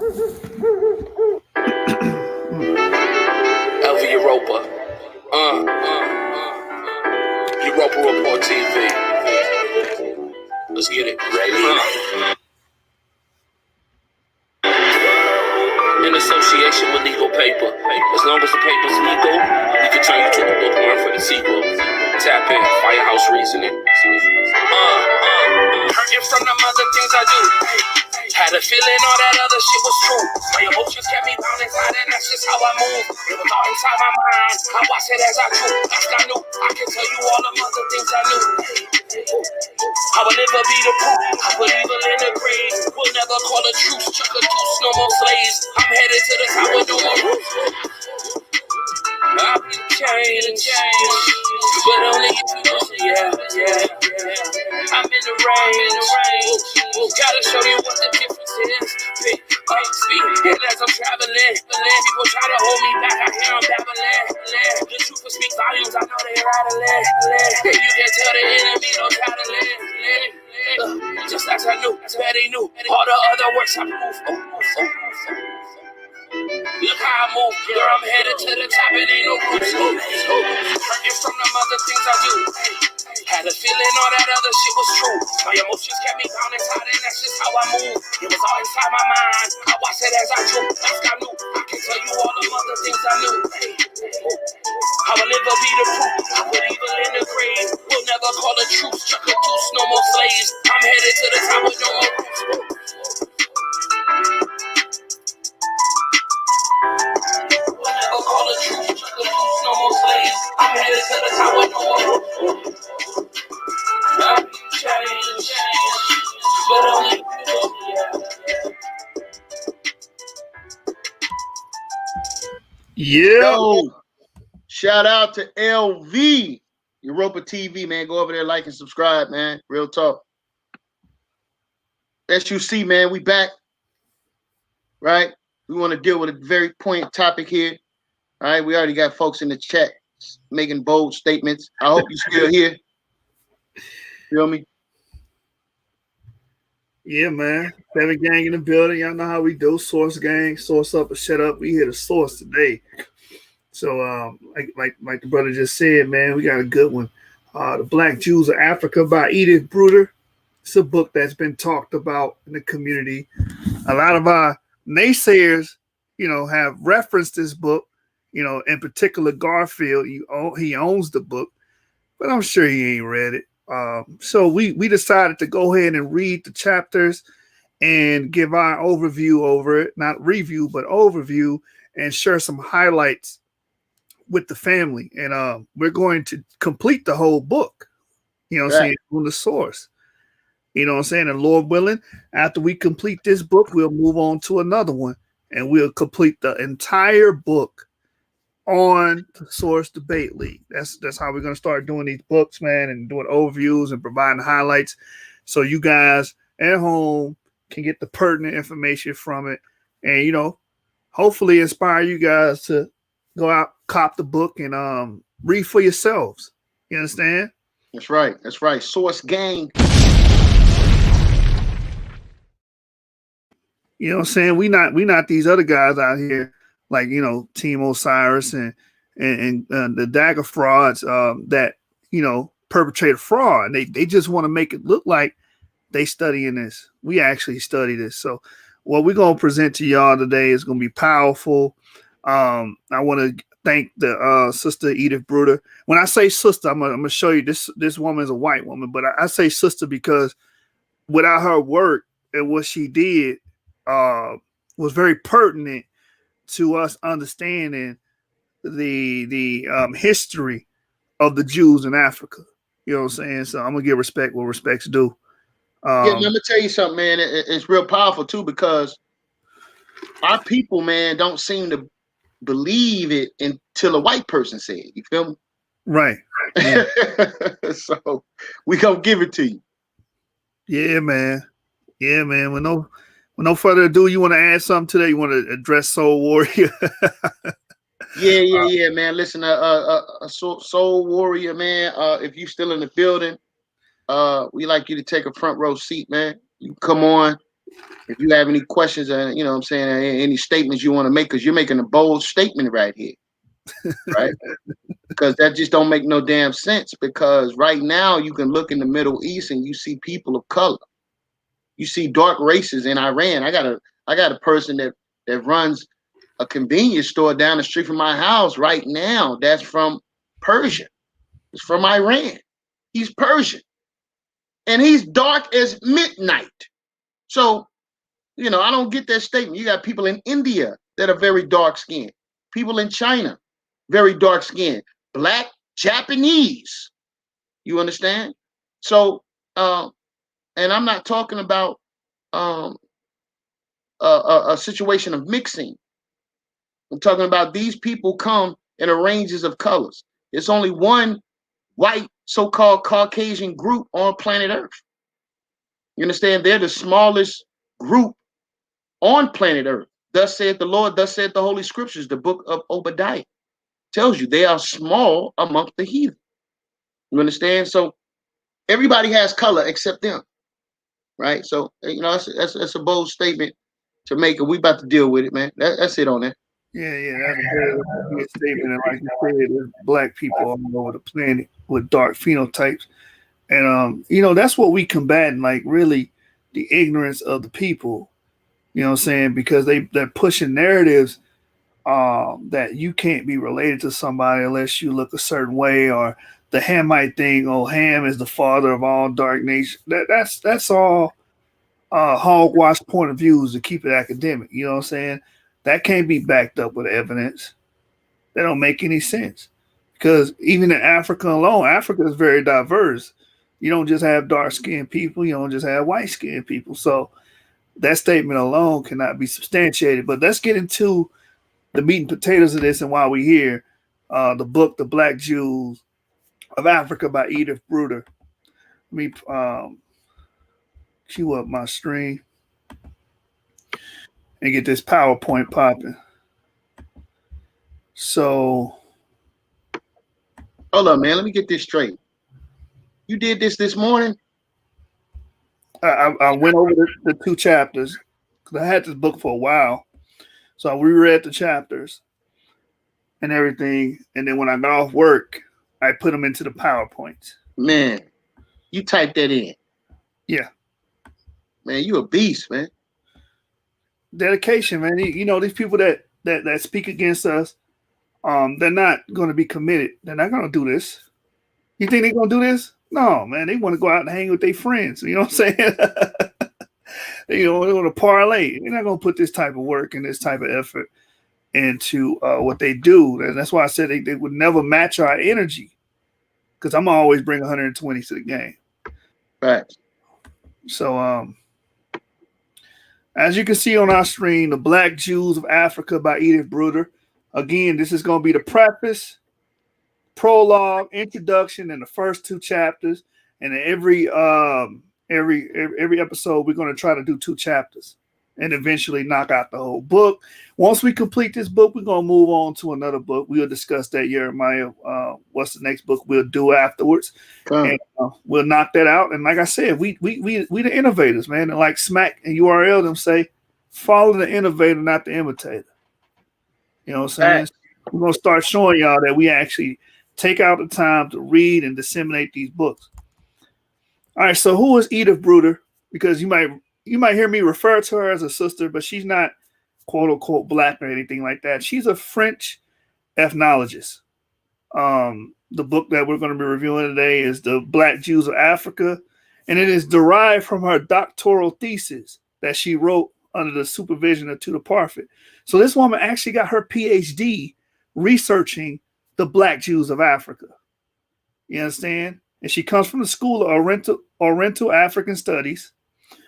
Elva Europa. Europa Report TV. Let's get it. Ready? In association with legal paper. As long as the paper's legal, we can turn you to a bookworm for the sequel. Tap in, Firehouse Reasoning. Hurting from the other things I do. Had a feeling all that other shit was true. My emotions kept me bound inside, and that's just how I move. It was all inside my mind. I watched it as I grew. Like I knew, I can tell you all the other things I knew. I will never be the proof. I put evil in the grave. We'll never call a truce. Chuck a deuce, no more slaves. I'm headed to the top with no more roots. I've been changed, but only you. Yeah. I'm in the rain. Gotta show you what the difference is. Big up speed, and as I'm traveling, people try to hold me back. I hear them babbling. The truth will speak volumes. I know they're rattling. You can tell the enemy don't try to live. Just as I knew, as they knew. All the other works I prove. Look how I move, girl, I'm headed to the top, it ain't no roots. Hurting from the other things I do. Had a feeling all that other shit was true. My emotions kept me down inside, and that's just how I move. It was all inside my mind. I watched it as I drew. Like I knew, I can tell you all the other things I knew. I will never be the proof. I put evil in the grave. We'll never call a truce. Chuck a deuce, no more slaves. I'm headed to the top with no more roots. All the truth, chuck the juice, no more slaves. I'm headed to the top with no more roots. I've changed, but only you. Yo, shout out to LV Europa TV, man. Go over there, like and subscribe, man. Real talk. SUC, man, we back. Right? We want to deal with a very poignant topic here. All right, we already got folks in the chat making bold statements. I hope you're still here. Feel me? Yeah, man. Seven gang in the building. Y'all know how we do. Source gang, source up or shut up. We here to source today. So, like the brother just said, man, we got a good one. The Black Jews of Africa by Edith Bruder. It's a book that's been talked about in the community. A lot of our naysayers, have referenced this book. In particular, Garfield, he owns the book, but I'm sure he ain't read it. So we decided to go ahead and read the chapters and give our overview over it, not review, but overview, and share some highlights with the family. And we're going to complete the whole book, saying, on the source. And Lord willing, after we complete this book, we'll move on to another one and we'll complete the entire book on the Source Debate League. That's how we're going to start doing these books, man, and doing overviews and providing highlights so you guys at home can get the pertinent information from it and, hopefully inspire you guys to go out, cop the book, and read for yourselves. You understand? That's right. That's right. Source gang. You know what I'm saying? We not these other guys out here like, Team Osiris and the Dagger frauds that, perpetrate a fraud. They just want to make it look like they studying this. We actually study this. So what we're going to present to y'all today is going to be powerful. I want to thank the sister Edith Bruder. When I say sister, I'm going to show you this woman is a white woman, but I say sister because without her work and what she did was very pertinent to us understanding the history of the Jews in Africa. You know what I'm saying? So I'm gonna give respect where respect's due. Yeah, let me tell you something, man. It's real powerful too because our people, man, don't seem to believe it until a white person said it. You feel me? Right. Yeah. So we gonna give it to you. Yeah, man. Yeah, man. With no further ado, you want to add something today? You want to address Soul Warrior? Yeah, man. Listen, Soul Warrior, man. If you still in the building, we like you to take a front row seat, man. You come on. If you have any questions, you know what I'm saying, any statements you want to make, because you're making a bold statement right here, right? Because that just don't make no damn sense. Because right now you can look in the Middle East and you see people of color. You see dark races in Iran. I got a person that runs a convenience store down the street from my house right now. That's from Persia. It's from Iran. He's Persian. And he's dark as midnight. So, you know, I don't get that statement. You got people in India that are very dark skinned. People in China, very dark skinned. Black, Japanese. You understand? So, and I'm not talking about a situation of mixing. I'm talking about these people come in a ranges of colors. It's only one white so-called Caucasian group on planet Earth. You understand? They're the smallest group on planet Earth. Thus saith the Lord, thus saith the Holy Scriptures, the book of Obadiah tells you they are small amongst the heathen. You understand? So everybody has color except them, right? So, you know, that's a bold statement to make, and we about to deal with it, man. That's it on that. Yeah, that's a very good statement. And like you said, there's black people all over the planet with dark phenotypes. And you know, that's what we combat, like really the ignorance of the people, you know what I'm saying? Because they're pushing narratives that you can't be related to somebody unless you look a certain way, or the Hamite thing, oh, Ham is the father of all dark nations. That's all hogwash point of views to keep it academic, you know what I'm saying? That can't be backed up with evidence. That don't make any sense. Because even in Africa alone, Africa is very diverse. You don't just have dark-skinned people. You don't just have white-skinned people. So that statement alone cannot be substantiated. But let's get into the meat and potatoes of this and why we're here. The book, The Black Jews of Africa by Edith Bruder. Let me cue up my stream and get this PowerPoint popping. So, hold up, man. Let me get this straight. You did this morning? I went over the two chapters because I had this book for a while. So I reread the chapters and everything. And then when I got off work, I put them into the PowerPoints. Man, you typed that in. Yeah. Man, you a beast, man. Dedication, man. You know, these people that speak against us, they're not going to be committed. They're not going to do this. You think they're going to do this? No, man. They want to go out and hang with their friends. You know what I'm saying? You know, they want to parlay. They're not going to put this type of work and this type of effort into what they do. And that's why I said they would never match our energy, because I'm always bring 120 to the game. Right. So, as you can see on our screen, The Black Jews of Africa by Edith Bruder. Again, this is going to be the preface, prologue, introduction, and the first two chapters. And every episode, we're going to try to do two chapters and eventually knock out the whole book. Once we complete this book, we're going to move on to another book. We'll discuss that, Jeremiah. What's the next book we'll do afterwards? And we'll knock that out. And like I said, we the innovators, man. And like Smack and URL them say, follow the innovator, not the imitator. You know what I'm saying? Right. We're going to start showing y'all that we actually take out the time to read and disseminate these books. All right, so who is Edith Bruder? Because you might hear me refer to her as a sister, but she's not quote unquote black or anything like that. She's a French ethnologist. The book that we're going to be reviewing today is The Black Jews of Africa, and it is derived from her doctoral thesis that she wrote under the supervision of Tudor Parfit. So this woman actually got her PhD researching the Black Jews of Africa. You understand? And she comes from the School of Oriental African Studies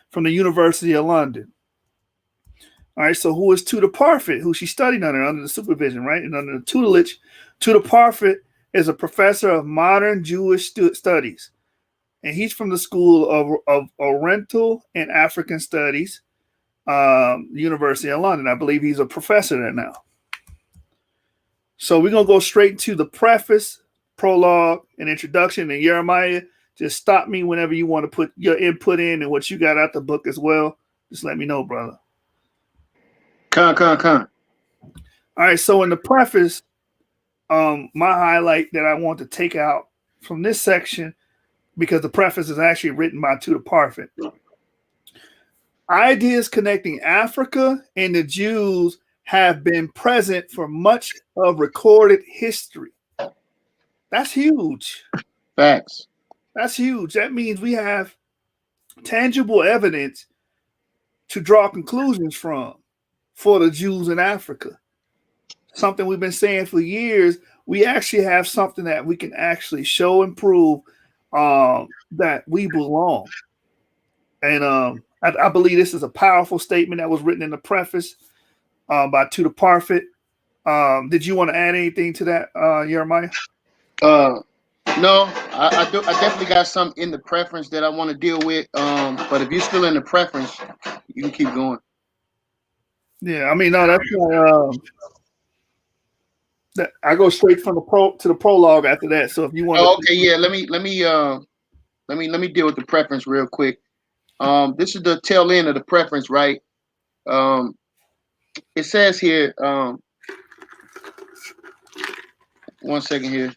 from the University of London. All right, so who is Tudor Parfit, who she studied under the supervision, right? And under the tutelage, Tudor Parfit is a professor of modern Jewish studies. And he's from the School of Oriental and African Studies, University of London. I believe he's a professor there now. So we're going to go straight to the preface, prologue, and introduction. And Jeremiah, just stop me whenever you want to put your input in and what you got out the book as well. Just let me know, brother. Con. All right, so in the preface, my highlight that I want to take out from this section, because the preface is actually written by Tudor Parfit. Ideas connecting Africa and the Jews have been present for much of recorded history. That's huge. Facts. That's huge. That means we have tangible evidence to draw conclusions from for the Jews in Africa. Something we've been saying for years. We actually have something that we can actually show and prove that we belong. And I believe this is a powerful statement that was written in the preface by Tudor Parfit. Did you want to add anything to that, Jeremiah? No, I definitely got some in the preference that I want to deal with. But if you're still in the preference, you can keep going. Yeah, I mean, no, that's why I go straight from the prologue after that. So if you want, okay, yeah, let me deal with the preference real quick. This is the tail end of the preference, right? It says here, 1 second here.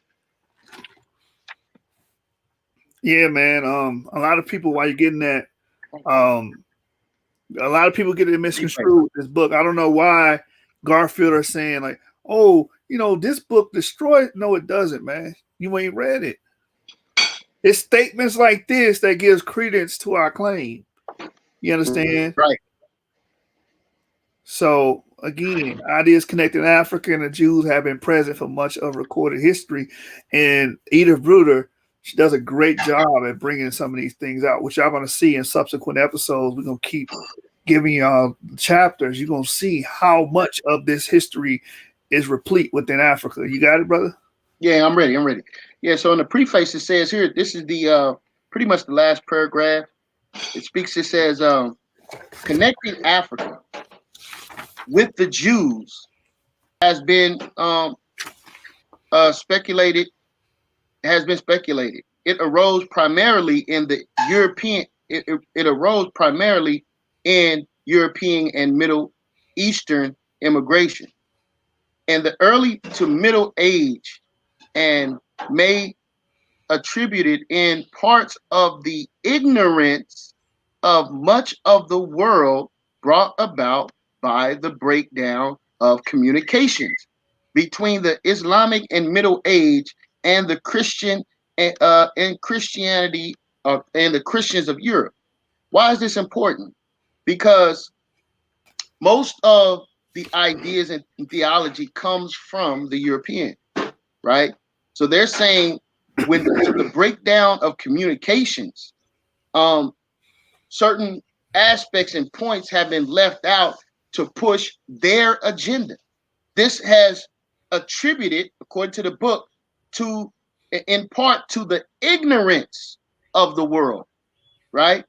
Yeah, man. A lot of people, while you're getting that, a lot of people get it misconstrued with this book. I don't know why Garfield are saying like, oh, this book destroyed. No, it doesn't, man. You ain't read it. It's statements like this that gives credence to our claim. You understand? Right. So again, ideas connecting Africa and the Jews have been present for much of recorded history. And Edith Bruder, she does a great job at bringing some of these things out, which y'all going to see in subsequent episodes. We're going to keep giving y'all chapters. You're going to see how much of this history is replete within Africa. You got it, brother? Yeah, I'm ready. Yeah, so in the preface, it says here, this is the pretty much the last paragraph. It says, connecting Africa with the Jews has been speculated. It arose primarily in the European. It arose primarily in European and Middle Eastern immigration, in the early to Middle Age, and may attributed in parts of the ignorance of much of the world brought about by the breakdown of communications between the Islamic and Middle Age and the Christian and Christianity and the Christians of Europe. Why is this important? Because most of the ideas and theology comes from the European, right? So they're saying with the breakdown of communications, certain aspects and points have been left out to push their agenda. This has attributed, according to the book, to in part to the ignorance of the world, right?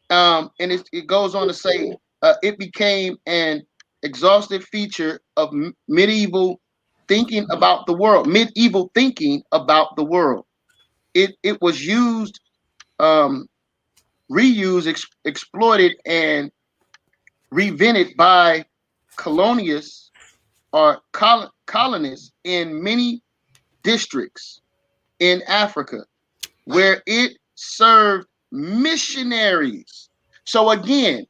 And it goes on to say it became an exhaustive feature of medieval thinking about the world. It was used, reused, exploited, and reinvented by colonists or colonists in many districts in Africa, where it served missionaries. So again,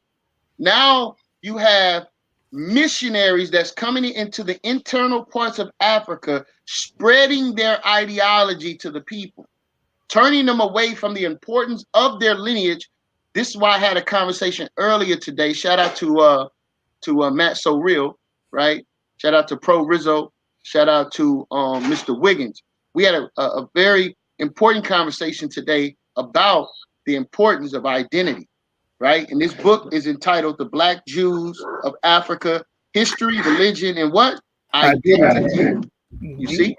now you have missionaries that's coming into the internal parts of Africa, spreading their ideology to the people, turning them away from the importance of their lineage. This is why I had a conversation earlier today. Shout out to Matt So Real, right? Shout out to Pro Rizzo. Shout out to Mr. Wiggins. We had a very important conversation today about the importance of identity, right? And this book is entitled The Black Jews of Africa, History, Religion, and what? Identity. You see?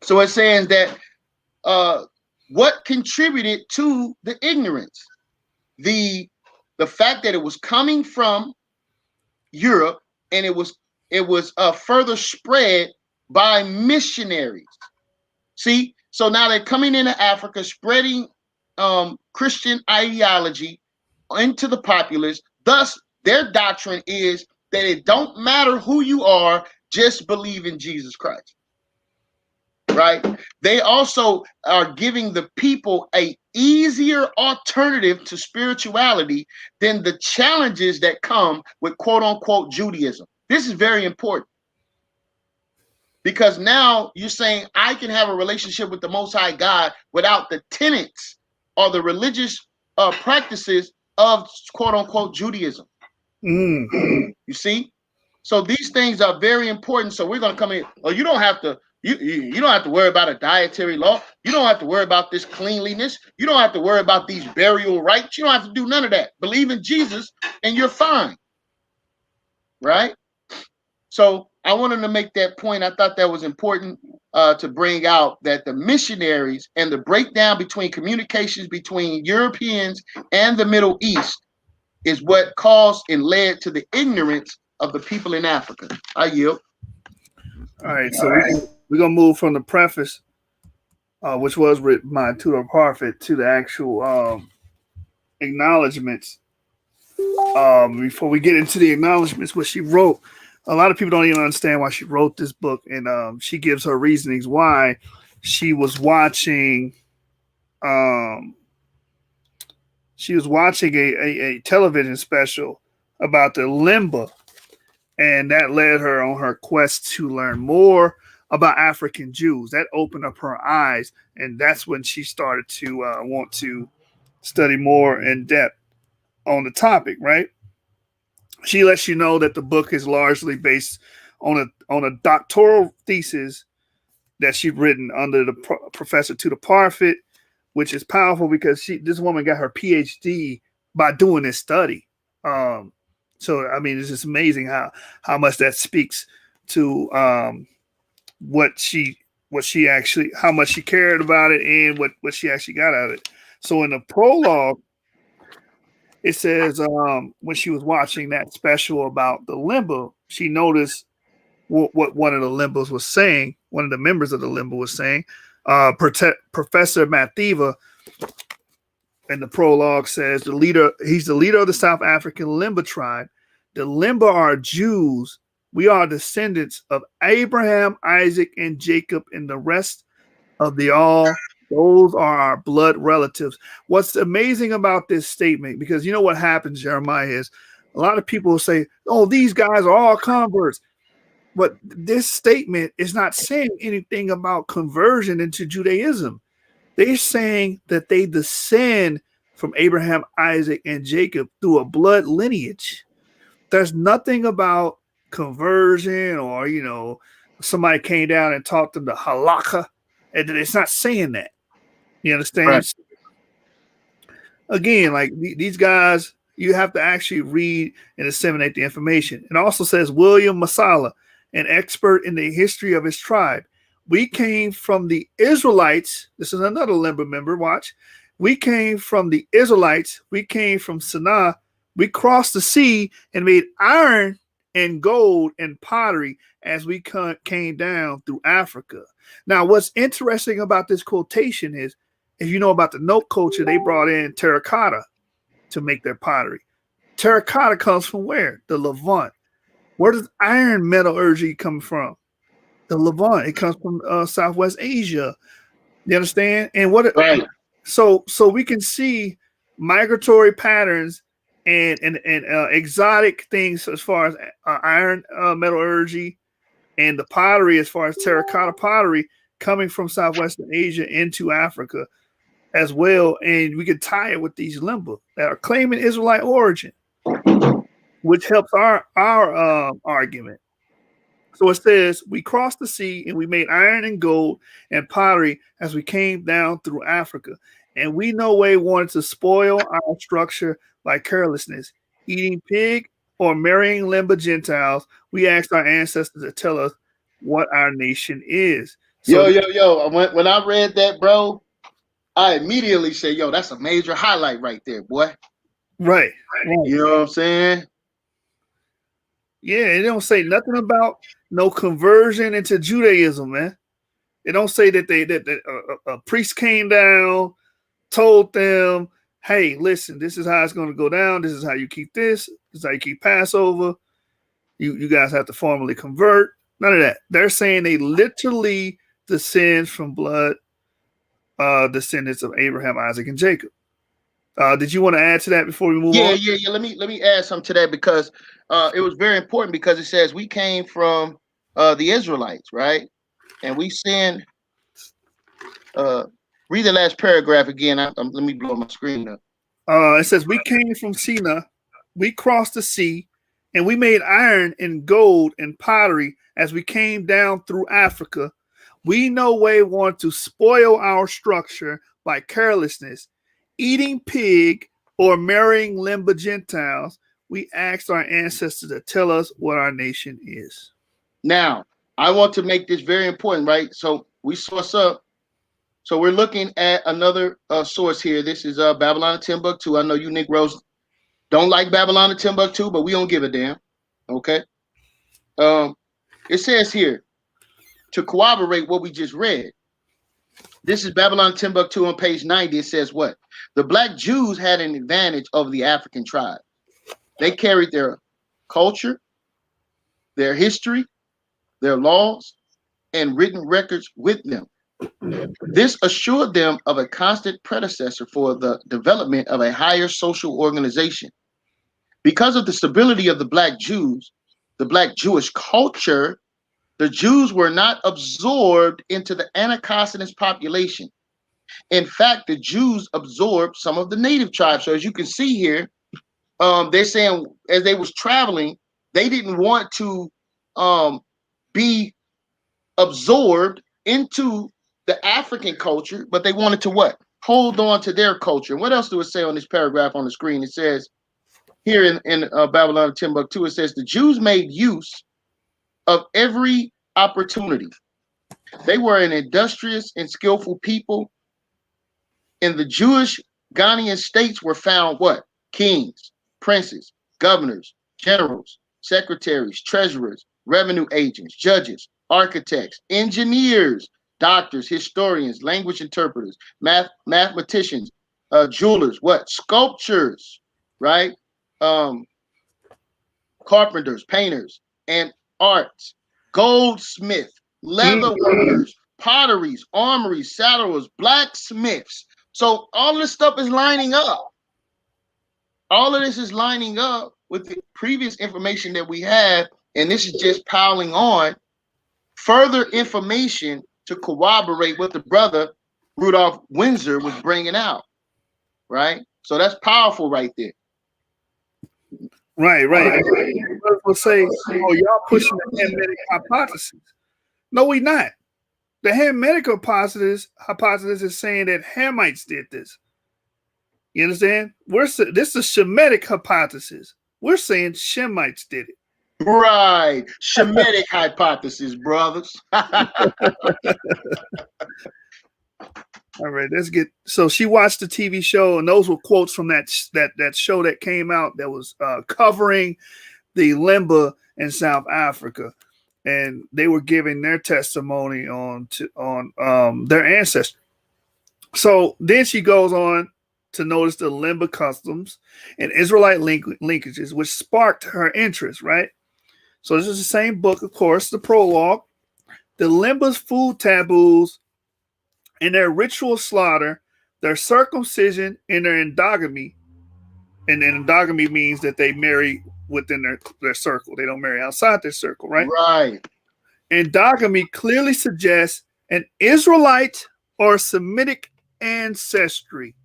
So it says that what contributed to the ignorance? The fact that it was coming from Europe, and it was further spread by missionaries. See, so now they're coming into Africa, spreading Christian ideology into the populace, Thus, their doctrine is that it don't matter who you are, just believe in Jesus Christ. Right? They also are giving the people a easier alternative to spirituality than the challenges that come with quote unquote Judaism. This is very important because now you're saying I can have a relationship with the Most High God without the tenets or the religious practices of quote unquote Judaism. You see? So these things are very important. So we're going to come in. Oh, you don't have to. You don't have to worry about a dietary law. You don't have to worry about this cleanliness. You don't have to worry about these burial rites. You don't have to do none of that. Believe in Jesus and you're fine. Right? So I wanted to make that point. I thought that was important to bring out that the missionaries and the breakdown between communications between Europeans and the Middle East is what caused and led to the ignorance of the people in Africa. I yield. All right, so we're going to move from the preface, which was written by Tudor Parfit, to the actual acknowledgments. Before we get into the acknowledgments, what she wrote, a lot of people don't even understand why she wrote this book, and she gives her reasonings why she was watching a television special about the Limba, and that led her on her quest to learn more about African Jews. That opened up her eyes, and that's when she started to want to study more in depth on the topic, right? She lets you know that the book is largely based on a doctoral thesis that she'd written under the Professor Tudor Parfit, which is powerful because this woman got her PhD by doing this study. So I mean, it's just amazing how much that speaks to what she actually, how much she cared about it and what she actually got out of it. So in the prologue, it says when she was watching that special about the Limba, she noticed what one of the Limbas was saying. One of the members of the Limba was saying. Professor Mathiva in the prologue says he's the leader of the South African Limba tribe. The Limba are Jews. We are descendants of Abraham, Isaac, and Jacob, and the rest of those are our blood relatives. What's amazing about this statement, because you know what happens, Jeremiah, is a lot of people will say, oh, these guys are all converts. But this statement is not saying anything about conversion into Judaism. They're saying that they descend from Abraham, Isaac, and Jacob through a blood lineage. There's nothing about conversion or, somebody came down and taught them the halakha. And it's not saying that. You understand? Right. Again, like these guys, you have to actually read and disseminate the information. It also says William Masala, an expert in the history of his tribe. We came from the Israelites. This is another Limba member. Watch. We came from the Israelites. We came from Sinai. We crossed the sea and made iron and gold and pottery as we came down through Africa. Now, what's interesting about this quotation is, if you know about the Note culture, they brought in terracotta to make their pottery. Terracotta comes from where? The Levant. Where does iron metallurgy come from? The Levant. It comes from Southwest Asia. You understand? And right. So we can see migratory patterns and exotic things as far as iron metallurgy and the pottery, as far as terracotta pottery, coming from Southwestern Asia into Africa as well. And we can tie it with these Limba that are claiming Israelite origin, which helps our argument. So it says, we crossed the sea and we made iron and gold and pottery as we came down through Africa. And we no way wanted to spoil our structure by carelessness, eating pig or marrying Limba Gentiles. We asked our ancestors to tell us what our nation is. So, yo. When I read that, bro, I immediately said, yo, that's a major highlight right there, boy. Right. You know what I'm saying? Yeah, it don't say nothing about no conversion into Judaism, man. It don't say that a priest came down, told them, hey, listen, this is how it's going to go down. This is how you keep this. This is how you keep Passover. You guys have to formally convert. None of that. They're saying they literally descend from blood descendants of Abraham, Isaac, and Jacob. Did you want to add to that before we move on? Yeah. Let me add something to that because it was very important because it says we came from the Israelites, right? And we send. Read the last paragraph again. Let me blow my screen up. It says we came from Sinai, we crossed the sea, and we made iron and gold and pottery as we came down through Africa. We no way want to spoil our structure by carelessness, eating pig or marrying limber Gentiles. We asked our ancestors to tell us what our nation is. Now, I want to make this very important, right? So we source up. So we're looking at another source here. This is Babylon and Timbuktu. I know you Negroes don't like Babylon and Timbuktu, but we don't give a damn. Okay. It says here, to corroborate what we just read, this is Babylon and Timbuktu on page 90. It says what? The black Jews had an advantage over the African tribe. They carried their culture, their history, their laws, and written records with them. This assured them of a constant predecessor for the development of a higher social organization. Because of the stability of the black Jews, the black Jewish culture, the Jews were not absorbed into the Anacosinus population. In fact, the Jews absorbed some of the native tribes. So as you can see here, they're saying as they was traveling, they didn't want to be absorbed into the African culture, but they wanted to what? Hold on to their culture. And what else do it say on this paragraph on the screen? It says here in Babylon and Timbuktu, it says the Jews made use of every opportunity. They were an industrious and skillful people. In the Jewish Ghanaian states were found what? Kings, princes, governors, generals, secretaries, treasurers, revenue agents, judges, architects, engineers, doctors, historians, language interpreters, mathematicians, jewelers, what? Sculptures, right? Carpenters, painters, and arts, goldsmiths, leather workers, potteries, armories, saddlers, blacksmiths. So all this stuff is lining up. All of this is lining up with the previous information that we have, and this is just piling on further information to corroborate what the brother Rudolph Windsor was bringing out, right? So that's powerful right there. Right. We'll say, oh, y'all pushing the Hamitic hypothesis. No, we not. The Hamitic hypothesis is saying that Hamites did this. You understand? This is a Shemitic hypothesis. We're saying Shemites did it. Right. Shemitic hypothesis, brothers. All right, let's get. So she watched the TV show, and those were quotes from that show that came out that was covering the Limba in South Africa, and they were giving their testimony on their ancestry. So then she goes on to notice the Limba customs and Israelite linkages, which sparked her interest. Right. So this is the same book, of course, the prologue, the Limba's food taboos. In their ritual slaughter, their circumcision, and their endogamy. And endogamy means that they marry within their circle. They don't marry outside their circle, right? Right. Endogamy clearly suggests an Israelite or Semitic ancestry.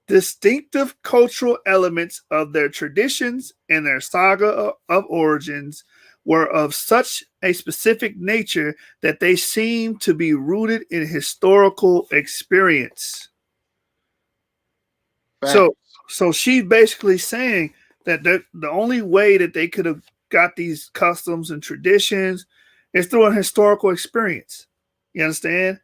Distinctive cultural elements of their traditions and their saga of origins were of such a specific nature that they seem to be rooted in historical experience. Right. So she's basically saying that the only way that they could have got these customs and traditions is through a historical experience. You understand?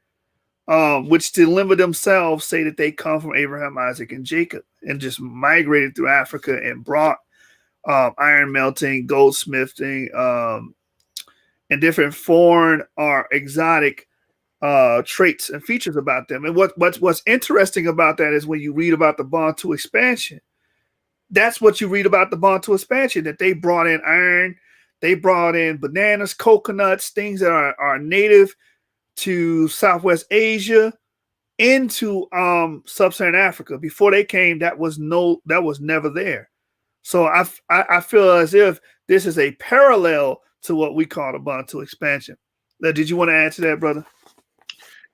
Which the Limba themselves say that they come from Abraham, Isaac, and Jacob, and just migrated through Africa and brought iron melting, goldsmithing, and different foreign or exotic traits and features about them. And what's interesting about that is when you read about the Bantu expansion, that's what you read about the Bantu expansion, that they brought in iron, they brought in bananas, coconuts, things that are native to Southwest Asia into Sub-Saharan Africa. Before they came, that was never there. So I feel as if this is a parallel to what we call the Bantu expansion. Now, did you want to add to that, brother?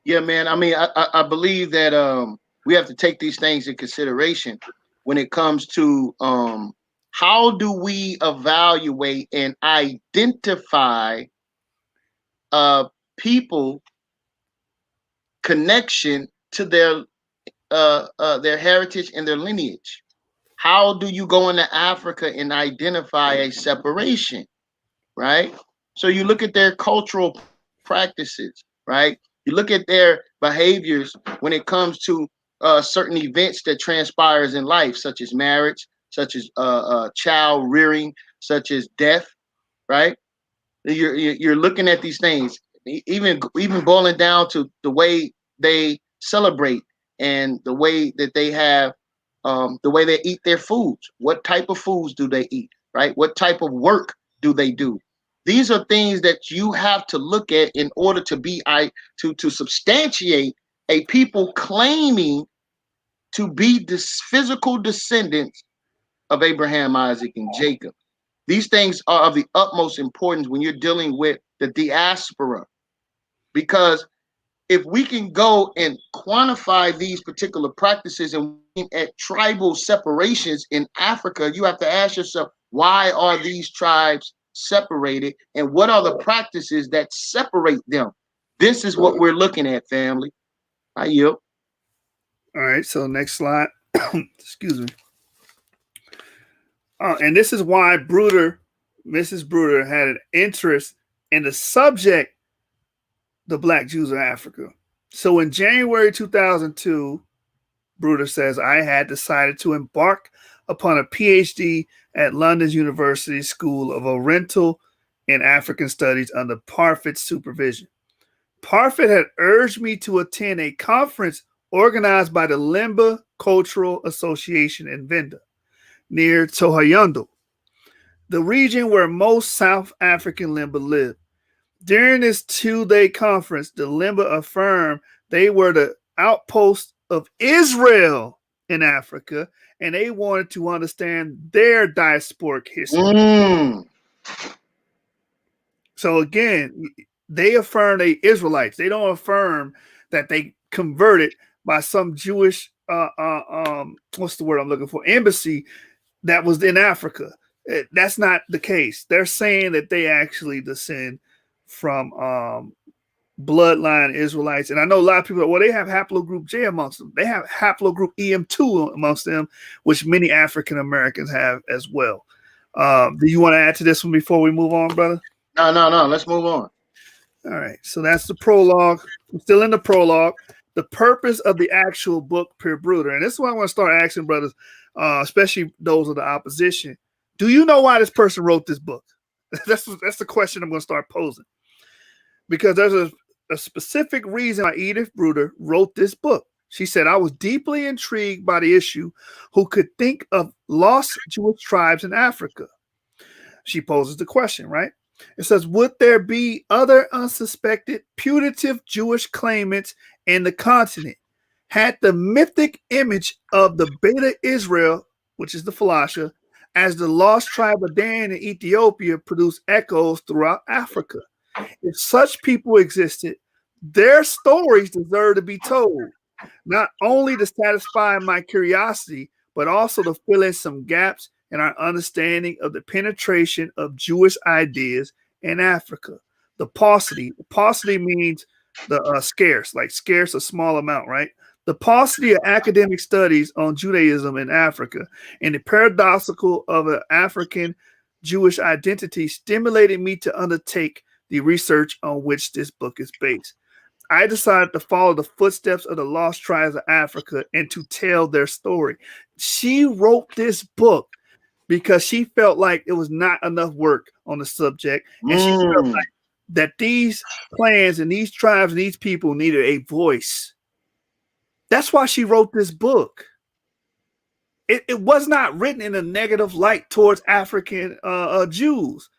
Yeah, man. I mean, I believe that we have to take these things in consideration when it comes to how do we evaluate and identify people connection to their heritage and their lineage. How do you go into Africa and identify a separation, right? So you look at their cultural practices, right? You look at their behaviors when it comes to certain events that transpires in life, such as marriage, such as child rearing, such as death, right? You're looking at these things, even boiling down to the way they celebrate and the way that they have, the way they eat their foods. What type of foods do they eat, right? What type of work do they do? These are things that you have to look at in order to be to substantiate a people claiming to be this physical descendants of Abraham, Isaac, and Jacob. These things are of the utmost importance when you're dealing with the diaspora, because if we can go and quantify these particular practices and at tribal separations in Africa, you have to ask yourself, why are these tribes separated and what are the practices that separate them? This is what we're looking at, family. I yield. All right, so next slide. Excuse me. And this is why Mrs. Bruder had an interest in the subject, the Black Jews of Africa. So in January 2002, Bruder says, I had decided to embark upon a PhD at London's University School of Oriental and African Studies under Parfit's supervision. Parfit had urged me to attend a conference organized by the Limba Cultural Association in Venda, near Tohoyondo, the region where most South African Limba live. During this 2-day conference, the Limba affirmed they were the outpost of Israel in Africa, and they wanted to understand their diasporic history. So again, they affirm they Israelites. They don't affirm that they converted by some Jewish what's the word I'm looking for? Embassy that was in Africa. That's not the case. They're saying that they actually descend from bloodline Israelites. And I know a lot of people, well, they have haplogroup J amongst them. They have haplogroup EM2 amongst them, which many African Americans have as well. Do you want to add to this one before we move on, brother? No. Let's move on. All right. So that's the prologue. I'm still in the prologue. The purpose of the actual book, Per Bruder. And this is what I want to start asking brothers, especially those of the opposition. Do you know why this person wrote this book? That's the question I'm going to start posing. Because there's a specific reason why Edith Bruder wrote this book. She said, I was deeply intrigued by the issue. Who could think of lost Jewish tribes in Africa? She poses the question, right? It says, would there be other unsuspected putative Jewish claimants in the continent? Had the mythic image of the Beta Israel, which is the Falasha, as the lost tribe of Dan in Ethiopia produced echoes throughout Africa? If such people existed, their stories deserve to be told, not only to satisfy my curiosity, but also to fill in some gaps in our understanding of the penetration of Jewish ideas in Africa. The paucity means the scarce, like scarce, a small amount, right? The paucity of academic studies on Judaism in Africa and the paradoxical of an African Jewish identity stimulated me to undertake the research on which this book is based. I decided to follow the footsteps of the lost tribes of Africa and to tell their story. She wrote this book because she felt like it was not enough work on the subject. And she felt like that these clans and these tribes and these people needed a voice. That's why she wrote this book. It was not written in a negative light towards African Jews.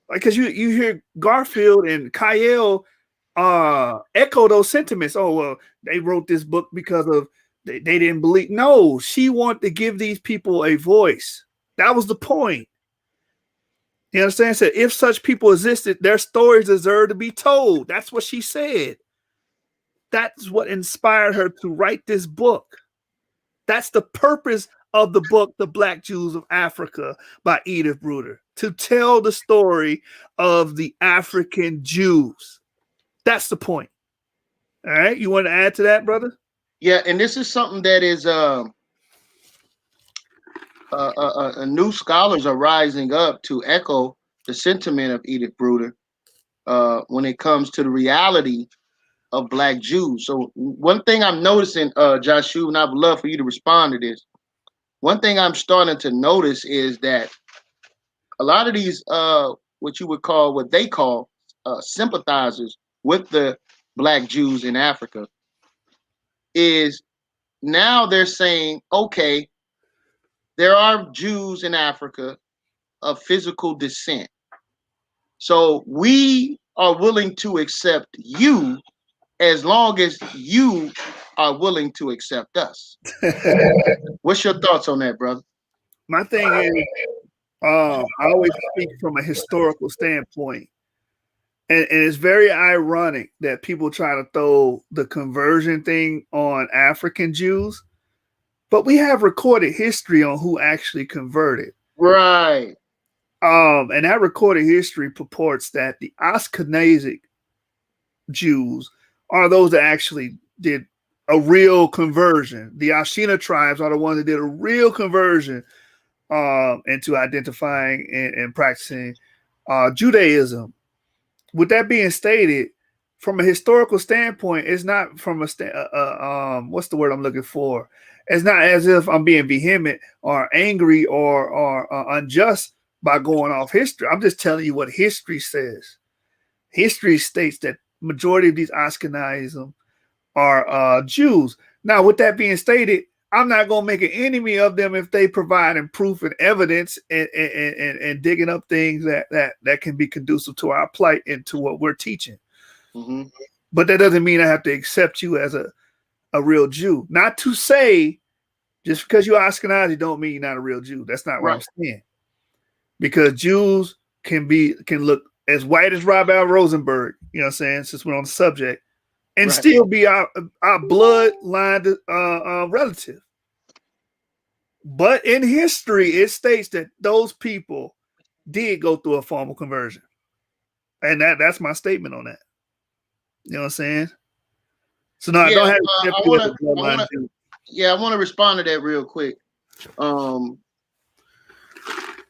Like, because you hear Garfield and Kyle echo those sentiments. Oh, well, they wrote this book because of they didn't believe. No, she wanted to give these people a voice. That was the point. You understand? So if such people existed, their stories deserve to be told. That's what she said. That's what inspired her to write this book. That's the purpose of the book, The Black Jews of Africa by Edith Bruder, to tell the story of the African Jews. That's the point. All right. You want to add to that, brother? Yeah, and this is something that is new scholars are rising up to echo the sentiment of Edith Bruder when it comes to the reality of Black Jews. So one thing I'm noticing, Joshua, and I would love for you to respond to this. One thing I'm starting to notice is that a lot of these, what they call sympathizers with the Black Jews in Africa, is now they're saying, okay, there are Jews in Africa of physical descent. So we are willing to accept you as long as you are willing to accept us. What's your thoughts on that, brother? My thing is, I always speak from a historical standpoint. And it's very ironic that people try to throw the conversion thing on African Jews, but we have recorded history on who actually converted. Right. And that recorded history purports that the Ashkenazic Jews are those that actually did a real conversion. The Ashina tribes are the ones that did a real conversion into identifying and practicing Judaism. With that being stated, from a historical standpoint, it's not from a what's the word I'm looking for? It's not as if I'm being vehement or angry or unjust by going off history. I'm just telling you what history says. History states that majority of these Ashkenazim are Jews. Now, with that being stated, I'm not going to make an enemy of them if they provide proof and evidence and digging up things that can be conducive to our plight and to what we're teaching. Mm-hmm. But that doesn't mean I have to accept you as a real Jew. Not to say just because you're Ashkenazi don't mean you're not a real Jew. That's not what I'm saying. Because Jews can look as white as Rabbi Rosenberg, you know what I'm saying, since we're on the subject, and still be our bloodline relative. But in history, it states that those people did go through a formal conversion. And that's my statement on that. You know what I'm saying? So no, I don't have to I want to respond to that real quick.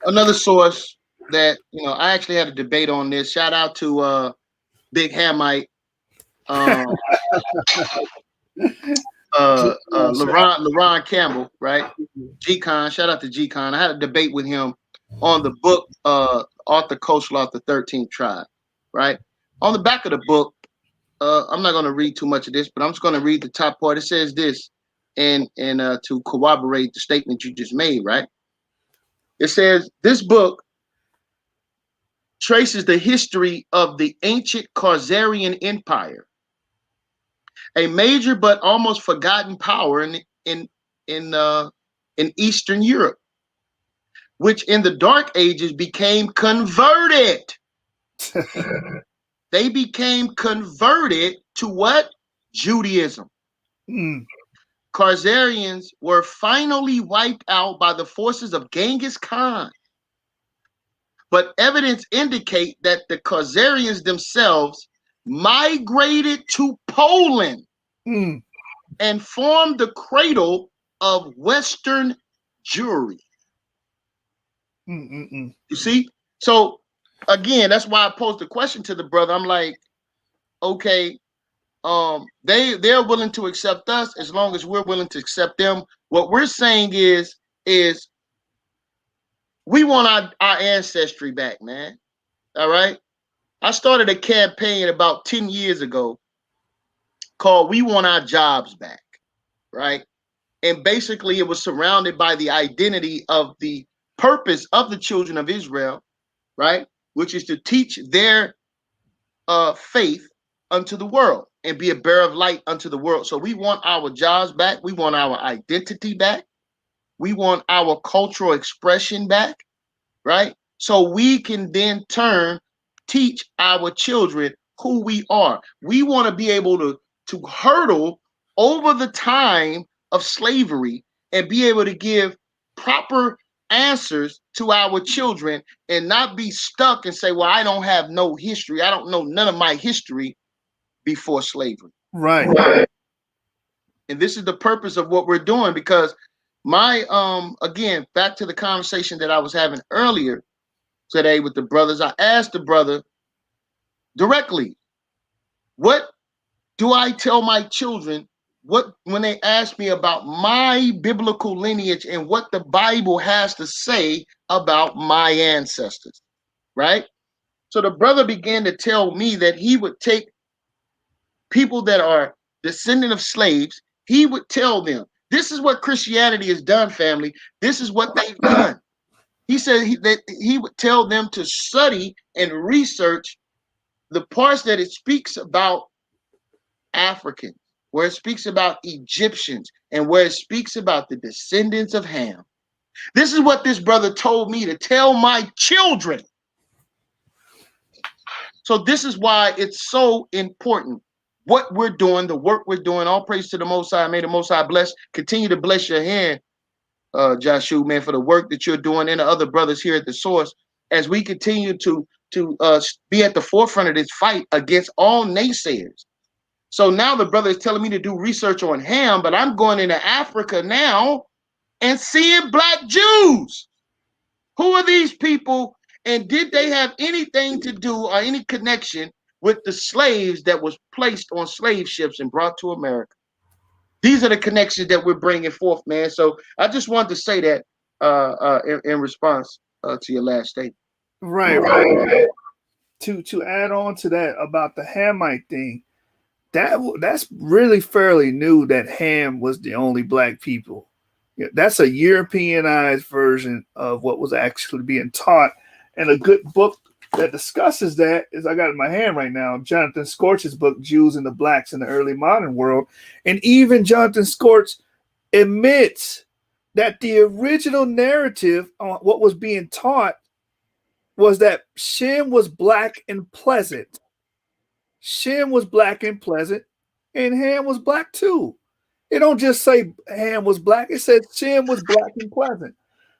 Another source that, I actually had a debate on this. Shout out to Big Hamite. LaRon Campbell, right? G-Con, shout out to G-Con. I had a debate with him on the book, Arthur Koestler, The 13th Tribe, right? On the back of the book, I'm not going to read too much of this, but I'm just going to read the top part. It says this, and to corroborate the statement you just made, right? It says, this book traces the history of the ancient Khazarian Empire, a major but almost forgotten power in Eastern Europe, which in the Dark Ages became converted. They became converted to what? Judaism. Khazarians were finally wiped out by the forces of Genghis Khan. But evidence indicate that the Khazarians themselves migrated to Poland and formed the cradle of Western Jewry. You see? So again, that's why I posed the question to the brother. I'm like, okay, they're willing to accept us as long as we're willing to accept them. What we're saying is we want our ancestry back, man. All right. I started a campaign about 10 years ago called We Want Our Jobs Back, right? And basically it was surrounded by the identity of the purpose of the children of Israel, right? Which is to teach their faith unto the world and be a bearer of light unto the world. So we want our jobs back. We want our identity back. We want our cultural expression back, right? So we can then teach our children who we are. We want to be able to hurdle over the time of slavery and be able to give proper answers to our children and not be stuck and say, well, I don't have no history. I don't know none of my history before slavery. Right. And this is the purpose of what we're doing, because my again, back to the conversation that I was having earlier today with the brothers, I asked the brother directly, what do I tell my children when they ask me about my biblical lineage and what the Bible has to say about my ancestors, right? So the brother began to tell me that he would take people that are descendant of slaves, he would tell them, this is what Christianity has done, family. This is what they've done. He said that he would tell them to study and research the parts that it speaks about Africans, where it speaks about Egyptians, and where it speaks about the descendants of Ham. This is what this brother told me to tell my children. So this is why it's so important what we're doing, the work we're doing. All praise to the Most High. May the Most High bless, continue to bless your hand, Joshua, man, for the work that you're doing, and the other brothers here at the source, as we continue to be at the forefront of this fight against all naysayers. So now the brother is telling me to do research on Ham, but I'm going into Africa now and seeing Black Jews. Who are these people, and did they have anything to do or any connection with the slaves that was placed on slave ships and brought to America? These are the connections that we're bringing forth, man. So I just wanted to say that in response to your last statement. Right. To add on to that about the Hamite thing, that's really fairly new that Ham was the only Black people. Yeah, that's a Europeanized version of what was actually being taught. And a good book that discusses that is, I got it in my hand right now, Jonathan Scorch's book, Jews and the Blacks in the Early Modern World. And even Jonathan Scorch admits that the original narrative on what was being taught was that Shem was black and pleasant. Shem was black and pleasant, and Ham was black too. It don't just say Ham was black; it says Shem was black and pleasant.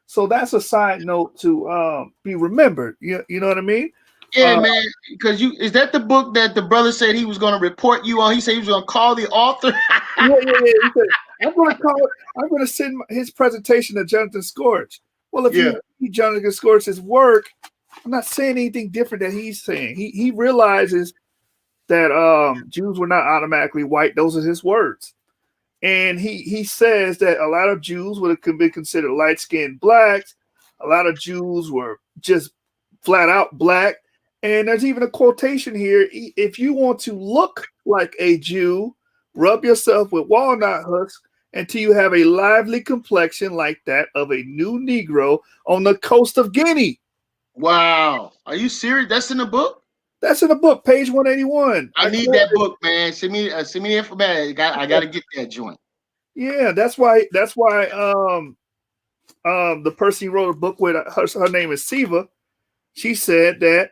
So that's a side note to be remembered. You know what I mean? Yeah, man. Because is that the book that the brother said he was going to report you on? He said he was going to call the author. Yeah. He said, I'm going to send his presentation to Jonathan Scorch. Well, if you read Jonathan Scorch's work, I'm not saying anything different that he's saying. He realizes that Jews were not automatically white. Those are his words. And he says that a lot of Jews would have been considered light-skinned blacks. A lot of Jews were just flat out black. And there's even a quotation here. If you want to look like a Jew, rub yourself with walnut husks until you have a lively complexion like that of a new Negro on the coast of Guinea. Wow. Are you serious? That's in the book? That's in the book, page 181. I need that book, man. Send me the information. I got to get that joint. Yeah, that's why. The person who wrote a book with her name is Siva. She said that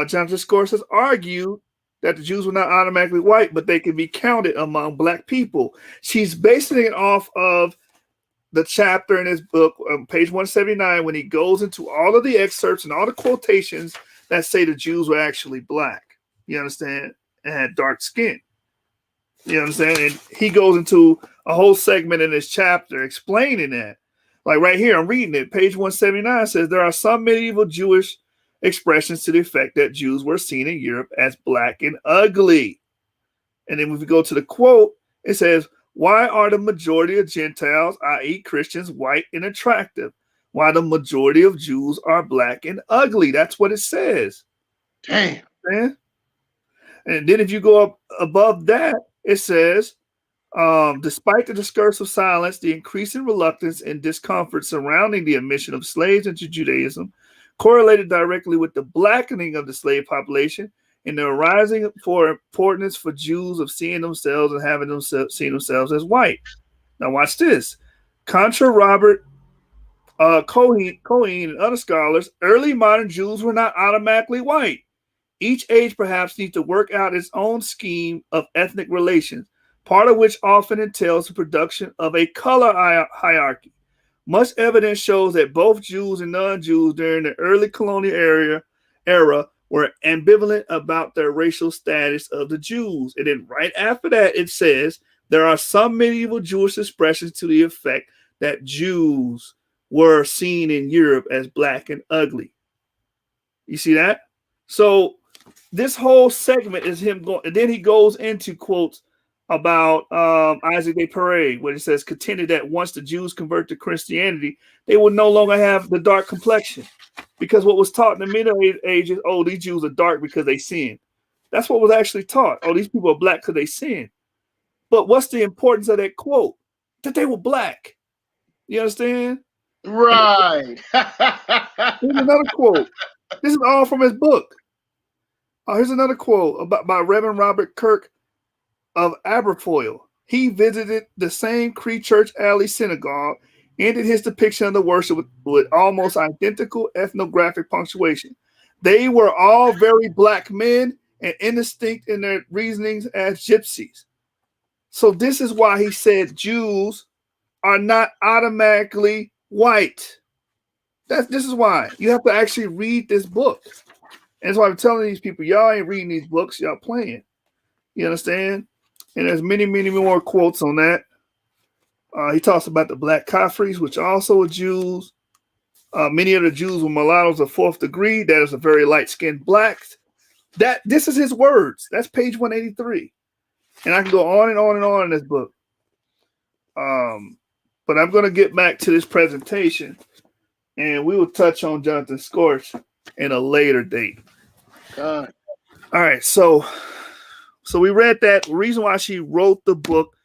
Jonathan Scorch has argued that the Jews were not automatically white, but they can be counted among Black people. She's basing it off of the chapter in his book, page 179, when he goes into all of the excerpts and all the quotations that say the Jews were actually black, you understand, and had dark skin. You understand? And he goes into a whole segment in this chapter explaining that. Like right here, I'm reading it. Page 179 says, there are some medieval Jewish expressions to the effect that Jews were seen in Europe as black and ugly. And then if we go to the quote, it says, why are the majority of Gentiles, i.e. Christians, white and attractive, while the majority of Jews are black and ugly? That's what it says. Damn. Man. And then if you go up above that, it says, despite the discursive silence, the increasing reluctance and discomfort surrounding the admission of slaves into Judaism correlated directly with the blackening of the slave population and the arising for importance for Jews of seeing themselves and having themselves seen themselves as white. Now watch this. Contra Robert Cohen and other scholars, early modern Jews were not automatically white. Each age perhaps needs to work out its own scheme of ethnic relations, part of which often entails the production of a color hierarchy. Much evidence shows that both Jews and non-Jews during the early colonial era were ambivalent about their racial status of the Jews. And then right after that, it says there are some medieval Jewish expressions to the effect that Jews were seen in Europe as black and ugly. You see that? So this whole segment is him going, and then he goes into quotes about Isaac de Perez, where it says, contended that once the Jews convert to Christianity, they would no longer have the dark complexion. Because what was taught in the Middle Ages, oh, these Jews are dark because they sin. That's what was actually taught. Oh, these people are black because they sin. But what's the importance of that quote? That they were black. You understand? Right. Here's another quote. This is all from his book. Here's another quote by Reverend Robert Kirk of Aberfoyle. He visited the same Cree Church Alley synagogue, ended his depiction of the worship with almost identical ethnographic punctuation. They were all very black men and indistinct in their reasonings as gypsies. So this is why he said Jews are not automatically white. This is why. You have to actually read this book. And that's why I'm telling these people, y'all ain't reading these books, y'all playing. You understand? And there's many, many more quotes on that. He talks about the black Caffres, which also are Jews. Many of the Jews were mulattoes of fourth degree. That is a very light-skinned blacks. This is his words. That's page 183. And I can go on and on and on in this book. But I'm going to get back to this presentation, and we will touch on Jonathan Scorch in a later date. All right, so we read that. The reason why she wrote the book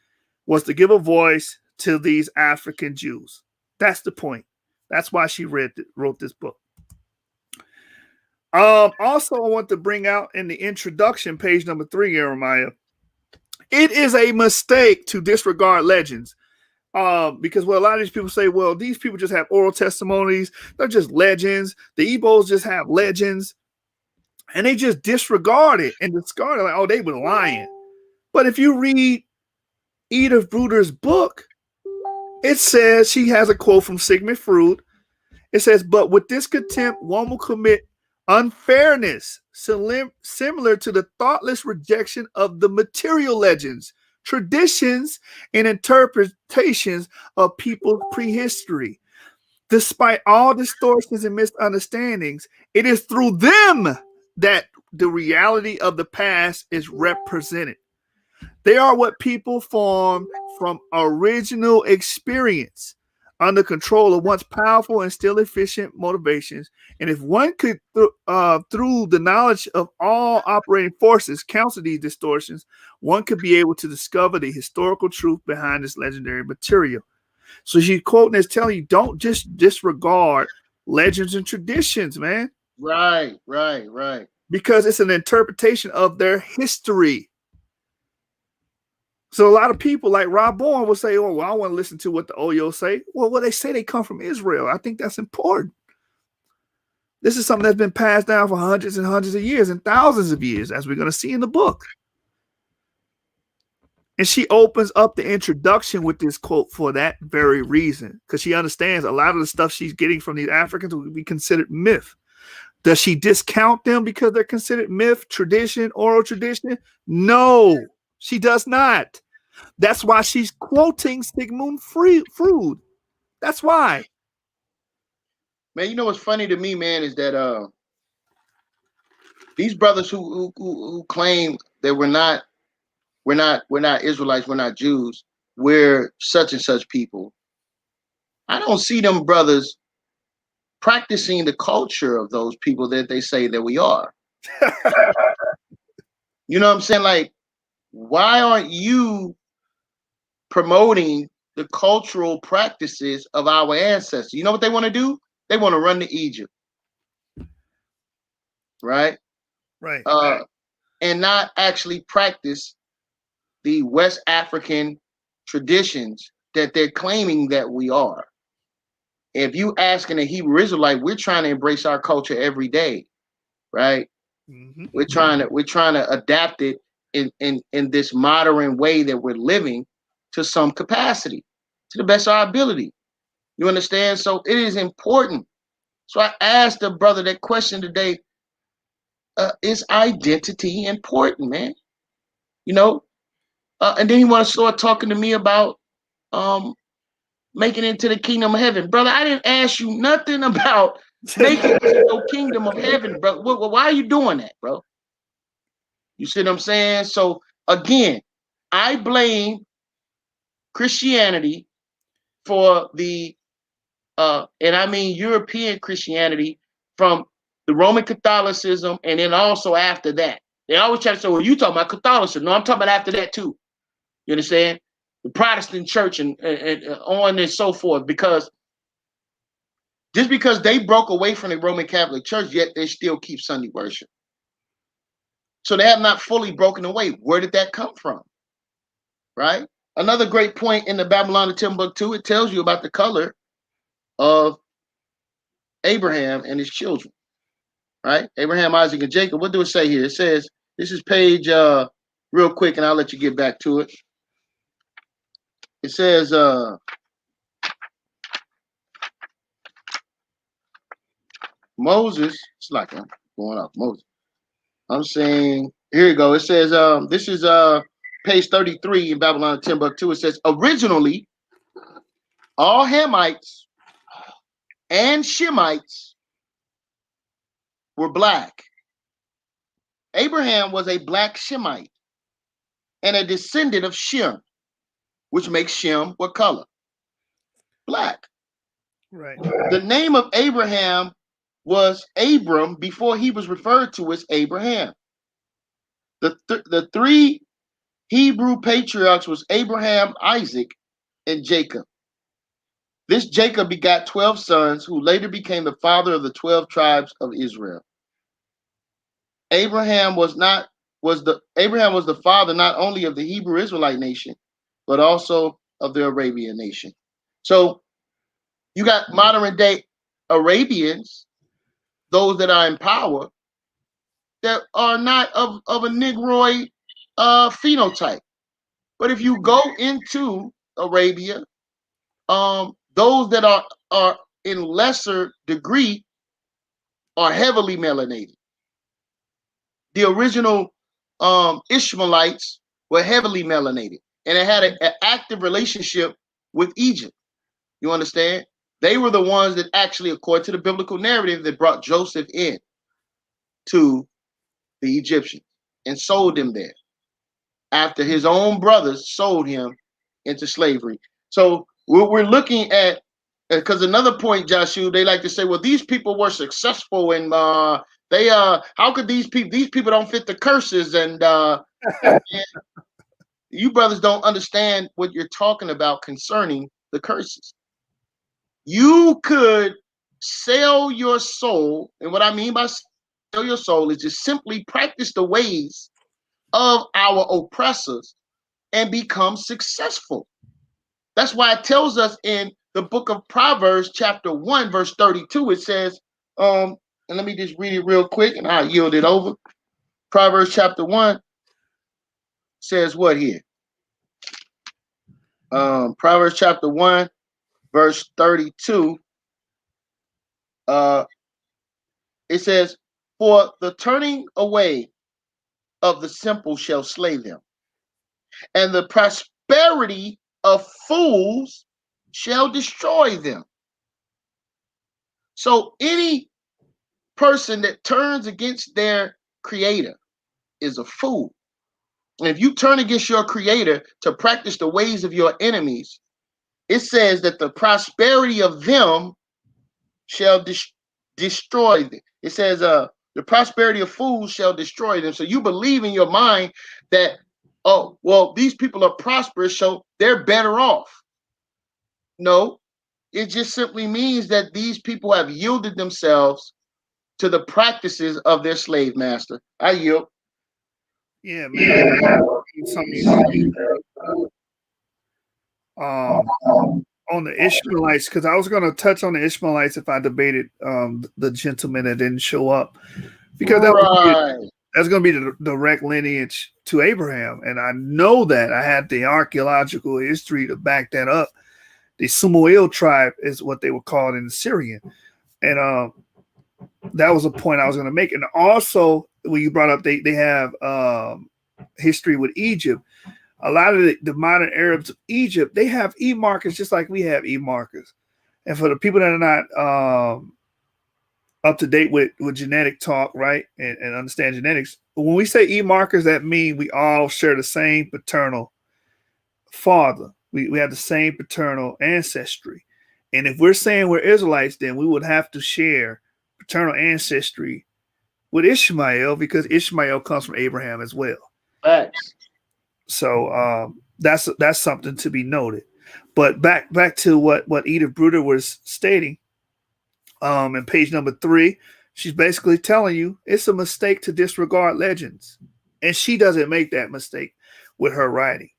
was to give a voice to these African Jews. That's the point. That's why she wrote this book. Also, I want to bring out in the introduction, page number 3, Jeremiah. It is a mistake to disregard legends. Because what a lot of these people say, well, these people just have oral testimonies. They're just legends. The Igbos just have legends. And they just disregard it and discard it like, oh, they were lying. But if you read Edith Bruder's book, it says, she has a quote from Sigmund Freud. It says, but with this contempt, one will commit unfairness similar to the thoughtless rejection of the material legends, traditions, and interpretations of people's prehistory. Despite all distortions and misunderstandings, it is through them that the reality of the past is represented. They are what people form from original experience under control of once powerful and still efficient motivations. And if one could, through the knowledge of all operating forces, counsel these distortions, one could be able to discover the historical truth behind this legendary material. So she's quoting is telling you, don't just disregard legends and traditions, man. Right. Because it's an interpretation of their history. So a lot of people like Rob Bourne will say, oh, well, I want to listen to what the Oyos say. Well, what they say, they come from Israel. I think that's important. This is something that's been passed down for hundreds and hundreds of years and thousands of years, as we're going to see in the book. And she opens up the introduction with this quote for that very reason, because she understands a lot of the stuff she's getting from these Africans will be considered myth. Does she discount them because they're considered myth, tradition, oral tradition? No, she does not. That's why she's quoting Sigmund Freud. That's why. Man, you know what's funny to me, man, is that these brothers who claim that we're not Israelites, we're not Jews, we're such and such people. I don't see them brothers practicing the culture of those people that they say that we are. You know what I'm saying? Like, why aren't you promoting the cultural practices of our ancestors? You know what they want to do? They want to run to Egypt, right? Right. And not actually practice the West African traditions that they're claiming that we are. If you asking a Hebrew Israelite, we're trying to embrace our culture every day, right? Mm-hmm. We're trying to adapt it in this modern way that we're living to some capacity, to the best of our ability. You understand? So it is important. So I asked the brother that question today, is identity important, man? You know? And then he want to start talking to me about making it into the kingdom of heaven. Brother, I didn't ask you nothing about making it to the kingdom of heaven, bro. Why are you doing that, bro? You see what I'm saying? So again, I blame Christianity for the and I mean European Christianity from the Roman Catholicism, and then also after that. They always try to say, well, you talking about Catholicism. No, I'm talking about after that too. You understand? The Protestant church and on and so forth, because just because they broke away from the Roman Catholic Church, yet they still keep Sunday worship. So they have not fully broken away. Where did that come from? Right? Another great point in the Babylon of Timbuktu, it tells you about the color of Abraham and his children. Right? Abraham, Isaac, and Jacob. What do it say here? It says, this is page real quick, and I'll let you get back to it. It says Moses, it's like I'm going off Moses. I'm saying, here you go. It says, this is page 33 in Babylon Timbuktu. It says, originally, all Hamites and Shemites were black. Abraham was a black Shemite and a descendant of Shem, which makes Shem what color? Black. Right. The name of Abraham was Abram before he was referred to as Abraham. The three Hebrew patriarchs was Abraham, Isaac, and Jacob. This Jacob begot 12 sons who later became the father of the 12 tribes of Israel. Abraham was the father not only of the Hebrew Israelite nation, but also of the Arabian nation. So you got modern day Arabians, those that are in power, that are not of a Negroid phenotype. But if you go into Arabia, those that are in lesser degree are heavily melanated. The original Ishmaelites were heavily melanated, and it had an active relationship with Egypt. You understand? They were the ones that actually, according to the biblical narrative, that brought Joseph in to the Egyptians and sold him there after his own brothers sold him into slavery. So we're looking at, because another point, Joshua, they like to say, well, these people were successful, and they how could these people don't fit the curses, and you brothers don't understand what you're talking about concerning the curses. You could sell your soul, and what I mean by sell your soul is just simply practice the ways of our oppressors and become successful. That's why it tells us in the book of Proverbs, chapter 1, verse 32, it says, and let me just read it real quick and I'll yield it over. Proverbs chapter 1 says what here? Proverbs chapter 1, verse 32. It says, for the turning away of the simple shall slay them, and the prosperity of fools shall destroy them. So any person that turns against their creator is a fool. And if you turn against your creator to practice the ways of your enemies, it says that the prosperity of them shall destroy them. It says, The prosperity of fools shall destroy them. So you believe in your mind that, oh, well, these people are prosperous, so they're better off. No, it just simply means that these people have yielded themselves to the practices of their slave master. I yield. Yeah, man. Something on the Ishmaelites, because I was going to touch on the Ishmaelites if I debated the gentleman that didn't show up, because that's going to be the direct lineage to Abraham, and I know that. I had the archaeological history to back that up. The Sumuel tribe is what they were called in the Syrian, and that was a point I was going to make. And also, when you brought up, they have history with Egypt. A lot of the modern Arabs of Egypt, they have e-markers just like we have e-markers. And for the people that are not up to date with genetic talk, right, and understand genetics, when we say e-markers, that means we all share the same paternal father. We have the same paternal ancestry. And if we're saying we're Israelites, then we would have to share paternal ancestry with Ishmael, because Ishmael comes from Abraham as well. Facts. So that's something to be noted. But back to what Edith Bruder was stating, in page number 3, she's basically telling you it's a mistake to disregard legends, and she doesn't make that mistake with her writing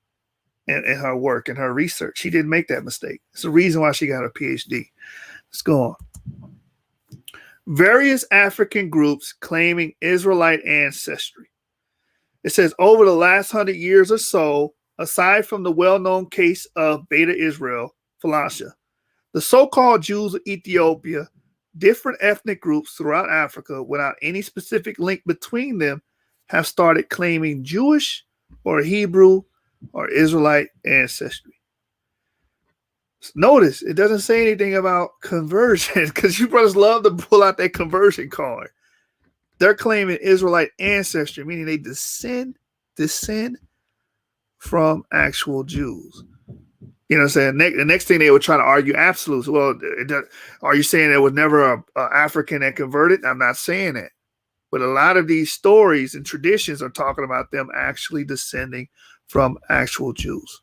and her work and her research. She didn't make that mistake. It's the reason why she got her PhD. Let's go on. Various African groups claiming Israelite ancestry. It says, over the last 100 years or so, aside from the well-known case of Beta Israel, Falasha, the so-called Jews of Ethiopia, different ethnic groups throughout Africa, without any specific link between them, have started claiming Jewish or Hebrew or Israelite ancestry. Notice, it doesn't say anything about conversion, because you brothers love to pull out that conversion card. They're claiming Israelite ancestry, meaning they descend from actual Jews. You know what I'm saying? The next thing they would try to argue absolutes. Well, are you saying there was never an African that converted? I'm not saying that. But a lot of these stories and traditions are talking about them actually descending from actual Jews.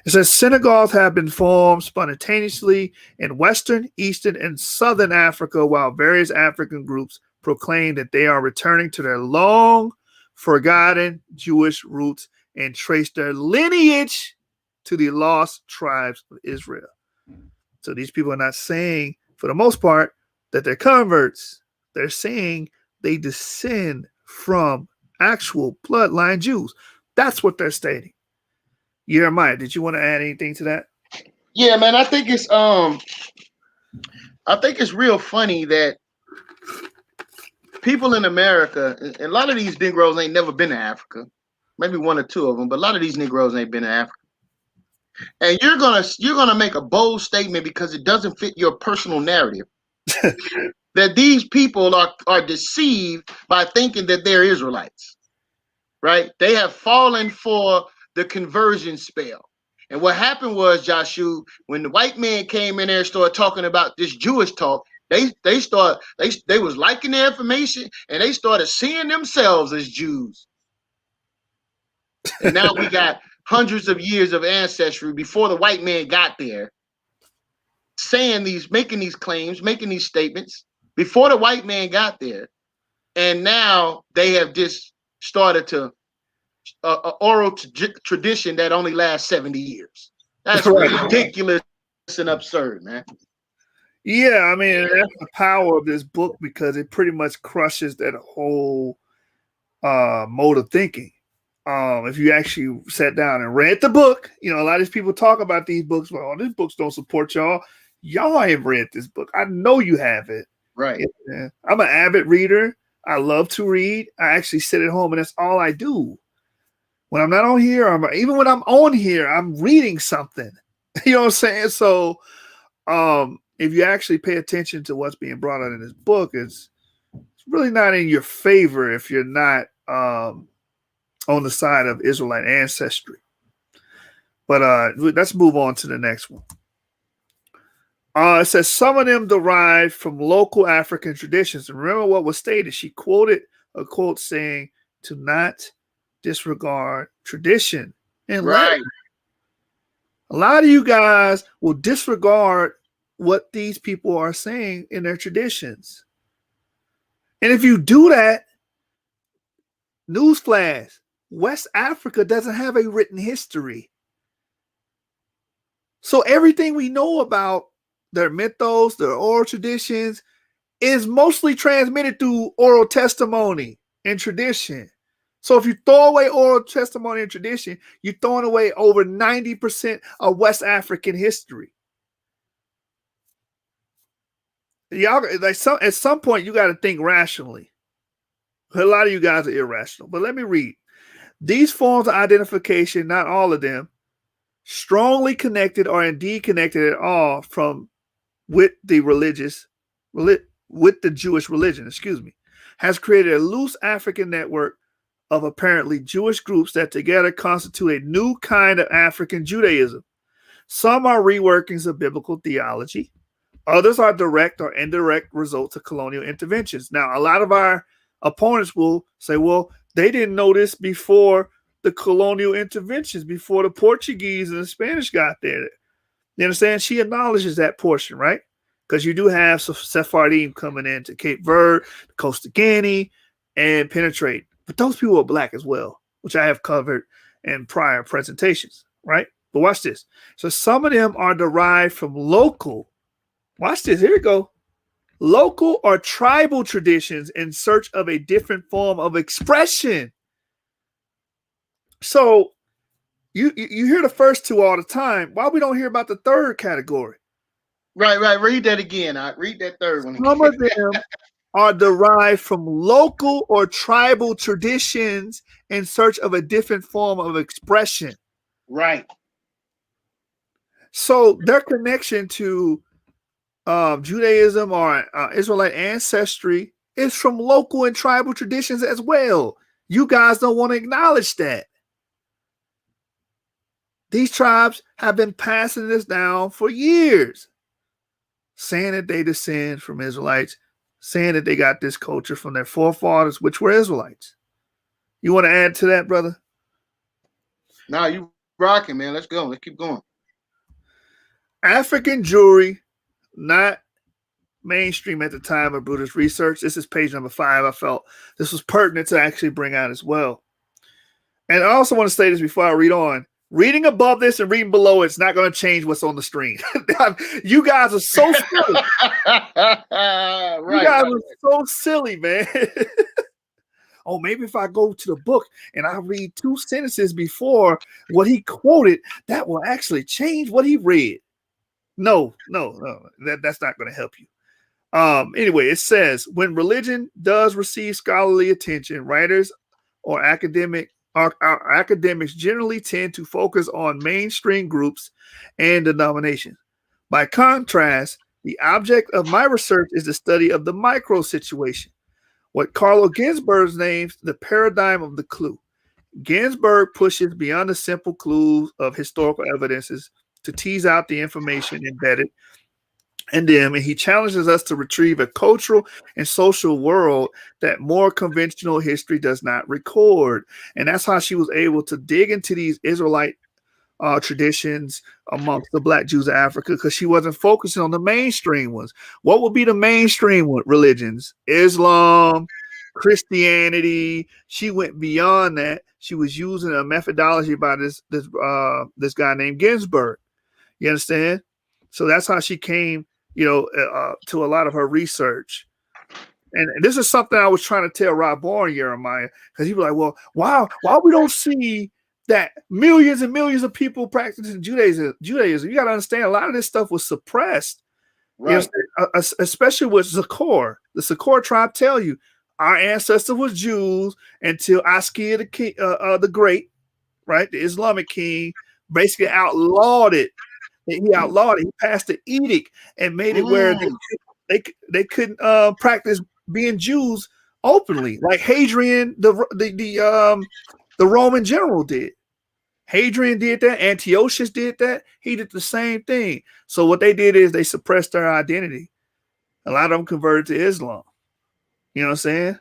It says synagogues have been formed spontaneously in Western, Eastern, and Southern Africa, while various African groups proclaim that they are returning to their long forgotten Jewish roots and trace their lineage to the lost tribes of Israel. So these people are not saying, for the most part, that they're converts. They're saying they descend from actual bloodline Jews. That's what they're stating. Jeremiah, did you want to add anything to that? Yeah, man, I think it's real funny that people in America, a lot of these Negroes ain't never been to Africa. Maybe one or two of them, but a lot of these Negroes ain't been to Africa. And you're gonna make a bold statement because it doesn't fit your personal narrative that these people are deceived by thinking that they're Israelites, right? They have fallen for the conversion spell. And what happened was, Joshua, when the white man came in there and started talking about this Jewish talk, they was liking the information and they started seeing themselves as Jews. And now we got hundreds of years of ancestry before the white man got there, making these claims, making these statements before the white man got there. And now they have just started to oral tradition that only lasts 70 years. That's ridiculous and absurd, man. Yeah, I mean, that's the power of this book, because it pretty much crushes that whole mode of thinking. If you actually sat down and read the book, a lot of these people talk about these books. Well, these books don't support y'all. Y'all ain't read this book. I know you have it. Right. Yeah. I'm an avid reader. I love to read. I actually sit at home and that's all I do. When I'm not on here, even when I'm on here, I'm reading something. You know what I'm saying? So if you actually pay attention to what's being brought out in this book, it's really not in your favor if you're not on the side of Israelite ancestry. But let's move on to the next one. It says some of them derive from local African traditions. And remember what was stated. She quoted a quote saying to not disregard tradition and Right. a lot of you guys will disregard what these people are saying in their traditions. And if you do that, newsflash, West Africa doesn't have a written history. So everything we know about their mythos, their oral traditions, is mostly transmitted through oral testimony and tradition. So if you throw away oral testimony and tradition, you're throwing away over 90% of West African history. Y'all, like at some point, you got to think rationally. A lot of you guys are irrational. But let me read. These forms of identification, not all of them, strongly connected or indeed connected at all with the Jewish religion, has created a loose African network of apparently Jewish groups that together constitute a new kind of African Judaism. Some are reworkings of biblical theology. Others are direct or indirect results of colonial interventions. Now, a lot of our opponents will say, well, they didn't know this before the colonial interventions, before the Portuguese and the Spanish got there. You understand? She acknowledges that portion, right? Because you do have Sephardim coming into Cape Verde, Costa Guinea, and penetrate. But those people are black as well, which I have covered in prior presentations, right? But watch this. So some of them are derived from local, watch this, here we go, local or tribal traditions in search of a different form of expression. So you hear the first two all the time. Why we don't hear about the third category? Right. Read that again. Read that third one again. Some of them are derived from local or tribal traditions in search of a different form of expression. Right. So their connection to Judaism or Israelite ancestry is from local and tribal traditions as well. You guys don't want to acknowledge that. These tribes have been passing this down for years, saying that they descend from Israelites, saying that they got this culture from their forefathers, which were Israelites. You want to add to that, brother? No, you rocking, man. Let's go. Let's keep going. African Jewry, not mainstream at the time of Bruder's research. This is page number 5. I felt this was pertinent to actually bring out as well. And I also want to say this before I read on. Reading above this and reading below it's not going to change what's on the screen. You guys are so silly. You guys are so silly, man. Oh, maybe if I go to the book and I read 2 sentences before what he quoted, that will actually change what he read. No. That's not going to help you. Anyway, it says, when religion does receive scholarly attention, writers or academics generally tend to focus on mainstream groups and denominations. By contrast, the object of my research is the study of the micro situation, what Carlo Ginzburg names the paradigm of the clue. Ginsburg pushes beyond the simple clues of historical evidences to tease out the information embedded in them, and he challenges us to retrieve a cultural and social world that more conventional history does not record. And that's how she was able to dig into these Israelite traditions amongst the Black Jews of Africa, because she wasn't focusing on the mainstream ones. What would be the mainstream religions? Islam, Christianity. She went beyond that. She was using a methodology by this guy named Ginsburg. You understand? So that's how she came, to a lot of her research. And this is something I was trying to tell Rob Bourne, Jeremiah, because he was like, well, why we don't see that millions and millions of people practicing Judaism? You got to understand, a lot of this stuff was suppressed, right? Especially with Zakor. The Zakor tribe tell you, our ancestor was Jews until Askia the Great, right? The Islamic king basically outlawed it. He outlawed it. He passed the edict and made it where they couldn't practice being Jews openly, like Hadrian, the Roman general did. Hadrian did that. Antiochus did that. He did the same thing. So what they did is they suppressed their identity. A lot of them converted to Islam. You know what I'm saying?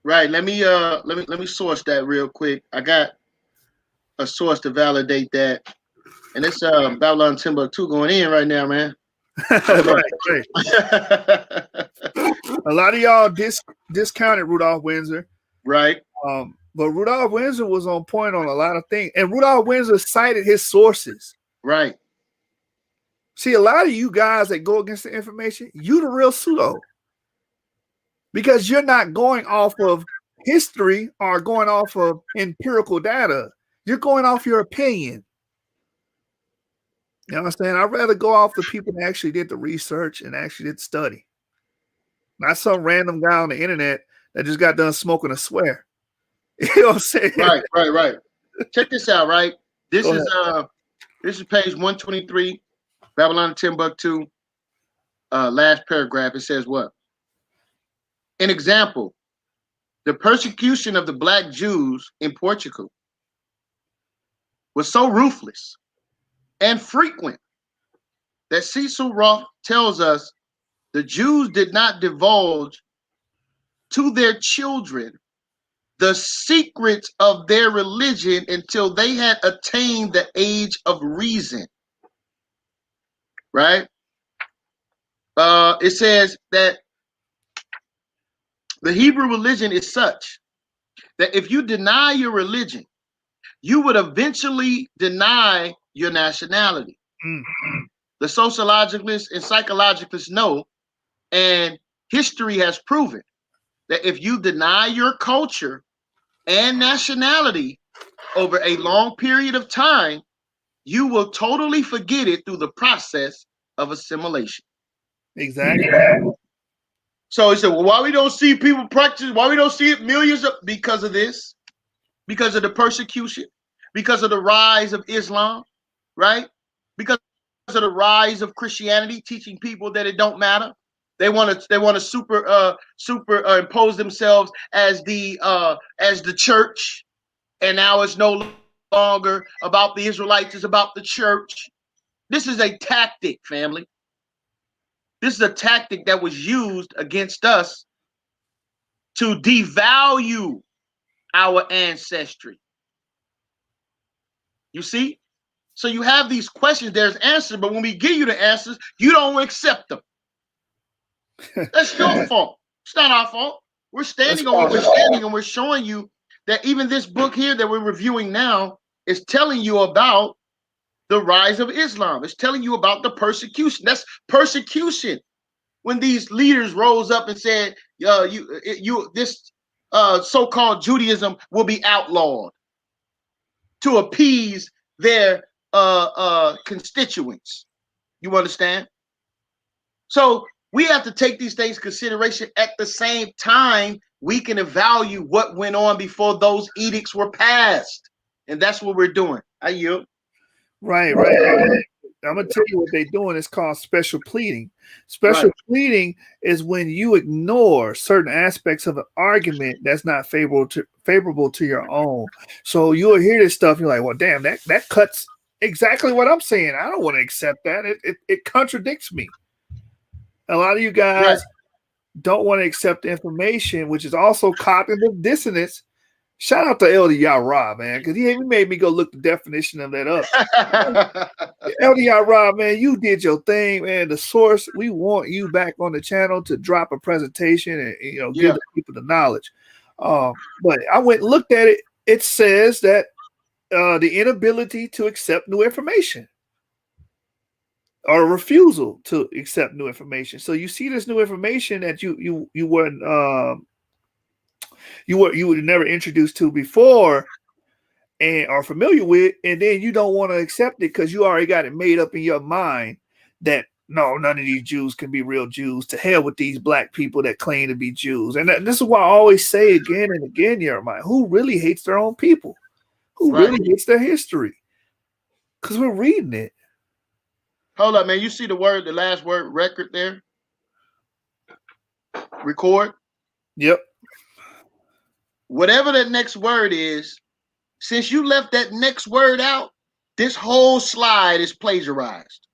Right. Let me source that real quick. I got a source to validate that. And it's Babylon Timbuktu going in right now, man. right. A lot of y'all discounted Rudolph Windsor. Right. But Rudolph Windsor was on point on a lot of things. And Rudolph Windsor cited his sources. Right. See, a lot of you guys that go against the information, you the real pseudo. Because you're not going off of history or going off of empirical data. You're going off your opinion. You know what I'm saying? I'd rather go off the people that actually did the research and actually did the study. Not some random guy on the internet that just got done smoking a swear. You know what I'm saying? Right. Check this out, right? This is page 123, Babylon Timbuktu, last paragraph. It says what? An example, the persecution of the Black Jews in Portugal was so ruthless and frequent that Cecil Roth tells us the Jews did not divulge to their children the secrets of their religion until they had attained the age of reason. Right? It says that the Hebrew religion is such that if you deny your religion, you would eventually deny your nationality. Mm-hmm. The sociologists and psychologists know, and history has proven, that if you deny your culture and nationality over a long period of time, you will totally forget it through the process of assimilation. Exactly. So he said, well, why we don't see people practice, why we don't see it millions of, because of this, because of the persecution, because of the rise of Islam, right? Because of the rise of Christianity, teaching people that it don't matter. They want to superimpose themselves as the church, and now it's no longer about the Israelites, it's about the church. This is a tactic, family. This is a tactic that was used against us to devalue our ancestry. You see? So you have these questions, there's answers, but when we give you the answers, you don't accept them. That's your fault. It's not our fault. We're standing on what we're standing, and we're showing you that even this book here that we're reviewing now is telling you about the rise of Islam. It's telling you about the persecution. That's persecution. When these leaders rose up and said, this so-called Judaism will be outlawed to appease their constituents. You understand? So we have to take these things into consideration. At the same time, we can evaluate what went on before those edicts were passed. And that's what we're doing. I yield. Right. I'm going to tell you what they're doing. It's called special pleading. Special pleading is when you ignore certain aspects of an argument that's not favorable to your own. So you'll hear this stuff. You're like, well, damn, that cuts exactly what I'm saying. I don't want to accept that. It contradicts me. A lot of you guys don't want to accept the information, which is also cognitive dissonance. Shout out to Elder Yara, man, because he made me go look the definition of that up. Elder Yara, man, you did your thing, man. The source, we want you back on the channel to drop a presentation and give the people the knowledge. But I went and looked at it. It says that the inability to accept new information or a refusal to accept new information. So you see this new information that you weren't you were never introduced to before and are familiar with, and then you don't want to accept it because you already got it made up in your mind that no, none of these Jews can be real Jews. To hell with these black people that claim to be Jews. And this is why I always say again and again, Jeremiah, who really hates their own people? Who really hates their history? Because we're reading it. Hold up, man. You see the last word, record there? Record? Yep. Whatever that next word is, since you left that next word out, this whole slide is plagiarized.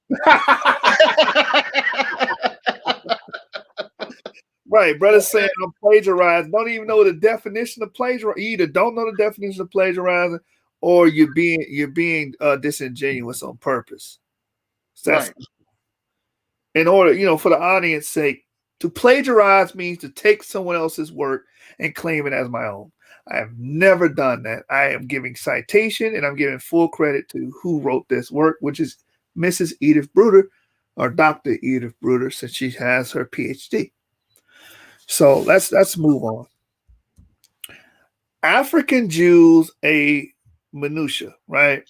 Right, brother saying I'm plagiarized. Don't even know the definition of plagiarizing. You either don't know the definition of plagiarizing, or you're being disingenuous on purpose. So that's Right. in order, for the audience's sake, to plagiarize means to take someone else's work and claim it as my own. I have never done that. I am giving citation and I'm giving full credit to who wrote this work, which is Mrs. Edith Bruder, or Dr. Edith Bruder, since she has her PhD. So let's move on. African Jews, a minutia, right?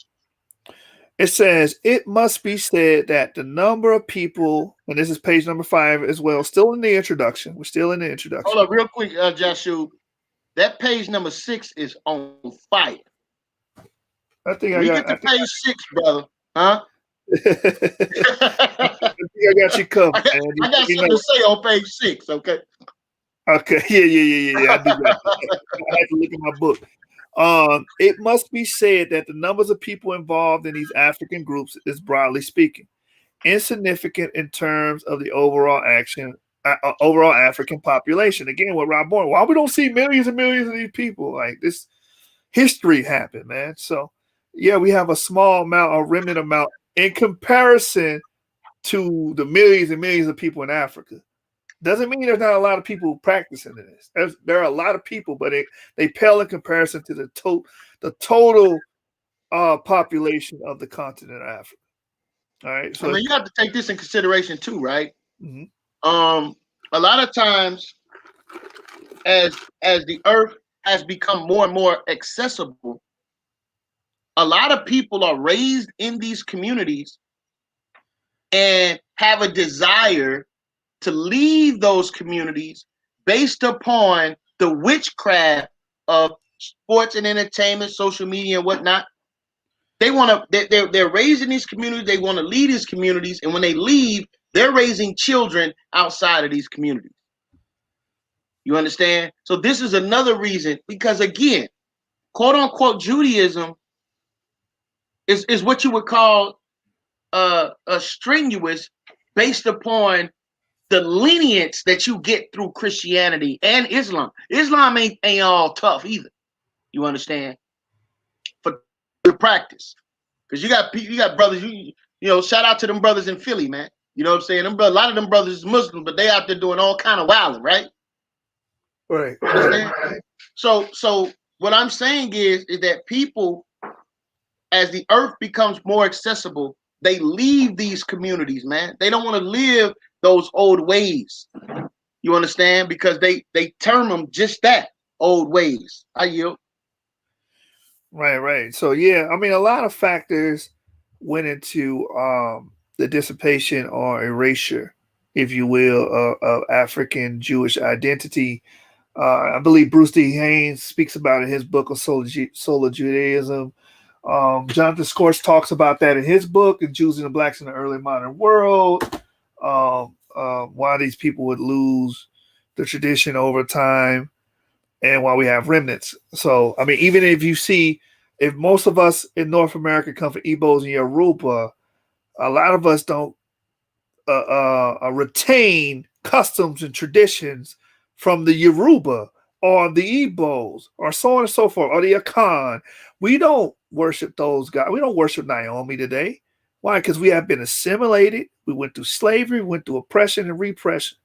It says, it must be said that the number of people, and this is page number 5 as well, still in the introduction. We're still in the introduction. Hold up real quick, Joshua. That page number 6 is on fire. I think we get to page 6, brother. Huh? I think I got you covered. I got something to say on page 6, okay? Okay, yeah. I do that. I have to look at my book. It must be said that the numbers of people involved in these African groups is, broadly speaking, insignificant in terms of the overall African population. Again, what Rob Bourne, why we don't see millions and millions of these people? Like, this history happened, man. So yeah, we have a small amount, a remnant amount, in comparison to the millions and millions of people in Africa. Doesn't mean there's not a lot of people practicing this. There are a lot of people, but they pale in comparison to the total population of the continent of Africa. All right. So you have to take this in consideration too, right? Mm-hmm. A lot of times, as the earth has become more and more accessible, a lot of people are raised in these communities and have a desire to leave those communities based upon the witchcraft of sports and entertainment, social media, and whatnot. They want to. They're raised in these communities. They want to lead these communities, and when they leave, they're raising children outside of these communities. You understand? So this is another reason, because again, quote unquote Judaism is what you would call a strenuous, based upon the lenience that you get through Christianity and Islam. Islam ain't all tough either. You understand? For the practice, because you got brothers. You know, shout out to them brothers in Philly, man. You know what I'm saying? A lot of them brothers is Muslims, but they out there doing all kind of wilding, right? Right. So what I'm saying is that people, as the earth becomes more accessible, they leave these communities, man. They don't want to live those old ways. You understand? Because they term them just that, old ways. I yield. Right. So yeah, I mean, a lot of factors went into the dissipation or erasure, if you will, of African Jewish identity. I believe Bruce D. Haynes speaks about it in his book of Solar Judaism. Jonathan Scorch talks about that in his book, and Jews and the Blacks in the Early Modern World. Why these people would lose the tradition over time, and why we have remnants. So, I mean, even if most of us in North America come from Igbos and Yoruba, a lot of us don't retain customs and traditions from the Yoruba or the Igbos or so on and so forth, or the Akan. We don't worship those guys. We don't worship Naomi today. Why? Because we have been assimilated. We went through slavery, we went through oppression and repression.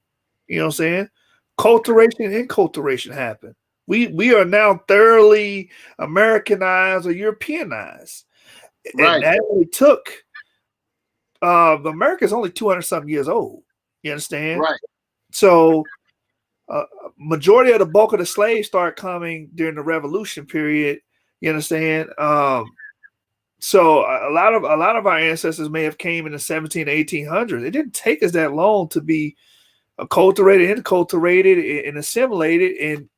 You know what I'm saying? Culturation and enculturation happened. We are now thoroughly Americanized or Europeanized. Right. And that only took America's only 200 something years old. You understand? Right. So majority of the bulk of the slaves started coming during the Revolution period. You understand? So a lot of our ancestors may have came in the 1700s, 1800s. It didn't take us that long to be acculturated, enculturated, and assimilated. And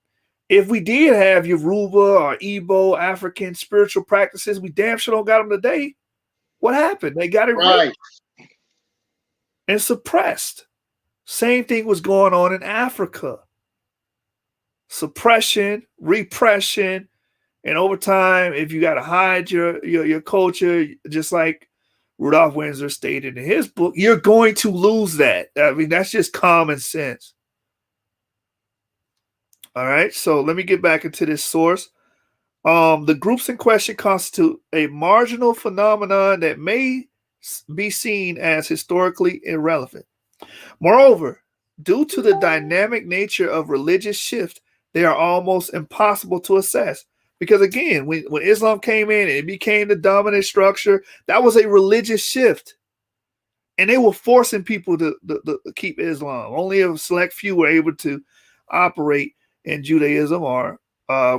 if we did have Yoruba or Igbo African spiritual practices, we damn sure don't got them today. What happened? They got it right and suppressed. Same thing was going on in Africa. Suppression, repression, And over time, if you got to hide your culture, just like Rudolph Windsor stated in his book, you're going to lose that. I mean, that's just common sense. All right, so let me get back into this source. The groups in question constitute a marginal phenomenon that may be seen as historically irrelevant. Moreover, due to the dynamic nature of religious shift, they are almost impossible to assess. Because again, when Islam came in and it became the dominant structure, that was a religious shift. And they were forcing people to keep Islam. Only a select few were able to operate in Judaism or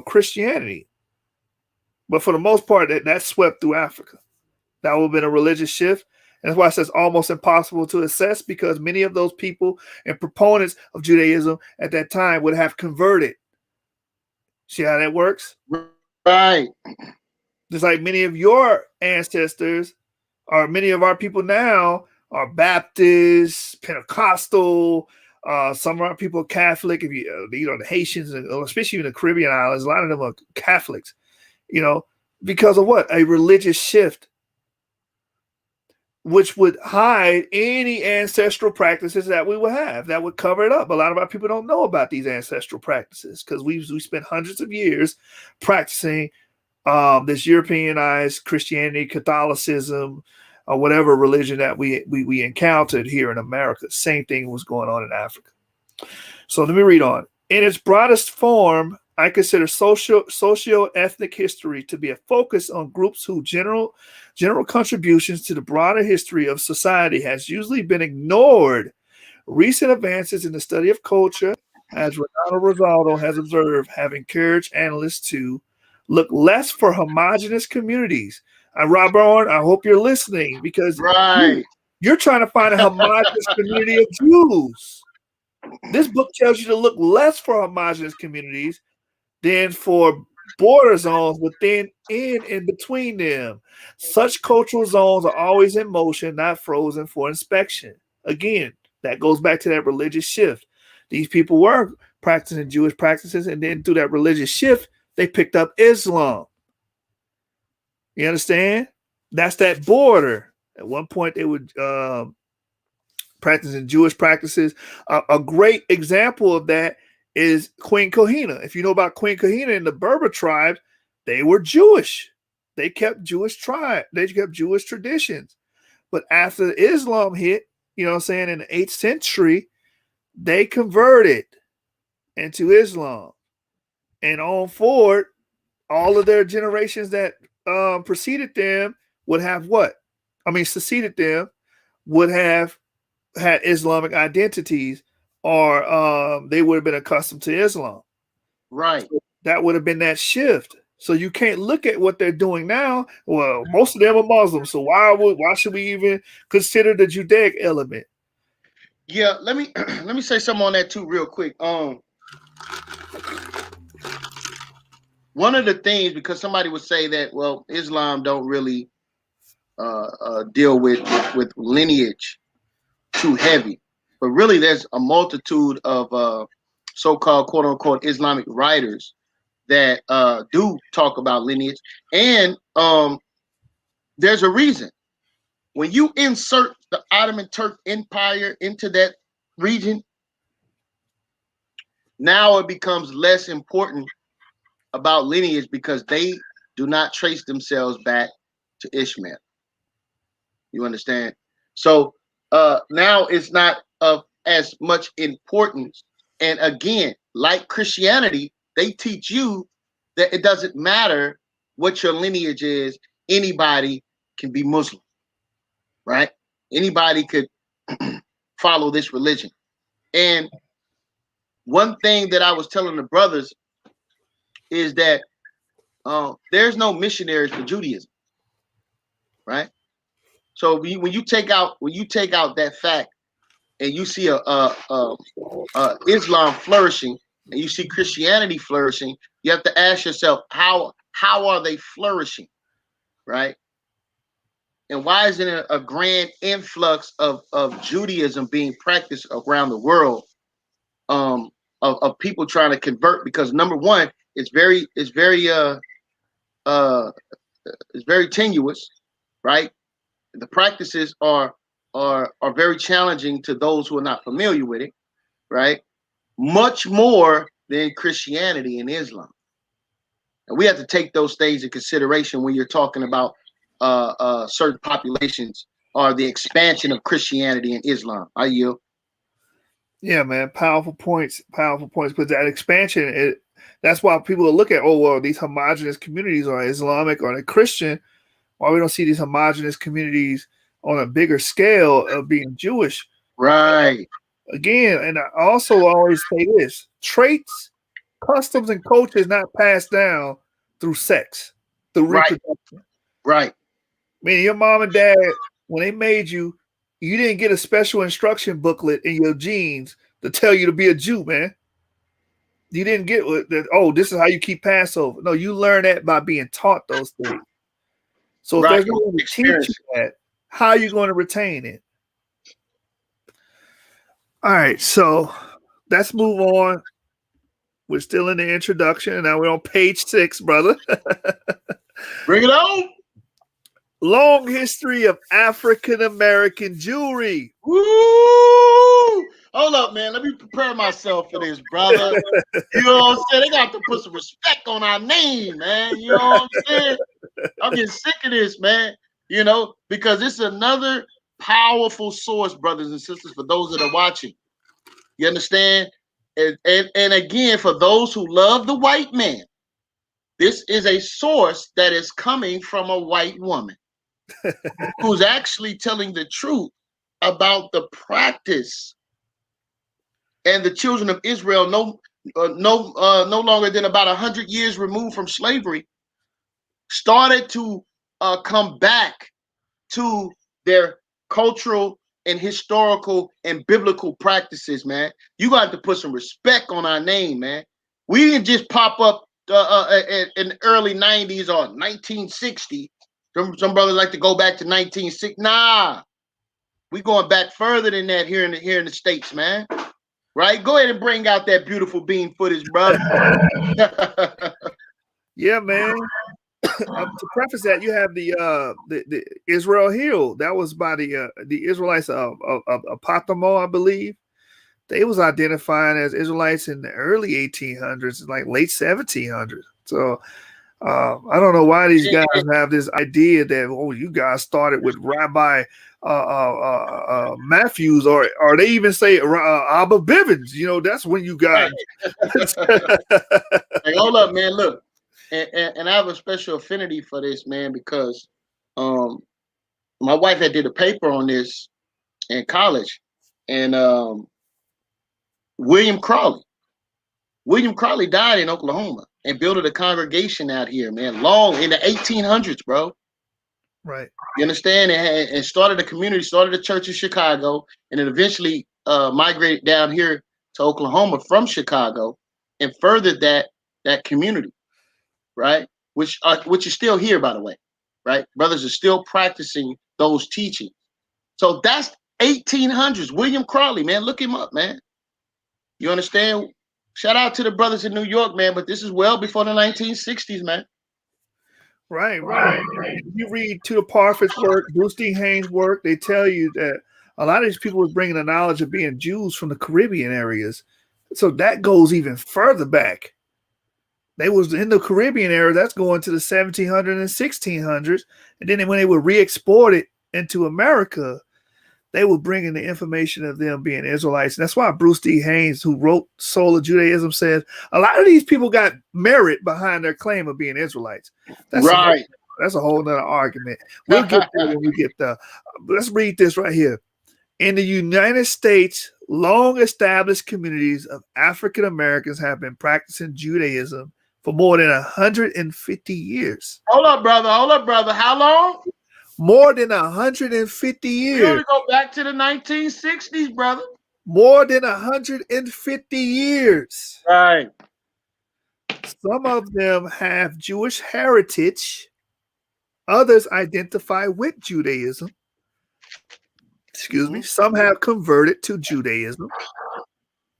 Christianity. But for the most part, that swept through Africa. That would have been a religious shift. And that's why it says almost impossible to assess, because many of those people and proponents of Judaism at that time would have converted. See how that works? Right. Just like many of your ancestors or many of our people now are Baptist, Pentecostal. Some of our people are Catholic. If you the Haitians, especially in the Caribbean islands, a lot of them are Catholics. Because of what? A religious shift, which would hide any ancestral practices that we would have, that would cover it up. A lot of our people don't know about these ancestral practices because we spent hundreds of years practicing this Europeanized Christianity, Catholicism, or whatever religion that we encountered here in America. Same thing was going on in Africa. So let me read on. In its broadest form, I consider socio-ethnic history to be a focus on groups whose general contributions to the broader history of society has usually been ignored. Recent advances in the study of culture, as Renato Rosaldo has observed, have encouraged analysts to look less for homogenous communities. And Rob Owen, I hope you're listening, because you're trying to find a homogenous community of Jews. This book tells you to look less for homogenous communities than for border zones within and in between them. Such cultural zones are always in motion, not frozen for inspection. Again, that goes back to that religious shift. These people were practicing Jewish practices, and then through that religious shift, they picked up Islam. You understand? That's that border. At one point, they would practicing Jewish practices. A great example of that is Queen Kahina. If you know about Queen Kahina and the Berber tribes, they were Jewish. They kept Jewish traditions. But after Islam hit, in the 8th century, they converted into Islam. And on forward, all of their generations that preceded them would have succeeded them, would have had Islamic identities, or they would have been accustomed to Islam. Right. So that would have been that shift. So you can't look at what they're doing now. Well, most of them are Muslims, so why should we even consider the Judaic element? Yeah, let me say something on that too, real quick. One of the things, because somebody would say that, well, Islam don't really deal with lineage too heavy, but really there's a multitude of so-called quote unquote Islamic writers that do talk about lineage, and there's a reason. When you insert the Ottoman Turk Empire into that region, now it becomes less important about lineage because they do not trace themselves back to Ishmael. You understand? So now it's not of as much importance. And again, like Christianity, they teach you that it doesn't matter what your lineage is. Anybody can be Muslim, right? Anybody could follow this religion. And one thing that I was telling the brothers is that there's no missionaries for Judaism, right? So when you take out that fact, and you see Islam flourishing, and you see Christianity flourishing, you have to ask yourself, how are they flourishing, right? And why isn't it a grand influx of Judaism being practiced around the world, of people trying to convert? Because number one, it's very is very tenuous, right? The practices are very challenging to those who are not familiar with it, right? Much more than Christianity and Islam. And we have to take those things in consideration when you're talking about certain populations or the expansion of Christianity and Islam. Are you? Yeah, man. Powerful points. Powerful points. But that expansion, that's why people will look at, oh, well, these homogenous communities are Islamic or they're Christian. Why we don't see these homogenous communities on a bigger scale of being Jewish? Right. Again, and I also always say this: traits, customs, and culture is not passed down through sex, through reproduction. Right. I mean, your mom and dad, when they made you, you didn't get a special instruction booklet in your genes to tell you to be a Jew, man. You didn't get that. Oh, this is how you keep Passover. No, you learn that by being taught those things. So if there's no one to teach you that, how are you going to retain it? All right, so let's move on. We're still in the introduction. Now we're on page 6, brother. Bring it on. Long history of African American Jewry. Woo! Hold up, man. Let me prepare myself for this, brother. You know what I'm saying? They got to put some respect on our name, man. You know what I'm saying? I'm getting sick of this, man. You know, because it's another powerful source, brothers and sisters, for those that are watching. You understand? And again, for those who love the white man, this is a source that is coming from a white woman who's actually telling the truth about the practice. And the children of Israel, no longer than about 100 years removed from slavery, started to come back to their cultural and historical and biblical practices, man. You got to put some respect on our name, man. We didn't just pop up in the early 90s or 1960. Some brothers like to go back to 1960. Nah, we going back further than that here in the States, man. Right? Go ahead and bring out that beautiful bean footage, brother. Yeah, man. To preface that, you have the Israel Hill. That was by the Israelites of Apotamo, I believe. They was identified as Israelites in the early 1800s, like late 1700s. So I don't know why these guys have this idea that, oh, you guys started with Rabbi Matthews, or they even say Abba Bivens. You know, that's when you got. Hey, hold up, man. Look. And I have a special affinity for this, man, because my wife had did a paper on this in college, and William Crawley died in Oklahoma and built a congregation out here, man, long in the 1800s, bro. Right. You understand? And started a community, started a church in Chicago, and then eventually migrated down here to Oklahoma from Chicago and furthered that community. Right, which is still here, by the way, right? Brothers are still practicing those teachings. So that's 1800s. William Crawley, man, look him up, man. You understand? Shout out to the brothers in New York, man, but this is well before the 1960s, man. Right. If you read Tudor Parfit's work, Bruce D. Haynes' work, they tell you that a lot of these people was bringing the knowledge of being Jews from the Caribbean areas. So that goes even further back. They was in the Caribbean era. That's going to the 1700s and 1600s. And then when they were re-exported into America, they were bringing the information of them being Israelites. And that's why Bruce D. Haynes, who wrote Soul of Judaism, says a lot of these people got merit behind their claim of being Israelites. That's right. That's a whole nother argument. We'll get there when we get there. Let's read this right here. In the United States, long-established communities of African Americans have been practicing Judaism for more than 150 years. Hold up, brother. How long? More than 150 years. We gotta go back to the 1960s, brother. More than 150 years. Right. Some of them have Jewish heritage. Others identify with Judaism. Excuse me. Some have converted to Judaism.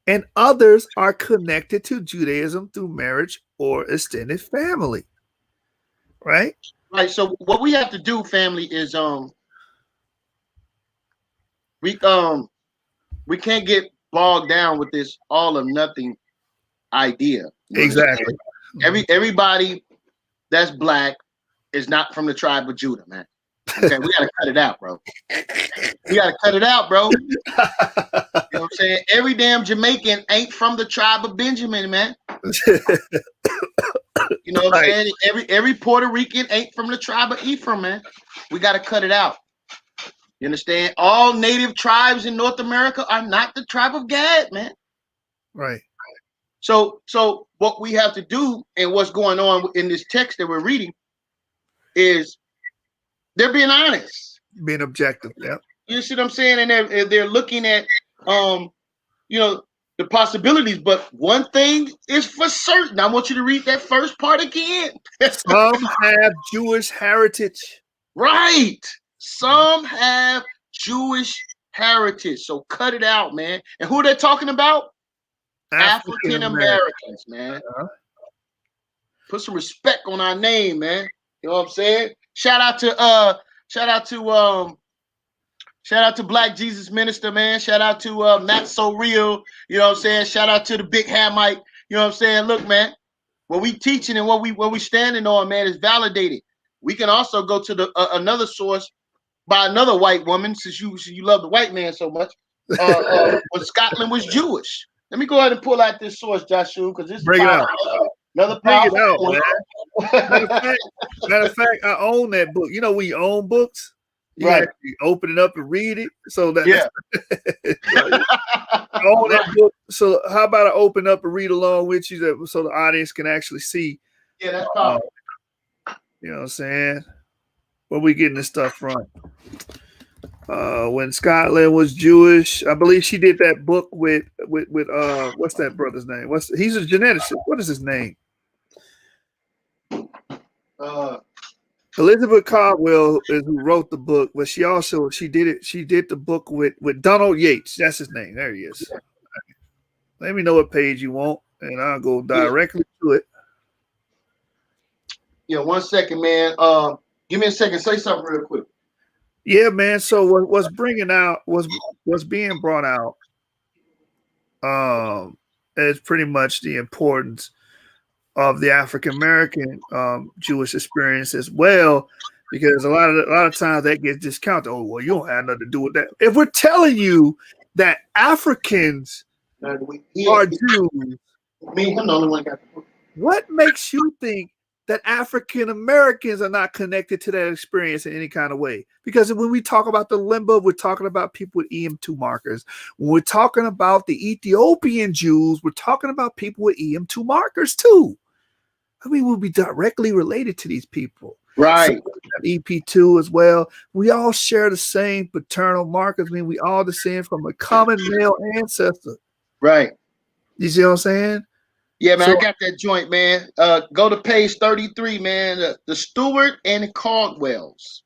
And others are connected to Judaism through marriage or extended family. right? Right. So what we have to do, family, is we can't get bogged down with this all or nothing idea. You Exactly. Everybody that's black is not from the tribe of Judah, man. Okay, we gotta cut it out, bro. We gotta cut it out, bro. You know what I'm saying? Every damn Jamaican ain't from the tribe of Benjamin, man. You know what I'm saying? Every Puerto Rican ain't from the tribe of Ephraim, man. We gotta cut it out. You understand? All native tribes in North America are not the tribe of Gad, man. Right. So what we have to do and what's going on in this text that we're reading is they're being honest. Being objective, yeah. You see what I'm saying? And they're looking at you know, the possibilities, but one thing is for certain. I want you to read that first part again. Some have Jewish heritage. Right. Some have Jewish heritage. So cut it out, man. And who they're talking about? African Americans, man. Put some respect on our name, man. You know what I'm saying? Shout out to Black Jesus Minister, man. Shout out to Not So Real. You know what I'm saying? Shout out to the Big Hamite. You know what I'm saying? Look, man, what we teaching and what we standing on, man, is validated. We can also go to the another source by another white woman, since you love the white man so much. When Scotland was Jewish. Let me go ahead and pull out this source, Joshua, because this Bring is it out. another Bring it powerful out, point. man. Matter of fact, I own that book. You know, when you own books, you Right. actually open it up and read it. So that I own that book. So how about I open up and read along with you, so the audience can actually see? Yeah, that's powerful. You know what I'm saying? Where we getting this stuff from? When Scotland was Jewish, I believe she did that book with what's that brother's name? He's a geneticist. What is his name? Elizabeth Caldwell is who wrote the book, but she did the book with Donald Yates. That's his name. There he is. Let me know what page you want, and I'll go directly to it. Yeah, 1 second, man. Give me a second. Say something real quick. Yeah, man. So what's being brought out is pretty much the importance of the African American Jewish experience as well, because a lot of times that gets discounted. Oh, well, you don't have nothing to do with that. If we're telling you that Africans are Jews, what makes you think that African Americans are not connected to that experience in any kind of way? Because when we talk about the limba, we're talking about people with EM2 markers. When we're talking about the Ethiopian Jews, we're talking about people with EM2 markers too. I mean, we'll be directly related to these people. Right. So EP2 as well. We all share the same paternal markers. I mean, we all descend from a common male ancestor. Right. You see what I'm saying? Yeah, man, I got that joint, man. Go to page 33, man. The Stewart and Caldwells.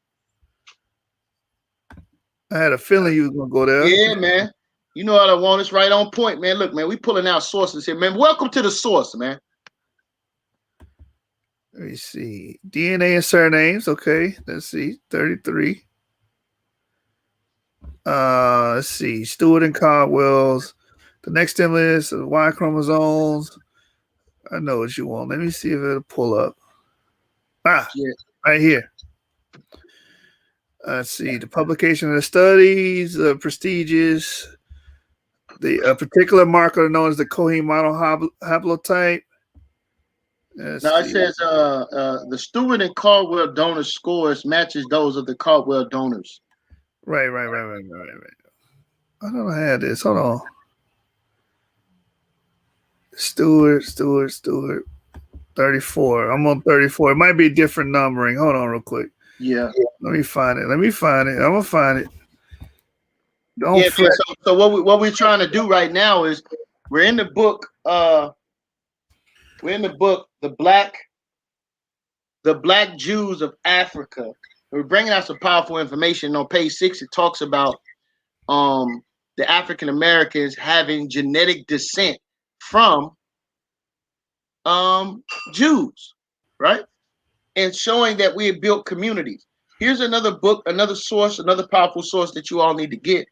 I had a feeling you was gonna go there. Yeah, man. You know what I want. It's right on point, man. Look, man, we pulling out sources here, man. Welcome to the source, man. Let me see. DNA and surnames. Okay. Let's see. 33. Let's see. Stewart and Caldwell's. The next thing is Y chromosomes. I know what you want. Let me see if it'll pull up. Right here. Let's see. The publication of the studies, prestigious. The particular marker known as the Cohen monohaplotype. Now it says the Stewart and Caldwell donor scores matches those of the Caldwell donors. Right. I don't have this. Hold on. Stewart. 34. I'm on 34. It might be different numbering. Hold on real quick. Yeah. Let me find it. I'm gonna find it. Don't fret. So what we're trying to do right now is we're in the book. We're in the book, the Black Jews of Africa. We're bringing out some powerful information. On page 6, it talks about the African Americans having genetic descent from Jews, right? and showing that we have built communities. Here's another book, another source, another powerful source that you all need to get.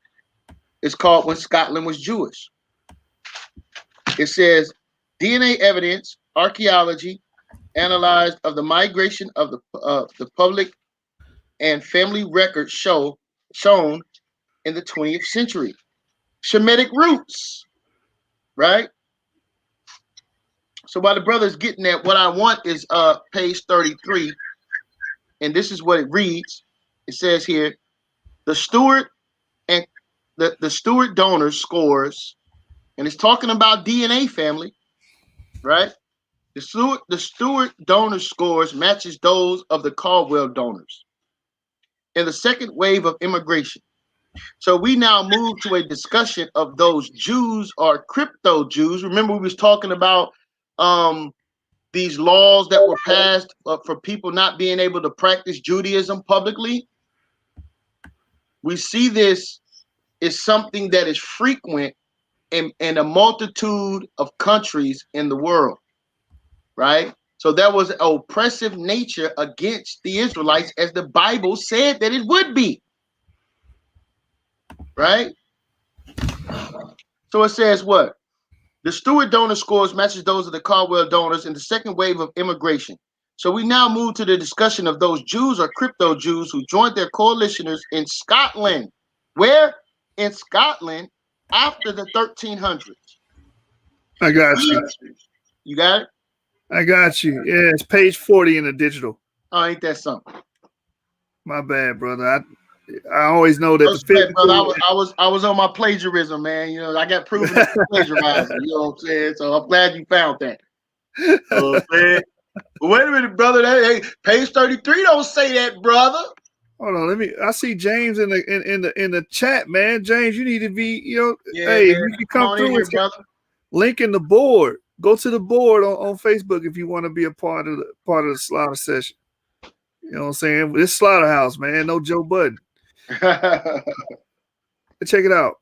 It's called When Scotland Was Jewish. It says DNA evidence, archaeology, analyzed of the migration of the public and family records shown in the 20th century. Shemitic roots, right? So while the brother's getting that, what I want is page 33, and this is what it reads. It says here, the Stewart and the Stewart donor scores, and it's talking about DNA family, right? The Stewart donor scores matches those of the Caldwell donors in the second wave of immigration. So we now move to a discussion of those Jews or crypto Jews. Remember, we was talking about these laws that were passed for people not being able to practice Judaism publicly. We see this is something that is frequent in a multitude of countries in the world, right? So there was an oppressive nature against the Israelites, as the Bible said that it would be, right? So it says what? The Stewart donor scores matches those of the Caldwell donors in the second wave of immigration. So we now move to the discussion of those Jews or crypto Jews who joined their coalitioners in Scotland. Where? In Scotland after the 1300s. I got you. You got it? I got you. Yeah, it's page 40 in the digital. Oh, ain't that something? My bad, brother. I always know that the physical, brother, I was on my plagiarism, man. You know, I got proven to plagiarizing. You know what I'm saying? So I'm glad you found that. Man. Wait a minute, brother. Hey, page 33 don't say that, brother. Hold on, I see James in the chat, man. James, you need to be, yeah, hey, man. you can come through here, brother. Link in the board. Go to the board on Facebook if you want to be a part of the slaughter session. You know what I'm saying? This slaughterhouse, man. No Joe Budden. Check it out.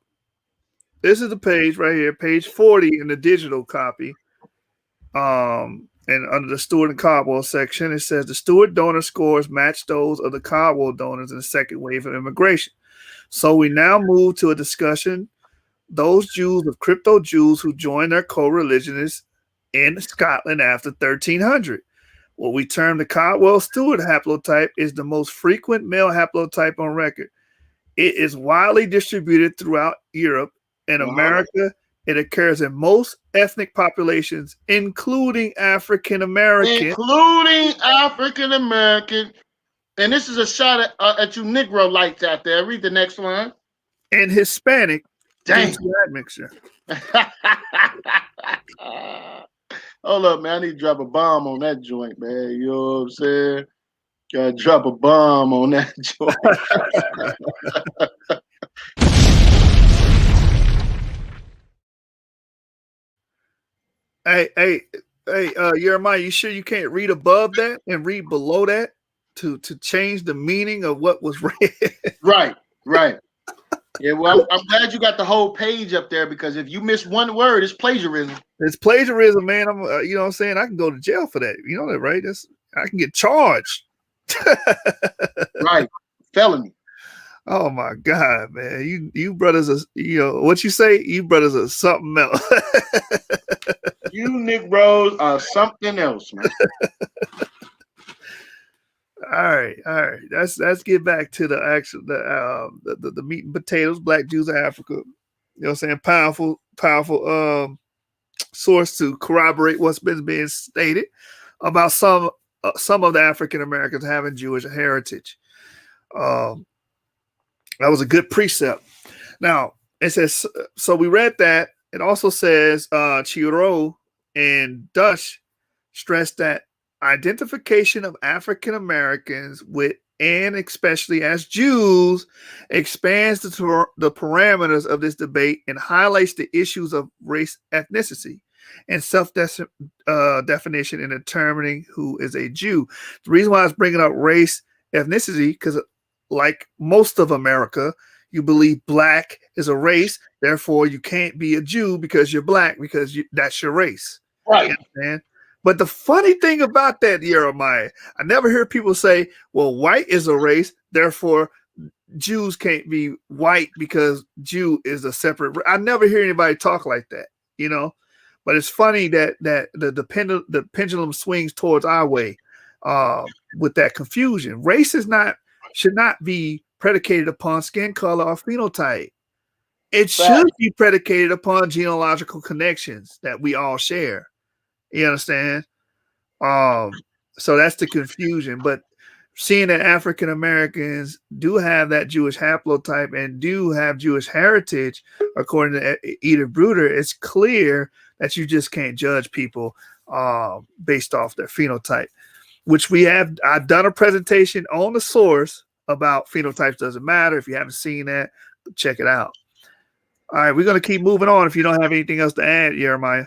This is the page right here, page 40 in the digital copy. And under the Stewart and Caldwell section, it says the Stewart donor scores match those of the Caldwell donors in the second wave of immigration. So we now move to a discussion those Jews of crypto Jews who joined their co-religionists in Scotland after 1300. What we term the Caldwell-Stewart haplotype is the most frequent male haplotype on record. It is widely distributed throughout Europe and America. It occurs in most ethnic populations, including African American. And this is a shot at you Negro lights out there. Read the next one. And Hispanic. Dang. That mixture. Hold up, man. I need to drop a bomb on that joint, man. You know what I'm saying? Gotta drop a bomb on that joint. Hey, Jeremiah, you sure you can't read above that and read below that to change the meaning of what was read? Right. Yeah, well, I'm glad you got the whole page up there, because if you miss one word, it's plagiarism. It's plagiarism, man. You know what I'm saying? I can go to jail for that. You know that, right? I can get charged. Right. Felony. Oh my God, man. You brothers are, what you say? You brothers are something else. You Negroes are something else, man. All right. Let's get back to the actual the meat and potatoes. Black Jews of Africa. You know what I'm saying? Powerful source to corroborate what's been being stated about some of the African Americans having Jewish heritage. That was a good precept. Now it says, so we read that. It also says Chiro and Dush stressed that identification of African Americans with, and especially as Jews, expands the parameters of this debate and highlights the issues of race, ethnicity, and self-definition in determining who is a Jew. The reason why I was bringing up race, ethnicity, because like most of America, you believe black is a race, therefore you can't be a Jew because you're black, because that's your race. Right. You know, But the funny thing about that, Jeremiah, I never hear people say, well, white is a race, therefore Jews can't be white because Jew is a separate. I never hear anybody talk like that, you know. But it's funny that the pendulum swings towards our way with that confusion. Race should not be predicated upon skin color or phenotype. It should be predicated upon genealogical connections that we all share. You understand? So that's the confusion. But seeing that African Americans do have that Jewish haplotype and do have Jewish heritage, according to Edith Bruder, it's clear that you just can't judge people based off their phenotype, which I've done a presentation on the source about phenotypes doesn't matter. If you haven't seen that, check it out. All right, we're going to keep moving on if you don't have anything else to add, Jeremiah.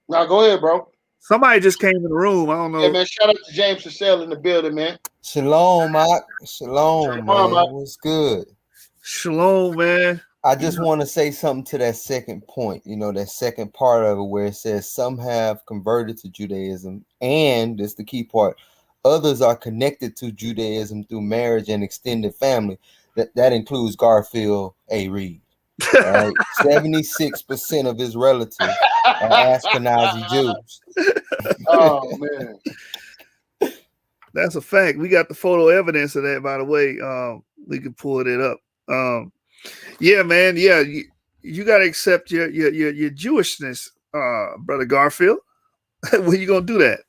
Now go ahead, bro. Somebody just came in the room. I don't know. Yeah, man. Shout out to James Cassell in the building, man. Shalom, Mark. Shalom, man. What's good? Shalom, man. I just want to say something to that second point, that second part of it where it says some have converted to Judaism, and it's the key part, others are connected to Judaism through marriage and extended family. That includes Garfield A. Reed. Right? 76% of his relatives are Ashkenazi Jews. Oh, man. That's a fact. We got the photo evidence of that, by the way. We can pull it up. Yeah, man. Yeah, you got to accept your Jewishness, Brother Garfield. When you gonna do that?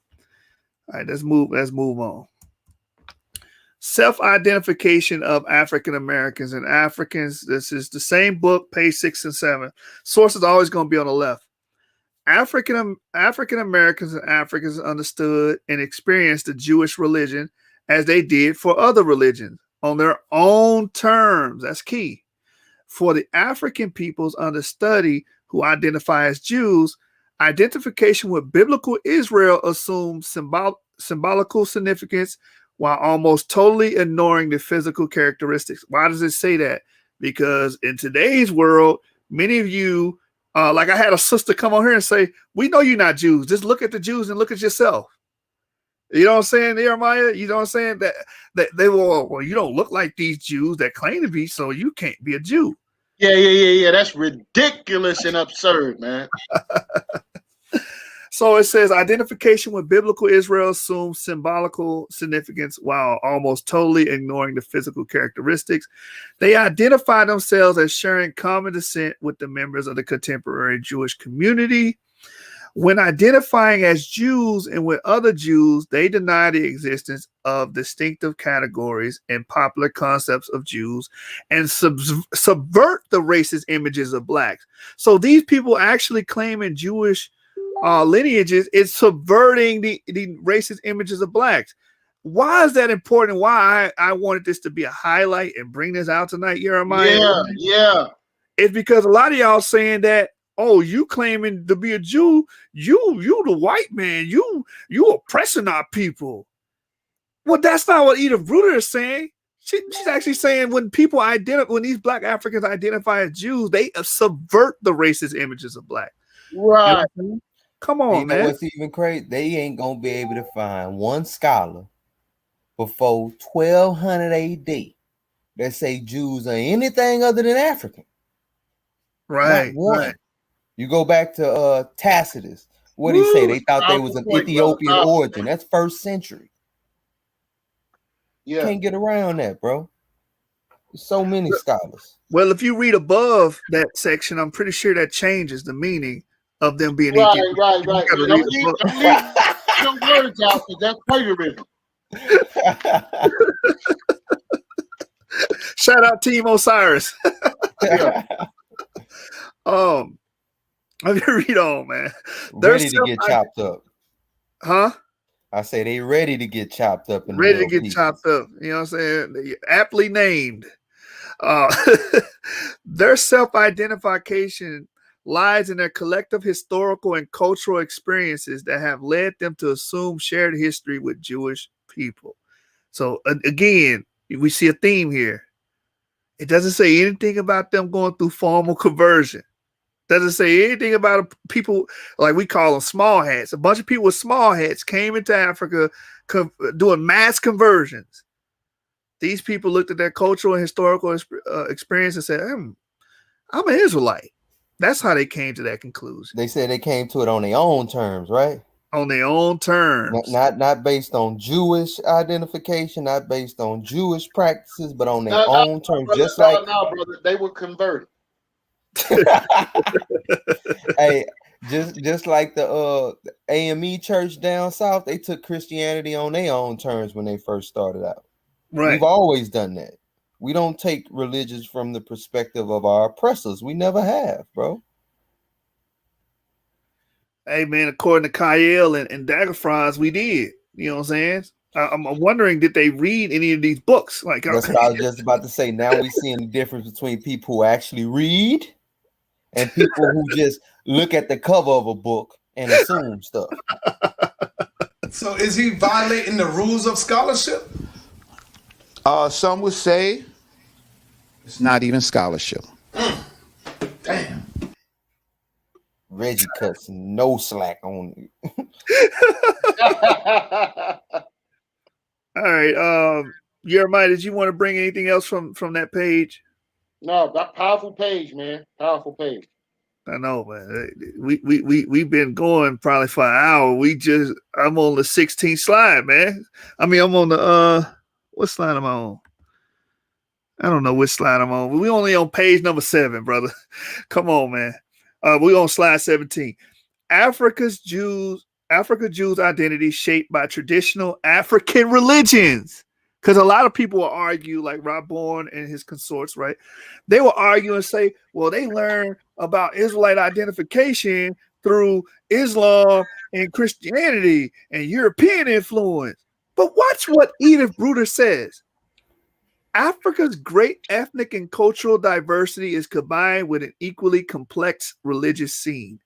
All right, let's move on. Self-identification of African Americans and Africans. This is the same book, page 6 and 7. Source is always going to be on the left. African Americans and Africans understood and experienced the Jewish religion as they did for other religions on their own terms. That's key. For the African peoples under study who identify as Jews, identification with biblical Israel assumes symbolical significance while almost totally ignoring the physical characteristics. Why does it say that? Because in today's world, many of you, like I had a sister come on here and say, we know you're not Jews. Just look at the Jews and look at yourself. You know what I'm saying, Jeremiah? You know what I'm saying? That they will, well, you don't look like these Jews that claim to be, so you can't be a Jew. Yeah. That's ridiculous and absurd, man. So it says identification with biblical Israel assumes symbolical significance while almost totally ignoring the physical characteristics. They identify themselves as sharing common descent with the members of the contemporary Jewish community. When identifying as Jews and with other Jews, they deny the existence of distinctive categories and popular concepts of Jews and subvert the racist images of blacks. So these people actually claiming Jewish lineages is subverting the racist images of blacks. Why is that important? Why I wanted this to be a highlight and bring this out tonight, Jeremiah? Yeah. It's because a lot of y'all saying that, oh, you claiming to be a Jew, you the white man, you oppressing our people. Well, that's not what Edith Bruder is saying. She's actually saying when these black Africans identify as Jews, they subvert the racist images of black. Right. You know, come on, man. What's even crazy? They ain't gonna be able to find one scholar before 1200 AD that say Jews are anything other than African. Right. You go back to Tacitus. What did he say? They thought they was an Ethiopian origin. That's 1st century. Yeah. Can't get around that, bro. There's so many scholars. Well, if you read above that section, I'm pretty sure that changes the meaning of them being right. Ethiopian. Don't leave some words out because that's plagiarism. Shout out Team Osiris. Yeah. Let me read on, man. They're ready to get chopped up. Huh? I say they ready to get chopped up. Ready to get chopped up. You know what I'm saying? They're aptly named. Their self-identification lies in their collective historical and cultural experiences that have led them to assume shared history with Jewish people. So again, we see a theme here. It doesn't say anything about them going through formal conversion. Doesn't say anything about people like we call them small hats. A bunch of people with small hats came into Africa doing mass conversions. These people looked at their cultural and historical experience and said, I'm an Israelite. That's how they came to that conclusion. They said they came to it on their own terms, right? On their own terms. Not based on Jewish identification, not based on Jewish practices, but on their own terms. Brother, just like brother, they were converted. Hey, just like the AME church down south, they took Christianity on their own terms when they first started out. Right. We've always done that. We don't take religions from the perspective of our oppressors. We never have, bro. Hey man, according to Kyle and Dagger Fries, we did. You know what I'm saying? I'm wondering, did they read any of these books? Like that's what I was just about to say. Now we're seeing the difference between people who actually read and people who just look at the cover of a book and assume stuff. So is he violating the rules of scholarship? Some would say it's not even scholarship. Damn. Reggie cuts no slack on you. All right. Jeremiah, did you want to bring anything else from that page? No, that powerful page, man. Powerful page. I know, man. We've been going probably for an hour. I'm on the 16th slide, man. I mean, I'm on the what slide am I on? I don't know which slide I'm on. We only on page number 7, brother. Come on, man. We on slide 17. Africa Jews' identity shaped by traditional African religions. Because a lot of people will argue, like Rob Bourne and his consorts, right? They will argue and say, well, they learn about Israelite identification through Islam and Christianity and European influence. But watch what Edith Bruder says. Africa's great ethnic and cultural diversity is combined with an equally complex religious scene.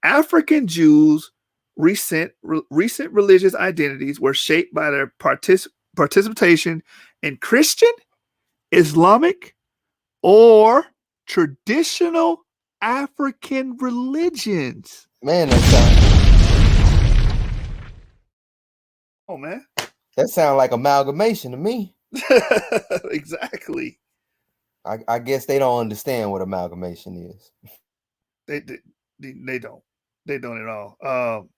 African Jews' recent religious identities were shaped by their participation in Christian, Islamic, or traditional African religions. Man, that sounds like amalgamation to me. Exactly. I guess they don't understand what amalgamation is. They don't. They don't at all.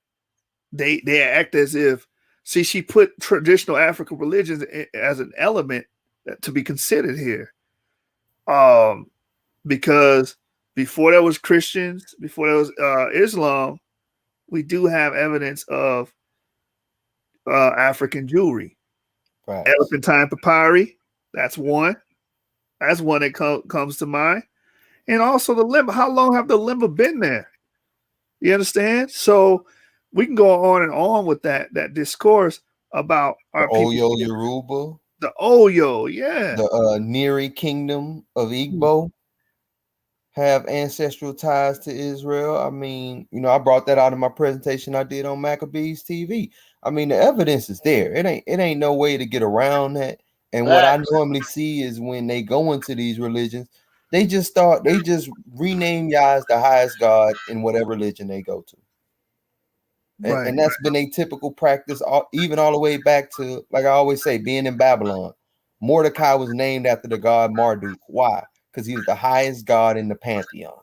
They act as if. See, she put traditional African religions as an element to be considered here. Because before there was Christians, before there was Islam, we do have evidence of African jewelry. Right. Elephantine papyri, that's one. That's one that comes to mind. And also the limba. How long have the limba been there? You understand? So we can go on and on with that discourse about our Oyo Yoruba. The Oyo, yeah. The Neri Kingdom of Igbo have ancestral ties to Israel. I mean, I brought that out in my presentation I did on Maccabees TV. I mean, the evidence is there. It ain't no way to get around that. And what I normally see is when they go into these religions, they just rename Yah as the highest God in whatever religion they go to. And that's been a typical practice, even all the way back to, like I always say, being in Babylon. Mordecai was named after the god Marduk. Why? Because he was the highest god in the pantheon.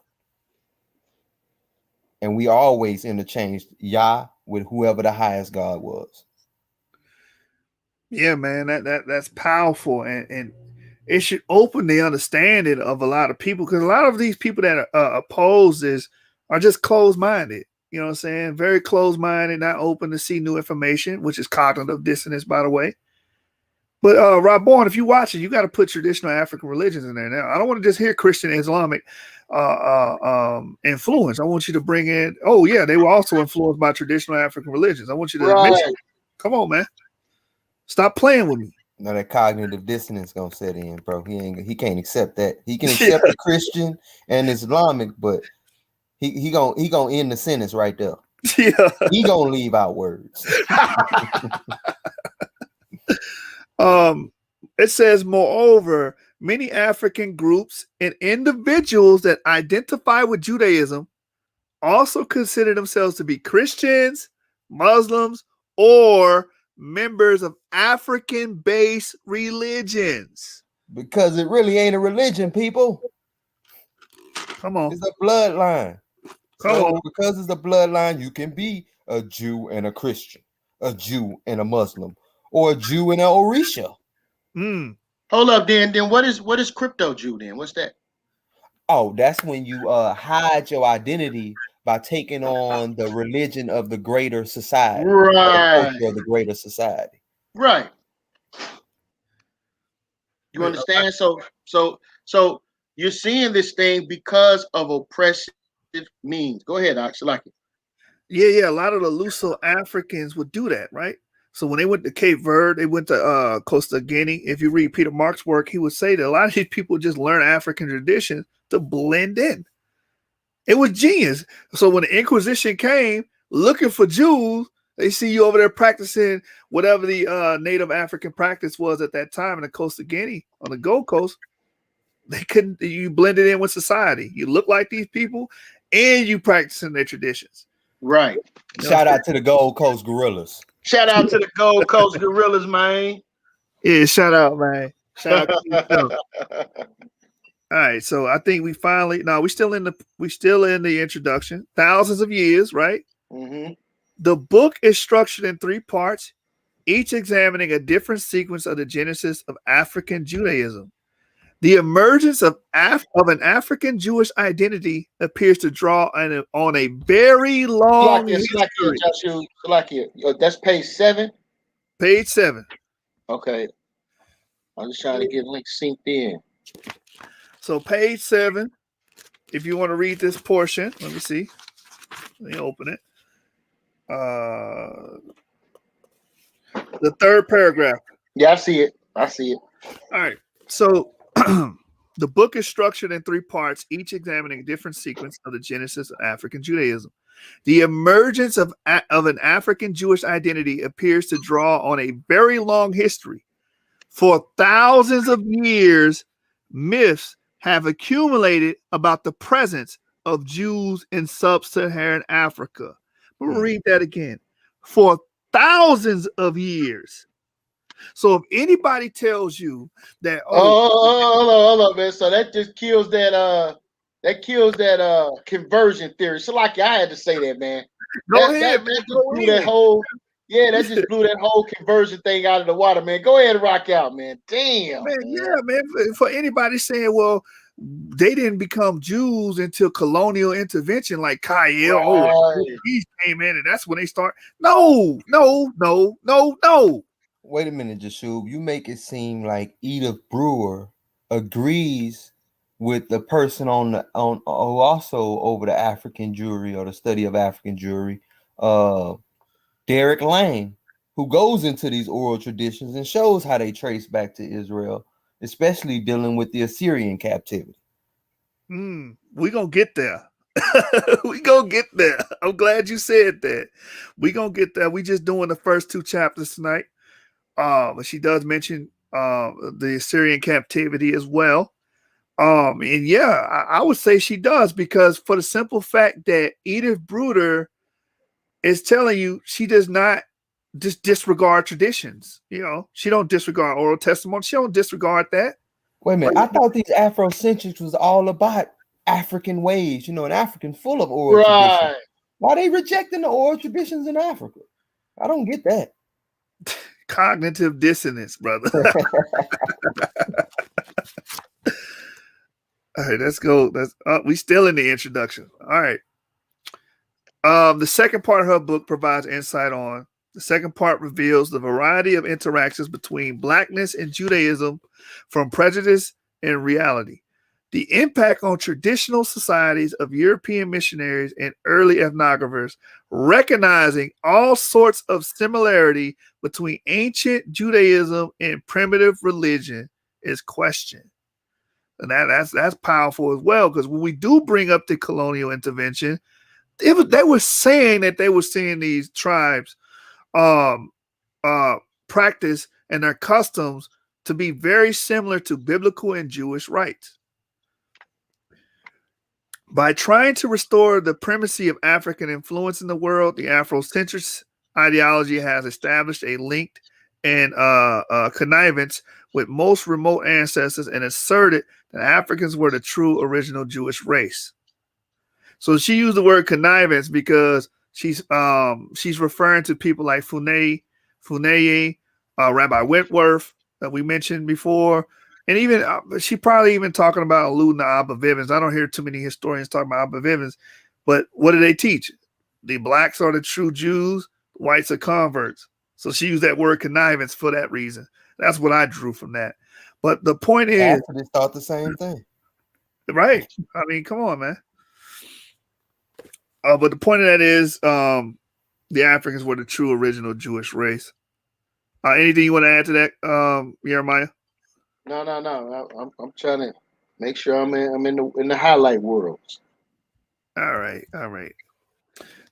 And we always interchanged Yah with whoever the highest god was. Yeah, man, that's powerful, and it should open the understanding of a lot of people, because a lot of these people that oppose this are just closed-minded. You know what I'm saying? Very closed-minded, not open to see new information, which is cognitive dissonance, by the way. But Rob Bourne, if you watch it, you got to put traditional African religions in there. Now, I don't want to just hear Christian Islamic influence. I want you to bring in, oh yeah, they were also influenced by traditional African religions. I want you to mention. Come on, man. Stop playing with me. No, that cognitive dissonance gonna set in, bro. He can't accept that. He can accept the Christian and Islamic, but he gonna end the sentence right there. Yeah. He gonna leave out words. It says, moreover, many African groups and individuals that identify with Judaism also consider themselves to be Christians, Muslims, or members of African-based religions. Because it really ain't a religion, people. Come on. It's a bloodline. Come So on. because it's a bloodline, you can be a Jew and a Christian, a Jew and a Muslim, or a Jew and an Orisha. Hold up, then what is crypto Jew then? What's that? Oh, that's when you hide your identity by taking on the religion of the greater society, Right. or the greater society. Right. You understand? So you're seeing this thing because of oppressive means. Go ahead, Ox. I like it. Yeah. A lot of the Luso Africans would do that, right? So when they went to Cape Verde, they went to Costa Guinea. If you read Peter Mark's work, he would say that a lot of these people just learn African tradition to blend in. It was genius. So when the Inquisition came looking for Jews, they see you over there practicing whatever the native African practice was at that time in the Costa Guinea on the Gold Coast. They couldn't. You blended in with society. You look like these people, and you practicing their traditions. Right. Shout out to the Gold Coast Gorillas. Shout out to the Gold Coast Gorillas, man. Yeah, shout out, man. Shout out to yourself. All right, so I think we finally we still in the introduction. Thousands of years, right? Mm-hmm. The book is structured in 3 parts, each examining a different sequence of the genesis of African Judaism. The emergence of an African Jewish identity appears to draw on a very long history. That's page 7. Page 7. Okay. I'm just trying to get links synced in. So page 7, if you want to read this portion, let me see. Let me open it. The 3rd paragraph. Yeah, I see it. All right. So the book is structured in 3 parts, each examining a different sequence of the genesis of African Judaism. The emergence of an African Jewish identity appears to draw on a very long history. For thousands of years, myths have accumulated about the presence of Jews in sub-Saharan Africa. We'll read that again. For thousands of years. So if anybody tells you that, hold on, man. So that just kills that conversion theory. So like I had to say that, man. That just blew that whole conversion thing out of the water, man. Go ahead and rock out, man. Damn. Man. Yeah, man. For anybody saying, well, they didn't become Jews until colonial intervention, like Kyle, he came in and that's when they start. No. Wait a minute, Jashub. You make it seem like Edith Bruder agrees with the person who also over the African Jewry or the study of African Jewry, Derek Lang, who goes into these oral traditions and shows how they trace back to Israel, especially dealing with the Assyrian captivity. We're going to get there. We're going to get there. I'm glad you said that. We're going to get there. We just doing the first 2 chapters tonight. But she does mention the Assyrian captivity as well. And yeah, I would say she does, because for the simple fact that Edith Bruder is telling you she does not disregard traditions. You know, she don't disregard oral testimony. She don't disregard that. Wait a minute. I thought these Afrocentrics was all about African ways, an African full of oral traditions. Why are they rejecting the oral traditions in Africa? I don't get that. Cognitive dissonance, brother. All right, let's go. We still in the introduction. All right. The second part of her book provides insight on. The second part reveals the variety of interactions between Blackness and Judaism, from prejudice and reality. The impact on traditional societies of European missionaries and early ethnographers, recognizing all sorts of similarity between ancient Judaism and primitive religion, is questioned. And that's powerful as well, because when we do bring up the colonial intervention, they were saying that they were seeing these tribes practice and their customs to be very similar to biblical and Jewish rites. By trying to restore the primacy of African influence in the world, the Afrocentric ideology has established a link and connivance with most remote ancestors and asserted that Africans were the true original Jewish race. So she used the word connivance because she's referring to people like Funeye, Rabbi Wentworth that we mentioned before. And even she probably even talking about alluding to Abba Bivens. I don't hear too many historians talking about Abba Bivens, but what do they teach? The blacks are the true Jews, whites are converts. So she used that word connivance for that reason. That's what I drew from that. But the point is, Catholics thought the same thing, right? I mean, come on, man. But the point of that is, the Africans were the true original Jewish race. Anything you want to add to that, Jeremiah? No. I'm trying to make sure I'm in the highlight worlds. All right.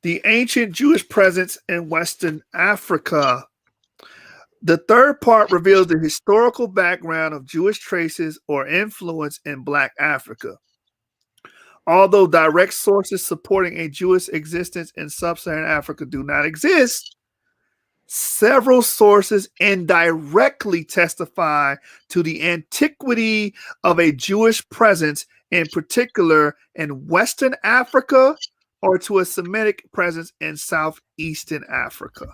The ancient Jewish presence in Western Africa. The third part reveals the historical background of Jewish traces or influence in Black Africa. Although direct sources supporting a Jewish existence in sub-Saharan Africa do not exist, several sources indirectly testify to the antiquity of a Jewish presence, in particular in Western Africa, or to a Semitic presence in Southeastern Africa.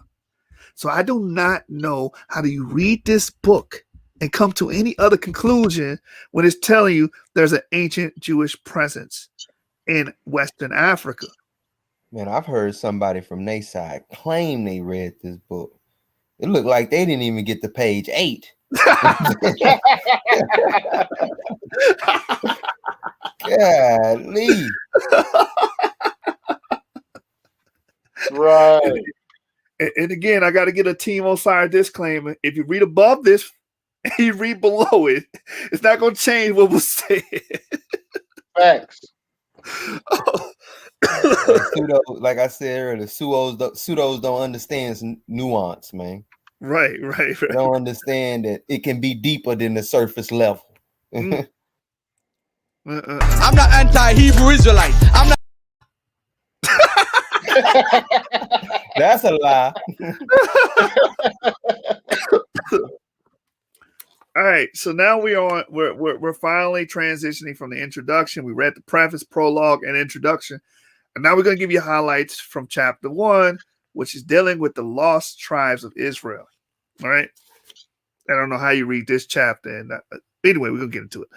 So I do not know how do you read this book and come to any other conclusion when it's telling you there's an ancient Jewish presence in Western Africa. man. I've heard somebody from their side claim they read this book. It looked like they didn't even get to page 8. Golly. Right. And again, I got to get a Team Osiris disclaimer. If you read above this and you read below it, it's not going to change what was said. Facts. Like I said earlier, pseudos don't understand nuance, man. Right. They don't understand that it can be deeper than the surface level. I'm not anti-Hebrew Israelite. I'm not. That's a lie. All right, so now we're finally transitioning from the introduction. We read the preface, prologue, and introduction, and now we're going to give you highlights from chapter 1, which is dealing with the lost tribes of Israel. All right, I don't know how you read this chapter, and anyway, we're going to get into it.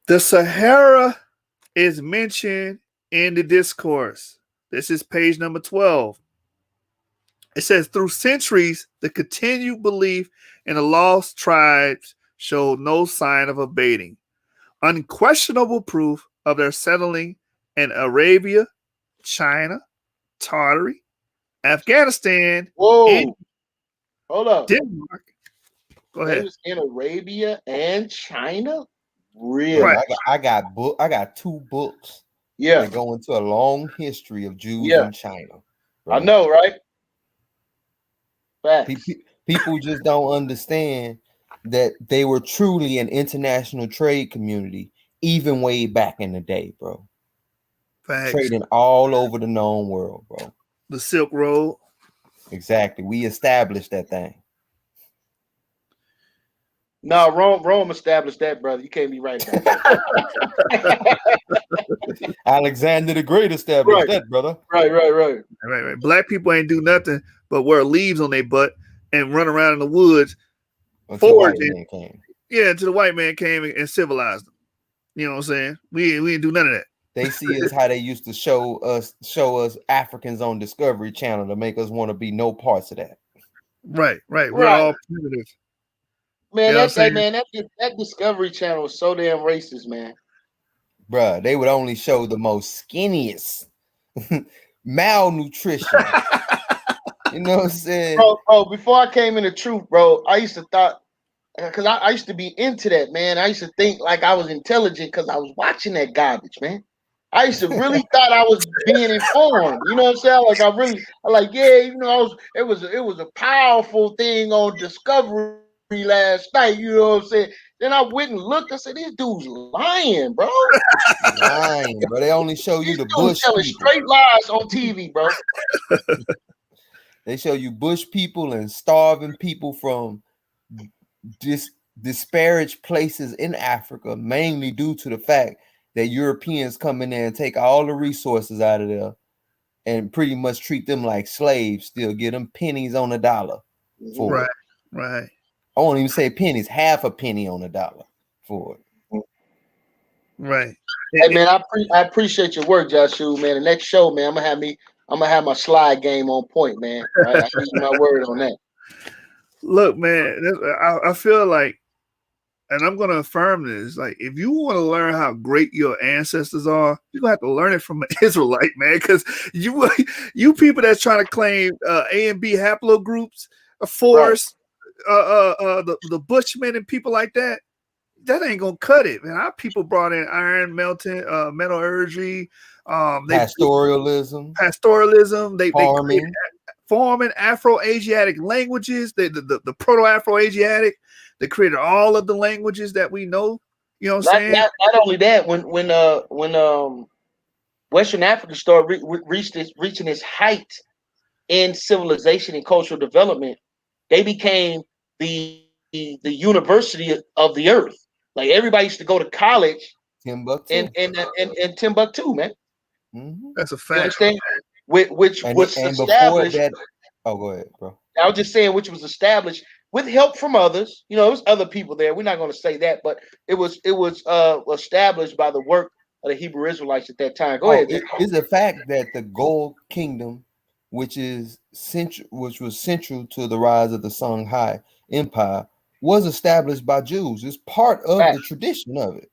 The Sahara is mentioned in the discourse. This is page number 12. It says, through centuries, the continued belief in the lost tribes showed no sign of abating. Unquestionable proof of their settling in Arabia, China, Tartary, Afghanistan, and Hold up. Denmark. Go ahead. They was in Arabia and China? Really? Right. I got 2 books. Yeah. That go into a long history of Jews in China. Right? I know, right? Facts. People just don't understand that they were truly an international trade community, even way back in the day, bro. Facts. Trading all over the known world, bro. The Silk Road. Exactly. We established that thing. No, Rome established that, brother. You can't be right about that. Alexander the Great established that, brother. Right. Black people ain't do nothing but wear leaves on their butt and run around in the woods. Until the white man came. Yeah, until the white man came and civilized them. You know what I'm saying? We didn't do none of that. They see us how they used to show us Africans on Discovery Channel to make us want to be no parts of that. Right. We're all primitive. Man, that Discovery Channel was so damn racist, man. Bruh, they would only show the most skinniest, malnutrition. You know what I'm saying? Bro, before I came into truth, bro, I used to thought, because I used to be into that, man. I used to think like I was intelligent because I was watching that garbage, man. I used to really thought I was being informed. You know what I'm saying? Like it was a powerful thing on Discovery last night. You know what I'm saying? Then I went and looked. I said, "This dude's lying, bro. Lying, bro. They only show you This the dude's bush telling people. straight lies on TV, bro." They show you bush people and starving people from disparaged places in Africa, mainly due to the fact that Europeans come in there and take all the resources out of there and pretty much treat them like slaves, still get them pennies on a dollar for Right, it. right. I won't even say pennies, half a penny on a dollar for it. Right. Hey man, I appreciate your work, Joshua. Man, the next show, man, I'm gonna have my slide game on point, man. Right? I give you my word on that. Look, man, I feel like, and I'm going to affirm this, like, if you want to learn how great your ancestors are, you're going to have to learn it from an Israelite, man, because you people that's trying to claim A and B haplogroups, force, the Bushmen and people like that, that ain't going to cut it, man. Our people brought in iron, melting, metallurgy, pastoralism, they farming. Forming Afro-Asiatic languages, the Proto-Afro-Asiatic, they created all of the languages that we know. You know what I'm saying? Not only that, when Western Africa started reaching its height in civilization and cultural development, they became the university of the earth. Like everybody used to go to college Timbuktu. in Timbuktu, man. Mm-hmm. That's a You fact. understand? Which was established. Oh, go ahead, bro. I was just saying, which was established with help from others. You know, there was other people there. We're not going to say that, but it was established by the work of the Hebrew Israelites at that time. Go ahead. It's a fact that the Gold Kingdom, which was central to the rise of the Songhai Empire, was established by Jews. It's part of the tradition of it.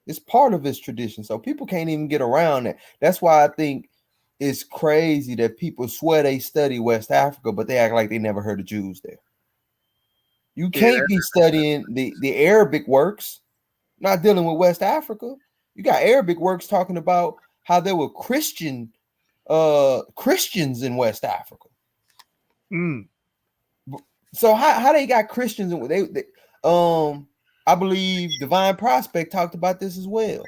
It's part of its tradition. So people can't even get around that. That's why I think it's crazy that people swear they study West Africa, but they act like they never heard of Jews there. You can't be studying the Arabic works, not dealing with West Africa. You got Arabic works talking about how there were Christians in West Africa. Mm. So how they got Christians in I believe Divine Prospect talked about this as well,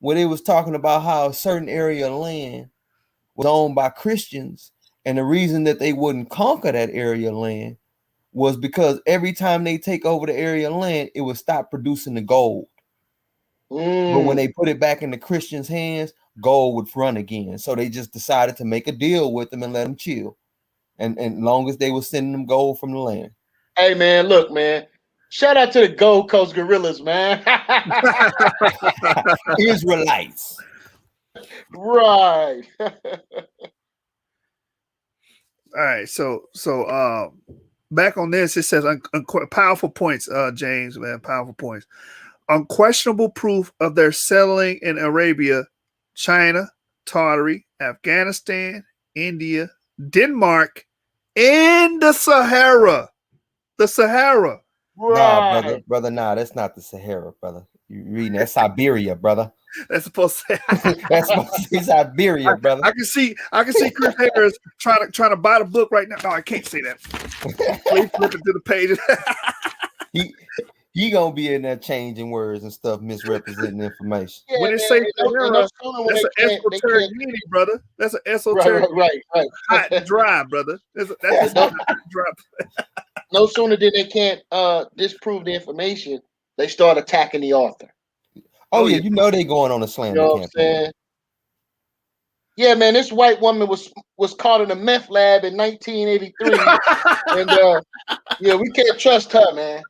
where they was talking about how a certain area of land was owned by Christians, and the reason that they wouldn't conquer that area of land was because every time they take over the area of land, it would stop producing the gold. But when they put it back in the Christians' hands, gold would run again. So they just decided to make a deal with them and let them chill. And long as they were sending them gold from the land. Hey man, look, man. Shout out to the Gold Coast Gorillas, man. Israelites. Right. All right, so back on this, it says powerful points, James, man, powerful points. Unquestionable proof of their settling in Arabia, China, Tartary, Afghanistan, India, Denmark, and the Sahara. The Sahara. Right. Nah, brother, nah, that's not the Sahara, brother. You reading that Siberia, brother. That's supposed to say that's supposed to say Siberia, brother. I can see Chris Harris trying to buy the book right now. No, I can't say that. Please flip it to the pages. He gonna be in there changing words and stuff, misrepresenting information. Yeah, when it say Sahara, that's an esoteric meaning, brother. That's an esoteric, right. Hot and dry, brother. That's hot and dry. No sooner did they can't disprove the information, they start attacking the author. Oh yeah, you know they going on a slander campaign. Yeah, man, this white woman was caught in a meth lab in 1983, and yeah, we can't trust her, man.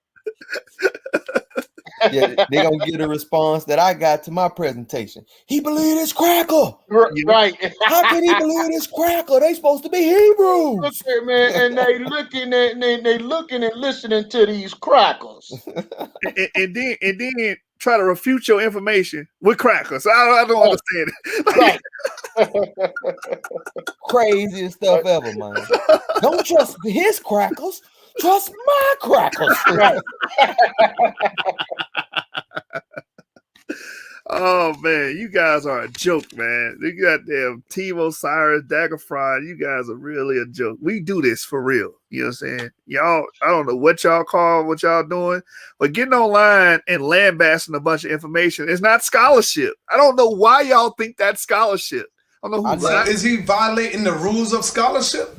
Yeah, they gonna get a response that I got to my presentation. He believed it's cracker. Right. How can he believe it's cracker? They supposed to be Hebrews. Look at man, and they looking and listening to these crackers. and then try to refute your information with crackers. I don't understand it. Right. Craziest stuff ever, man. Don't trust his crackers. Trust my crackers. Right. Oh man, you guys are a joke, man. You got damn Team Osiris, Dagger Fry. You guys are really a joke. We do this for real. You know what I'm saying? Y'all, I don't know what y'all call what y'all doing, but getting online and lambasting a bunch of information is not scholarship. I don't know why y'all think that's scholarship. I don't know who. So is he violating the rules of scholarship?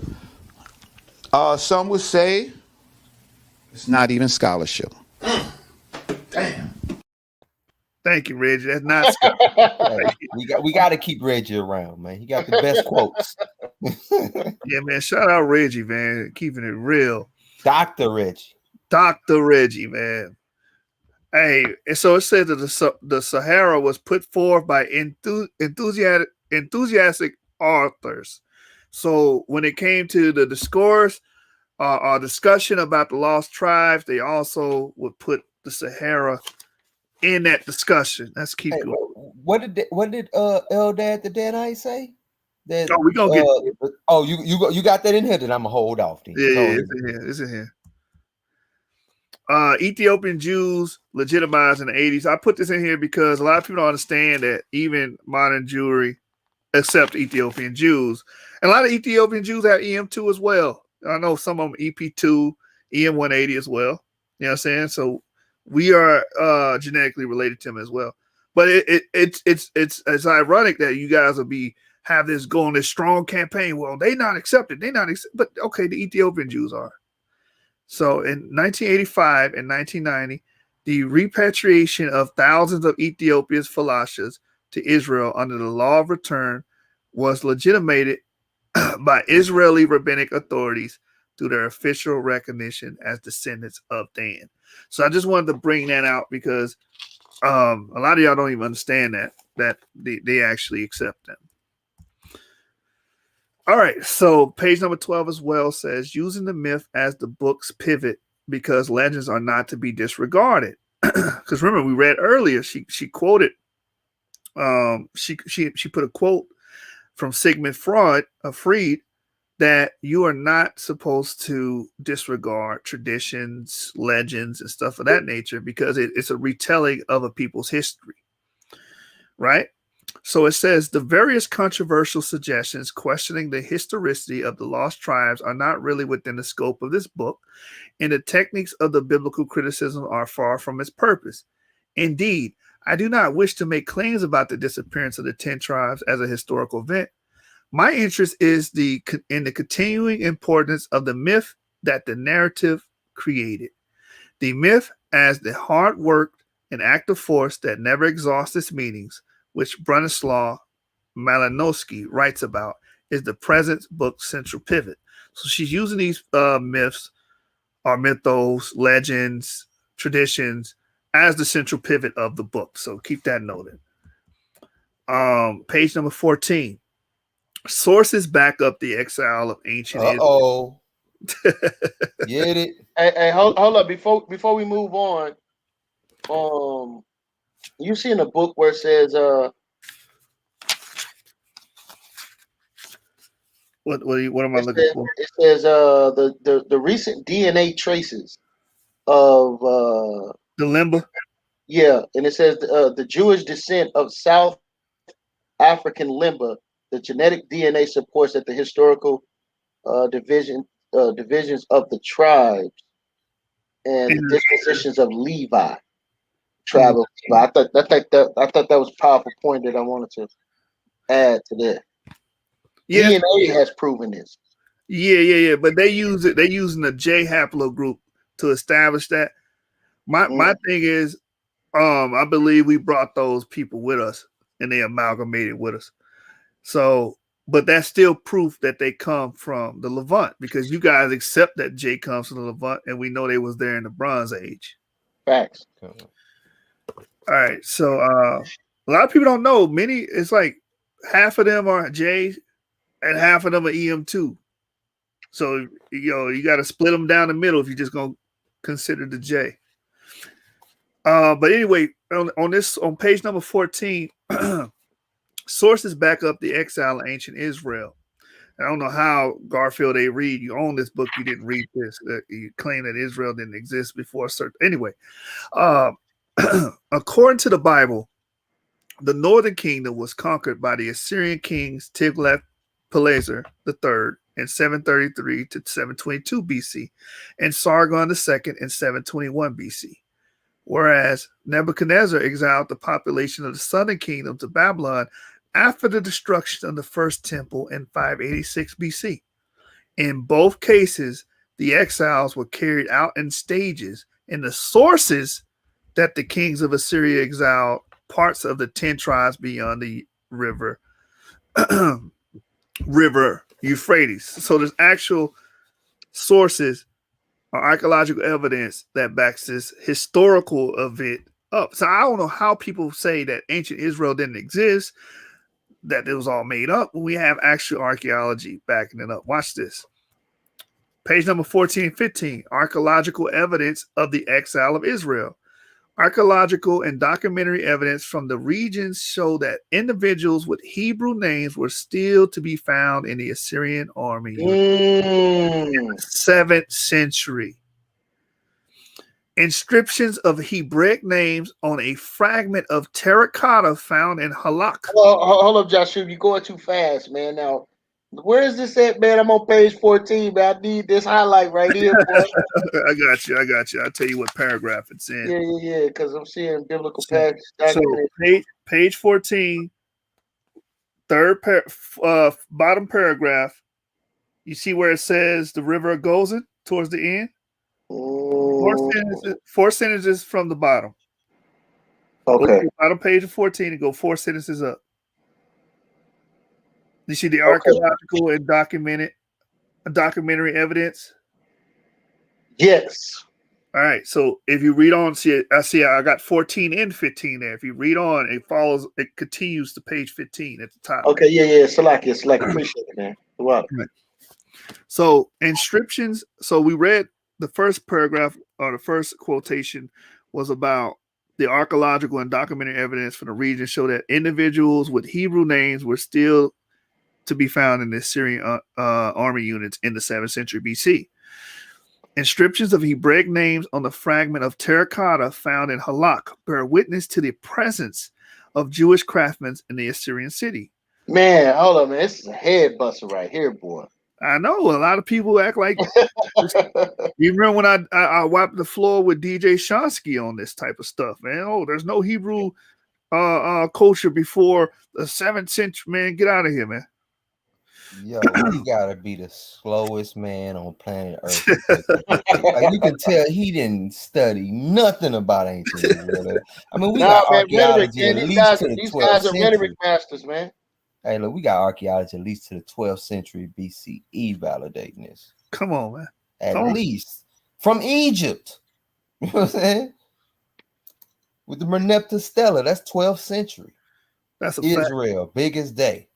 Some would say it's not even scholarship. Damn. Thank you, Reggie. That's not. Hey, we got to keep Reggie around, man. He got the best quotes. Yeah, man. Shout out Reggie, man. Keeping it real. Dr. Reggie. Dr. Reggie, man. Hey, and so it says that the Sahara was put forth by enthusiastic authors. So when it came to the discourse or discussion about the lost tribes, they also would put the Sahara in that discussion. Let's keep going. What did Eldad the Danite say? That we gonna get. You got that in here? Then I'm gonna hold off. Then. Yeah, it's in here. Ethiopian Jews legitimized in the 80s. I put this in here because a lot of people don't understand that even modern Jewry accept Ethiopian Jews. And a lot of Ethiopian Jews have EM2 as well. I know some of them EP2, EM180 as well. You know what I'm saying? So we are genetically related to them as well. But it's ironic that you guys will have this going this strong campaign. Well, they not accepted. But okay, the Ethiopian Jews are. So in 1985 and 1990, the repatriation of thousands of Ethiopia's falashas to Israel under the law of return was legitimated by Israeli rabbinic authorities through their official recognition as descendants of Dan. So I just wanted to bring that out because a lot of y'all don't even understand that they actually accept them. All right, so page number 12 as well says using the myth as the book's pivot because legends are not to be disregarded. Because remember, we read earlier, she quoted, she put a quote from Sigmund Freud that you are not supposed to disregard traditions, legends, and stuff of that nature because it's a retelling of a people's history, right? So it says the various controversial suggestions questioning the historicity of the lost tribes are not really within the scope of this book, and the techniques of the biblical criticism are far from its purpose. Indeed, I do not wish to make claims about the disappearance of the 10 tribes as a historical event. My interest is in the continuing importance of the myth that the narrative created. The myth as the hard work and active force that never exhausts its meanings, which Bronislaw Malinowski writes about, is the present book's central pivot. So she's using these myths or mythos, legends, traditions as the central pivot of the book. So keep that noted. Page number 14. Sources back up the exile of ancient Israel. Get it? Hey, hold up. Before we move on, you see in the book where it says what am I looking for? It says the recent DNA traces of the Limba. Yeah, and it says the Jewish descent of South African Limba. The genetic DNA supports that the historical divisions of the tribes and the dispositions of Levi, tribe of Levi. I thought that was a powerful point that I wanted to add to that. Yeah. DNA has proven this. Yeah. But they use it. They're using the J haplogroup to establish that. My thing is, I believe we brought those people with us and they amalgamated with us. So, but that's still proof that they come from the Levant because you guys accept that J comes from the Levant and we know they was there in the Bronze Age. Facts. All right. So, a lot of people don't know. It's like half of them are J and half of them are EM2. So, you got to split them down the middle if you're just going to consider the J. But anyway, on page number 14, sources back up the exile of ancient Israel. I don't know how, Garfield A. Reed, you own this book, you didn't read this. You claim that Israel didn't exist before a certain... Anyway, according to the Bible, The northern kingdom was conquered by the Assyrian kings Tiglath-Pileser III in 733 to 722 BC and Sargon II in 721 BC. Whereas Nebuchadnezzar exiled the population of the southern kingdom to Babylon after the destruction of the first temple in 586 BC. In both cases, the exiles were carried out in stages, and the sources that the kings of Assyria exiled parts of the 10 tribes beyond the river Euphrates. So there's actual sources or archaeological evidence that backs this historical event up. So I don't know how people say that ancient Israel didn't exist, that it was all made up. We have actual archaeology backing it up. Watch this. Page number 14 and 15, archaeological evidence of the exile of Israel. Archaeological and documentary evidence from the regions show that individuals with Hebrew names were still to be found in the Assyrian army in the 7th century. Inscriptions of Hebraic names on a fragment of terracotta found in Halak. Hold up, Joshua. You're going too fast, man. Now, where is this at, man? I'm on page 14, man. I need this highlight right here, boy. I got you. I'll tell you what paragraph it's in. Yeah, because I'm seeing biblical passage. So page 14, bottom paragraph. You see where it says the river of Gozan towards the end? Four sentences from the bottom. Okay. Go to the bottom page of 14 and go 4 sentences up. You see the archaeological and documentary evidence? Yes. All right. So if you read on, I got 14 and 15 there. If you read on, it continues to page 15 at the top. Okay, yeah. Salakia. Appreciate it, man. You're welcome. Right. So inscriptions. So we read the first paragraph or the first quotation was about the archaeological and documentary evidence from the region show that individuals with Hebrew names were still to be found in the Assyrian army units in the 7th century BC. Inscriptions of Hebraic names on the fragment of terracotta found in Halak bear witness to the presence of Jewish craftsmen in the Assyrian city. Man, hold on, man. This is a head buster right here, boy. I know a lot of people act like you remember when I wiped the floor with DJ Shonsky on this type of stuff, man. Oh, there's no Hebrew culture before the 7th century, man. Get out of here, man. Yo, he gotta be the slowest man on planet Earth. Like, you can tell he didn't study nothing about ancient Israel. I mean, we got archaeology at least to the 12th century. These guys are rhetoric masters, man. Hey, look, we got archaeology at least to the 12th century BCE validating this. Come on, man. At least from Egypt. You know what I'm saying? With the Merneptah Stela, that's 12th century. That's Israel, biggest day.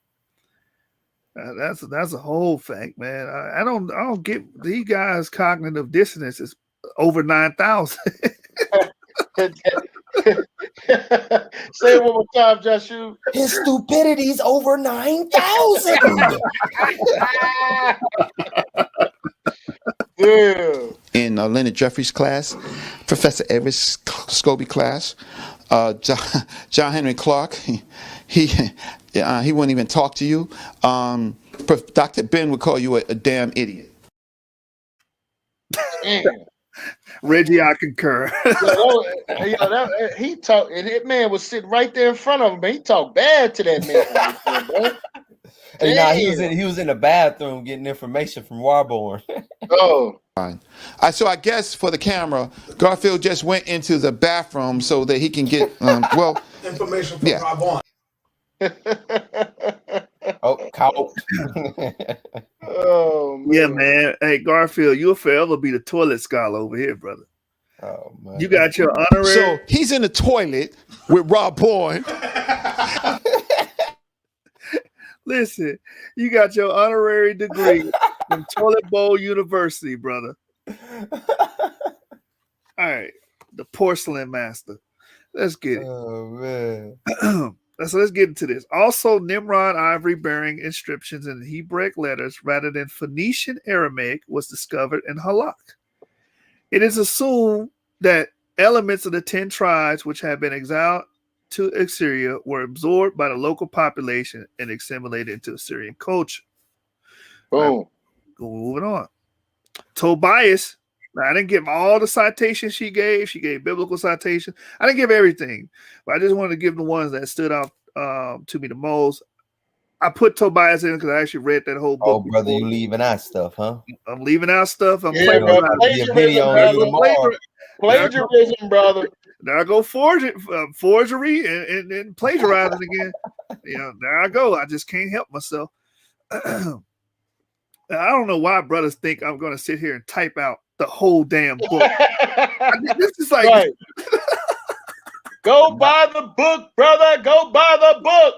That's a whole fact, man. I don't get these guys' cognitive dissonance is over 9,000. Say it one more time, Joshua. His stupidity's over 9,000. Yeah. In Leonard Jeffries' class, Professor Everett Scobie class, John Henry Clark, he wouldn't even talk to you. Dr. Ben would call you a damn idiot. Damn. Reggie, I concur. He talked, and that man was sitting right there in front of him. He talked bad to that man. Hey, nah, he was in the bathroom getting information from Warborn. Oh. So I guess for the camera, Garfield just went into the bathroom so that he can get information from Warborn. Caught. Oh man. Yeah, man. Hey, Garfield, you'll forever be the toilet scholar over here, brother. Oh man. You got your honorary. So he's in the toilet with Rob Bourne. Listen, you got your honorary degree from Toilet Bowl University, brother. All right, the porcelain master. Let's get it. Oh man. So let's get into this. Also, Nimrod ivory bearing inscriptions in Hebraic letters rather than Phoenician Aramaic was discovered in Halak. It is assumed that elements of the 10 tribes which had been exiled to Assyria were absorbed by the local population and assimilated into Assyrian culture. Boom. Moving on. Tobias. Now, I didn't give all the citations she gave. She gave biblical citations. I didn't give everything, but I just wanted to give the ones that stood out to me the most. I put Tobias in because I actually read that whole book. Oh, brother, before. you leaving out stuff, huh? I'm leaving out stuff. I'm Yeah, bro. plagiarizing. Plagiarism, brother. There I go forgery and plagiarizing again. There I go. I just can't help myself. I don't know why brothers think I'm going to sit here and type out the whole damn book. This is like, right. Go buy the book, brother. Go buy the book.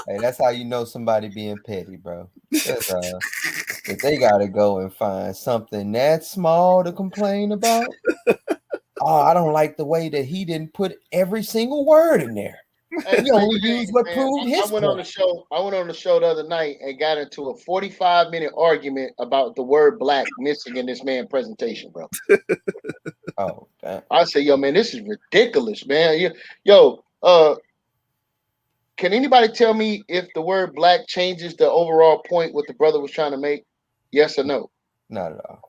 Hey, that's how you know somebody being petty, bro. If they gotta go and find something that small to complain about. Oh, I don't like the way that he didn't put every single word in there. He only used what proved his point. I went on the show the other night and got into a 45-minute argument about the word black missing in this man's presentation, bro. Oh, damn. I said, yo, man, this is ridiculous, man. Yo, can anybody tell me if the word black changes the overall point what the brother was trying to make? Yes or no? Not at all.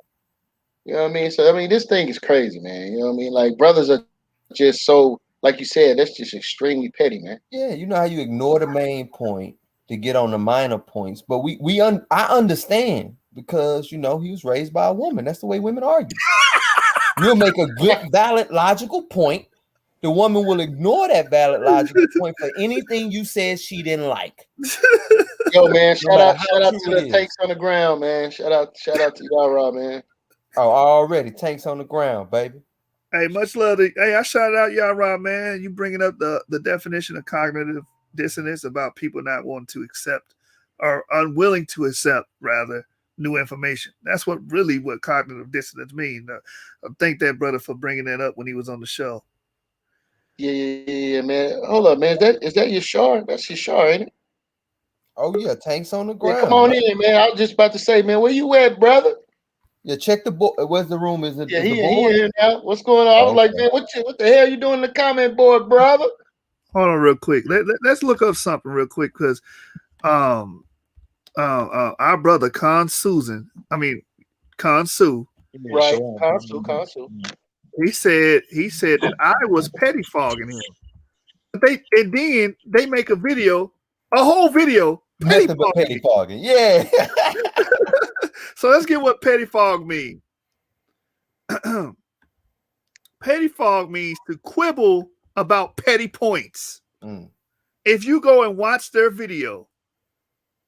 You know what I mean? So, I mean, this thing is crazy, man. You know what I mean? Like, brothers are just so, like you said, that's just extremely petty, man. Yeah, you know how you ignore the main point to get on the minor points. But I understand because, he was raised by a woman. That's the way women argue. You'll make a good, valid, logical point. The woman will ignore that valid, logical point for anything you said she didn't like. Yo, man, shout out to the tanks on the ground, man. Shout out to Yara, man. Oh, already tanks on the ground, baby. Hey, much love to. Hey, I shout out Yara, man. You bringing up the definition of cognitive dissonance about people not wanting to accept or unwilling to accept, rather, new information. That's what cognitive dissonance means. I thank that brother for bringing that up when he was on the show. Yeah, man. Hold up, man. Is that Yashar? That's Yashar, ain't it? Oh, yeah. Tanks on the ground. Yeah, come on in, man. I was just about to say, man, where you at, brother? Yeah, check the board. Where's the room? Is it? Yeah, he here now. What's going on? I was like, man, what the hell you doing in the comment board, brother? Hold on real quick. Let's look up something real quick because our brother Khan Su. Right, Kansu. He said that I was petty fogging him. But then they make a whole video petty fogging. Yeah. So let's get what petty fog means. Petty fog means to quibble about petty points. If you go and watch their video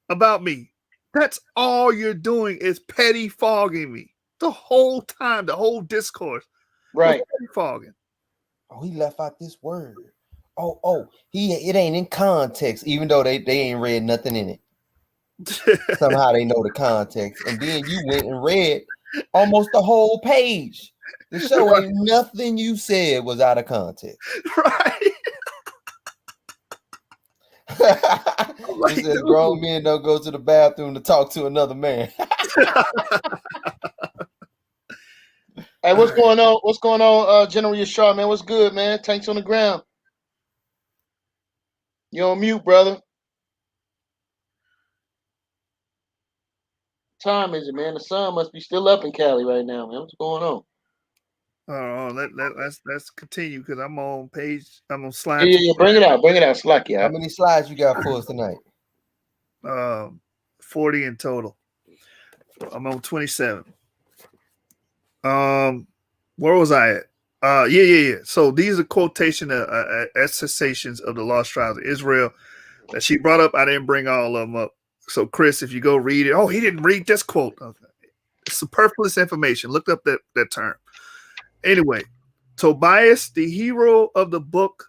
about me, that's all you're doing is petty fogging me the whole time, the whole discourse. Right. Petty fogging. Oh, he left out this word. Oh, it ain't in context, even though they ain't read nothing in it. Somehow they know the context. And then you went and read almost the whole page. The show ain't nothing you said was out of context. Right. He says grown men don't go to the bathroom to talk to another man. Hey, what's going on? What's going on, General Yashar, man? What's good, man? Tanks on the ground. You're on mute, brother. Time is it, man? The sun must be still up in Cali right now, man. What's going on? Let's continue because I'm on slide. Yeah, bring it out, Slack, yeah. How many slides you got for us tonight? 40 in total. I'm on 27. Where was I at? Yeah. So these are quotation attestations of the lost tribes of Israel that she brought up. I didn't bring all of them up. So Chris, if you go read it, oh, he didn't read this quote. Okay. Superfluous information. Look up that term. Anyway, Tobias, the hero of the book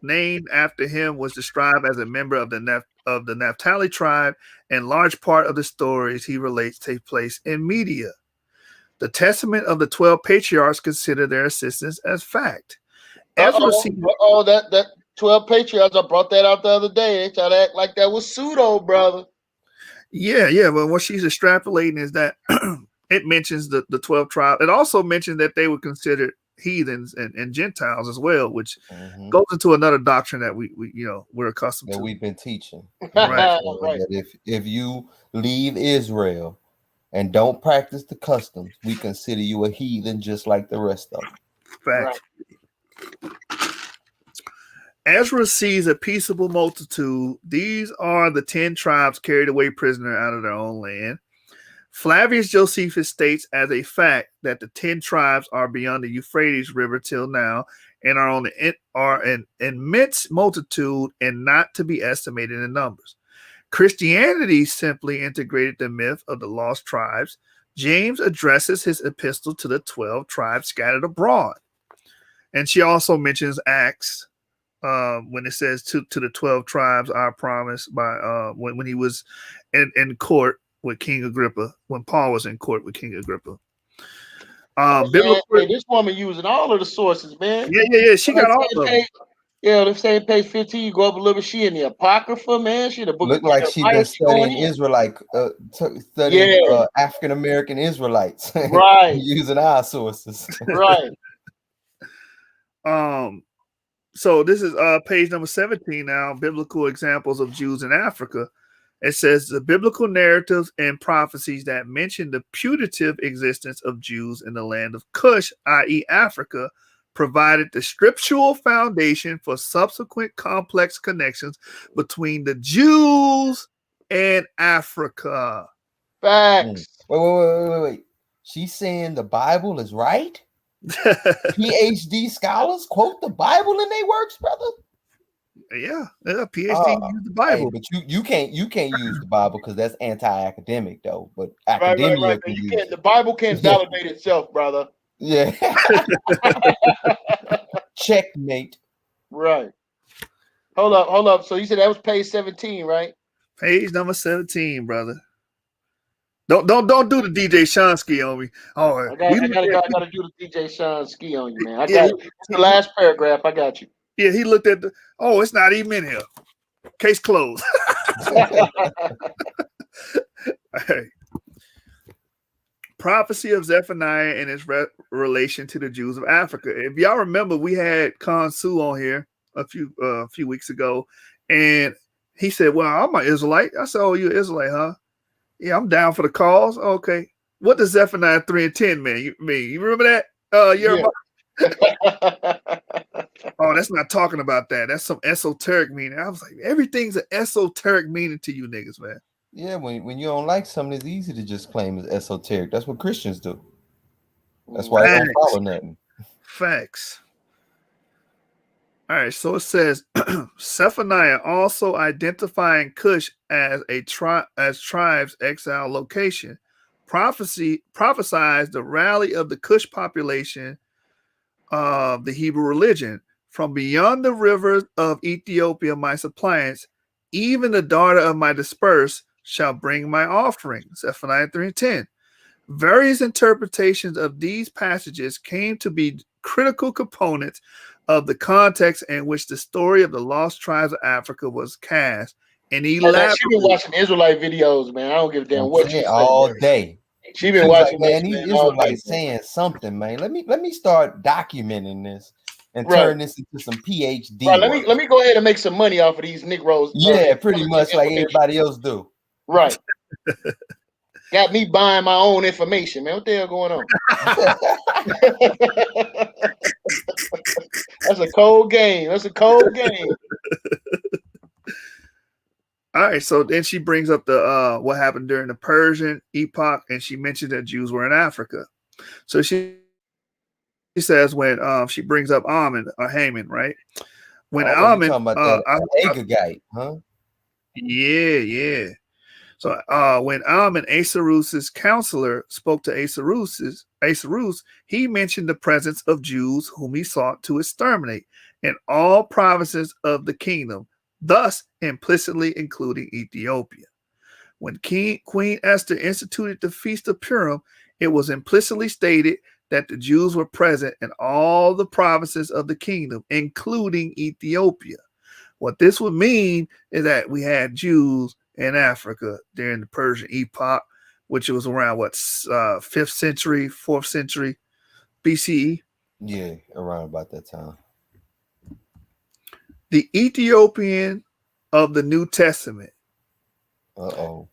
named after him, was described as a member of the Naphtali tribe, and large part of the stories he relates take place in Media. The testament of the 12 patriarchs consider their assistance as fact. That 12 patriarchs, I brought that out the other day. They try to act like that was pseudo, brother. Yeah, but what she's extrapolating is that it mentions the 12 tribes. It also mentioned that they were considered heathens and Gentiles as well, which Mhm. goes into another doctrine that we're accustomed That to. we've been teaching. Right. Right. That if you leave Israel and don't practice the customs, we consider you a heathen just like the rest of them. Fact. Ezra sees a peaceable multitude. These are the 10 tribes carried away prisoner out of their own land. Flavius Josephus states as a fact that the 10 tribes are beyond the Euphrates River till now and are an immense multitude and not to be estimated in numbers. Christianity simply integrated the myth of the lost tribes. James addresses his epistle to the 12 tribes scattered abroad. And she also mentions Acts when it says to the 12 tribes are promised by when he was in court with King Agrippa, when Paul was in court with King Agrippa. Hey, this woman using all of the sources, man. Yeah. She got all of them. Yeah, the same page 15. You go up a little bit. She in the Apocrypha, man. She the book. Look like she been studying Israelite, studying African American Israelites, right? Using our sources, right? So this is page number 17 now. Biblical examples of Jews in Africa. It says the biblical narratives and prophecies that mention the putative existence of Jews in the land of Cush, i.e., Africa, provided the scriptural foundation for subsequent complex connections between the Jews and Africa. Facts. Wait. She's saying the Bible is right? PhD scholars quote the Bible in their works, brother. Yeah, PhD use the Bible, hey, but you can't use the Bible because that's anti-academic though. But academia, right. You can't. The Bible can't validate itself, brother. Yeah. Checkmate. Right. Hold up. So you said that was page 17, right? Page number 17, brother. Don't do the DJ Shonsky on me. Oh, I gotta do the DJ Shonsky on you, man. I got it. It's the last paragraph. I got you. Yeah, he looked at it's not even in here. Case closed. Hey. Prophecy of Zephaniah and its relation to the Jews of Africa. If y'all remember, we had Kansu on here a few weeks ago, and he said, "Well, I'm an Israelite." I said, "Oh, you're an Israelite, huh?" Yeah, I'm down for the cause. Okay. What does Zephaniah 3:10 mean? You remember that? Oh, that's not talking about that. That's some esoteric meaning. I was like, everything's an esoteric meaning to you niggas, man. Yeah, when you don't like something, it's easy to just claim as esoteric. That's what Christians do. That's why they don't follow nothing. Facts. All right, so it says Zephaniah also identifying Cush as tribe's exile location. Prophesies the rally of the Cush population of the Hebrew religion. From beyond the rivers of Ethiopia, my suppliants, even the daughter of my dispersed, shall bring my offering. Zephaniah 3:10. Various interpretations of these passages came to be critical components of the context in which the story of the lost tribes of Africa was cast. And elaborated. She been watching Israelite videos, man. I don't give a damn what you say all day. She been watching, like, man. These Israelites saying something, man. Let me start documenting this and turn this into some PhD. Right, let me go ahead and make some money off of these Negroes. Yeah, pretty much like everybody else do. Right. Got me buying my own information, man. What the hell going on? That's a cold game. All right, so then she brings up the what happened during the Persian epoch, and she mentioned that Jews were in Africa. So she says when she brings up Haman, right? When Haman, talking about that Agagite, huh? Yeah. So when Amen, Asarus' counselor, spoke to Asarus, he mentioned the presence of Jews whom he sought to exterminate in all provinces of the kingdom, thus implicitly including Ethiopia. When Queen Esther instituted the Feast of Purim, it was implicitly stated that the Jews were present in all the provinces of the kingdom, including Ethiopia. What this would mean is that we had Jews in Africa during the Persian epoch, which was around 5th century, 4th century BCE. Yeah, around about that time. The Ethiopian of the New Testament. Uh-oh.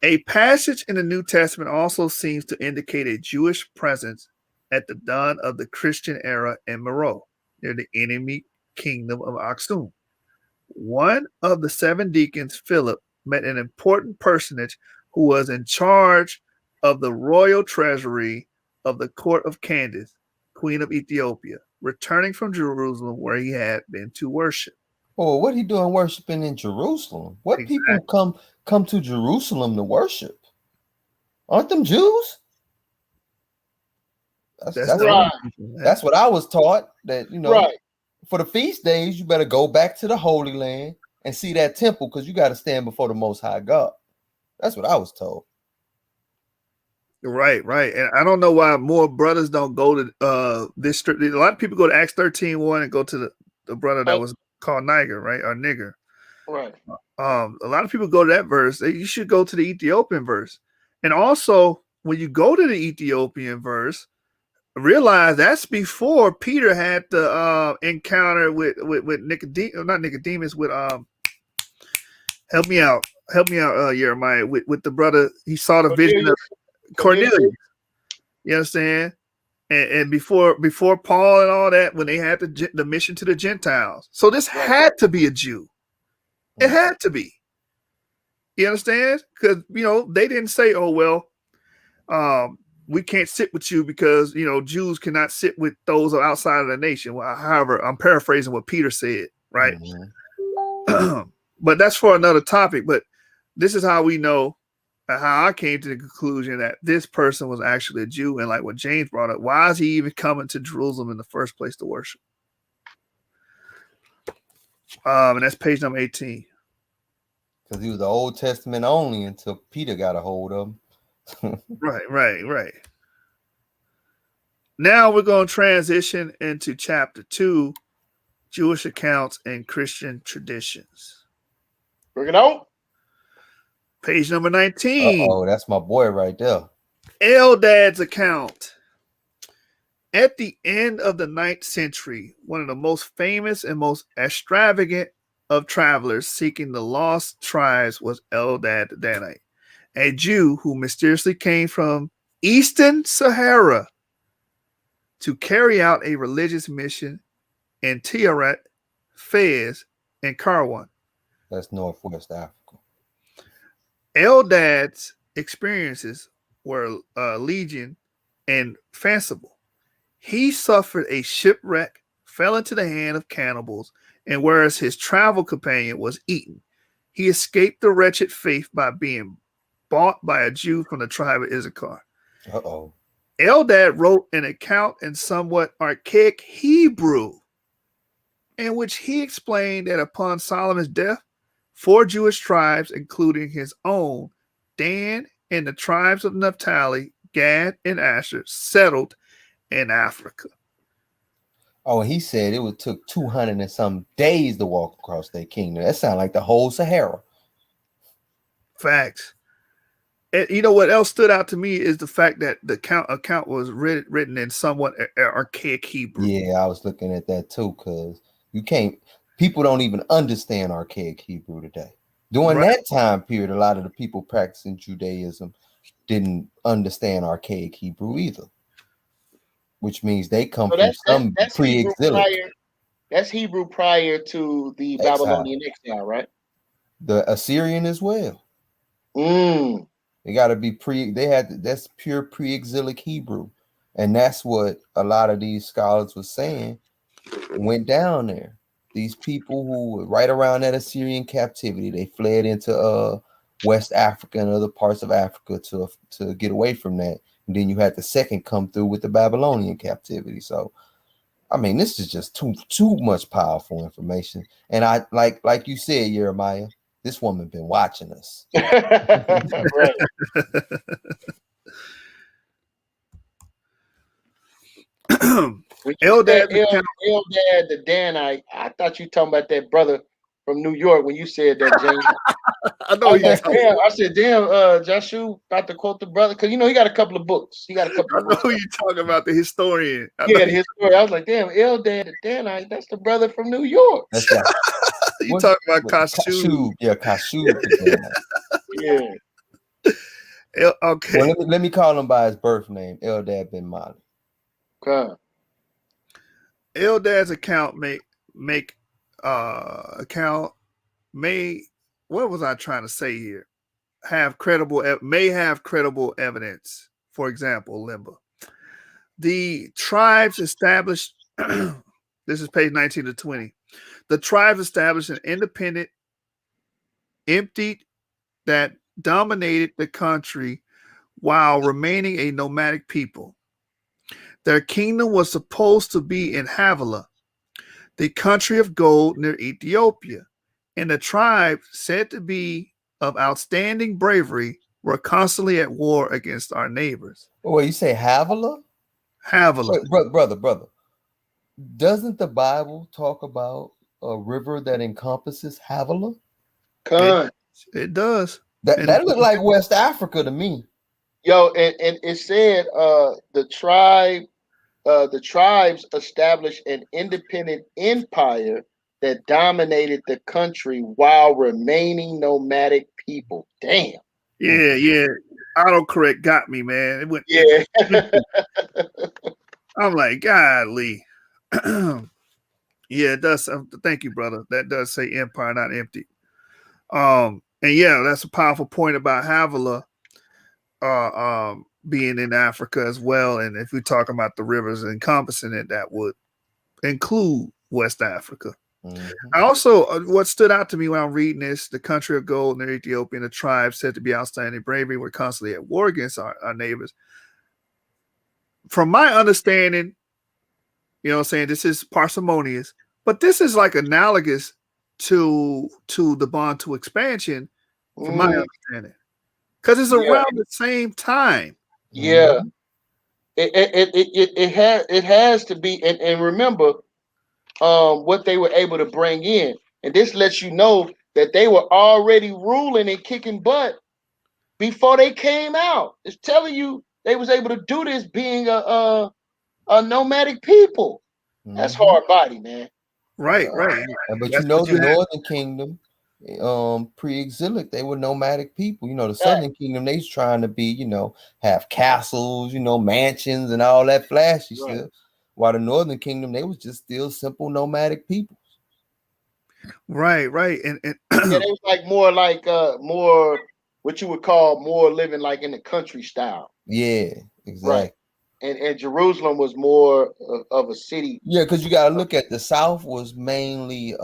A passage in the New Testament also seems to indicate a Jewish presence at the dawn of the Christian era in Meroe, near the enemy kingdom of Aksum. One of the 7 deacons, Philip, met an important personage who was in charge of the royal treasury of the court of Candace, queen of Ethiopia, returning from Jerusalem where he had been to worship. Oh, what he doing worshiping in Jerusalem? What Exactly. people come to Jerusalem to worship? Aren't them Jews? That's That's the Right. only people. that's what I was taught. That Right. for the feast days, you better go back to the Holy Land and see that temple because you got to stand before the Most High God. That's what I was told. Right. And I don't know why more brothers don't go to this. A lot of people go to Acts 13:1 and go to the brother that was called Niger, right? Or nigger. Right. A lot of people go to that verse. You should go to the Ethiopian verse. And also, when you go to the Ethiopian verse, realize that's before Peter had the encounter with Nicodemus, not Nicodemus, with help me out, Jeremiah, with the brother. He saw the vision of Cornelius. You understand? And before Paul and all that, when they had the mission to the Gentiles, so this had to be a Jew. It had to be. You understand? Because they didn't say, "Oh well, we can't sit with you because Jews cannot sit with those outside of the nation." Well, however, I'm paraphrasing what Peter said, right? Mm-hmm. But that's for another topic. But this is how we know how I came to the conclusion that this person was actually a Jew, and like what James brought up, why is he even coming to Jerusalem in the first place to worship? And that's page number 18. Because he was the Old Testament only until Peter got a hold of him. Right. Now we're going to transition into chapter 2, Jewish accounts and Christian traditions. Bring it on. Page number 19. Oh, that's my boy right there. Eldad's account. At the end of the 9th century, one of the most famous and most extravagant of travelers seeking the lost tribes was Eldad the Danite, a Jew who mysteriously came from Eastern Sahara to carry out a religious mission in Tiaret, Fez, and Karwan. That's Northwest Africa. Eldad's experiences were legion and fanciful. He suffered a shipwreck, fell into the hand of cannibals, and whereas his travel companion was eaten, he escaped the wretched fate by being bought by a Jew from the tribe of Issachar. Uh-oh. Eldad wrote an account in somewhat archaic Hebrew in which he explained that upon Solomon's death, 4 Jewish tribes, including his own, Dan and the tribes of Naphtali, Gad, and Asher, settled in Africa. Oh, he said it took 200 and some days to walk across their kingdom. That sounds like the whole Sahara. Facts. And you know what else stood out to me is the fact that the account was written in somewhat archaic Hebrew. Yeah, I was looking at that too, because people don't even understand archaic Hebrew today. During that time period, a lot of the people practicing Judaism didn't understand archaic Hebrew either, which means they come from some pre-exilic. That's Hebrew prior to the Babylonian exile, right? The Assyrian as well. They got to be that's pure pre-exilic Hebrew. And that's what a lot of these scholars were saying went down there. These people who were right around that Assyrian captivity, they fled into West Africa and other parts of Africa to get away from that. And then you had the second come through with the Babylonian captivity. So, I mean, this is just too much powerful information. And I like you said, Jeremiah, this woman been watching us. Right. Eldad the Danite, I thought you talking about that brother from New York when you said that, James. I know I who was you like, talking. damn. I said, damn, Joshua about to quote the brother because he got a couple of books. He got a couple I of know books. who you talking about. The historian. I Yeah, know his story. I was like, damn, Eldad the Danite. That's the brother from New York. That's right. you talking about Kashu. Kashub. Yeah, Kashub. Yeah. Okay. Well, let me call him by his birth name, Eldad bin Mali. Okay. Eldad's account what was I trying to say here? May have credible evidence. For example, Limba. The tribes established this is page 19 to 20. The tribes established an independent, emptied that dominated the country while remaining a nomadic people. Their kingdom was supposed to be in Havilah, the country of gold near Ethiopia, and the tribes said to be of outstanding bravery were constantly at war against our neighbors. Oh, you say Havilah? Havilah. Wait, brother. Doesn't the Bible talk about a river that encompasses Havilah? It does. That looked like West Africa to me. Yo, and it said the tribes established an independent empire that dominated the country while remaining nomadic people. Damn. Yeah. Autocorrect got me, man. It went. Yeah. I'm like, golly. Yeah, it does. Thank you, brother. That does say empire, not empty. And yeah, that's a powerful point about Havilah being in Africa as well. And if we talk about the rivers encompassing it, that would include West Africa. Mm-hmm. I also, what stood out to me when I'm reading this, the country of gold near Ethiopia and the tribes said to be outstanding bravery were constantly at war against our neighbors. From my understanding, you know what I'm saying, this is parsimonious, but this is like analogous to the Bantu expansion, from my understanding. Because it's around the same time. Yeah. It has to be, and remember what they were able to bring in. And this lets you know that they were already ruling and kicking butt before they came out. It's telling you they was able to do this being a nomadic people. That's hard body, man. Right. But you know, the Northern Kingdom, pre-exilic, they were nomadic people. You know, the Southern Kingdom, they was trying to be, have castles, mansions and all that flashy stuff. While the Northern Kingdom, they was just still simple nomadic people. Right. And yeah, they was more what you would call more living like in the country style. Yeah, exactly. Right. And Jerusalem was more of a city. Yeah, because you got to look at the South was mainly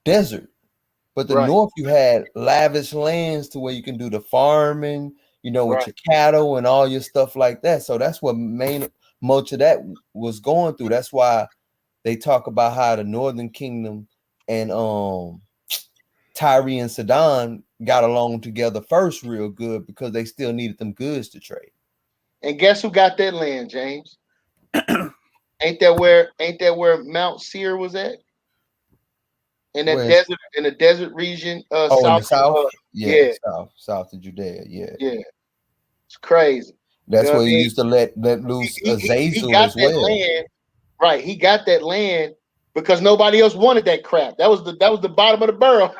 desert, but the North you had lavish lands to where you can do the farming, with your cattle and all your stuff like that. So that's what much of that was going through. That's why they talk about how the Northern Kingdom and Tyre and Sidon got along together first real good because they still needed them goods to trade. And guess who got that land, James? Ain't that where Mount Seir was at? In the desert region, south. In the south? South of Judea. Yeah. It's crazy. That's where he used to let loose Azazel as well. Land, right. He got that land because nobody else wanted that crap. That was the bottom of the barrel.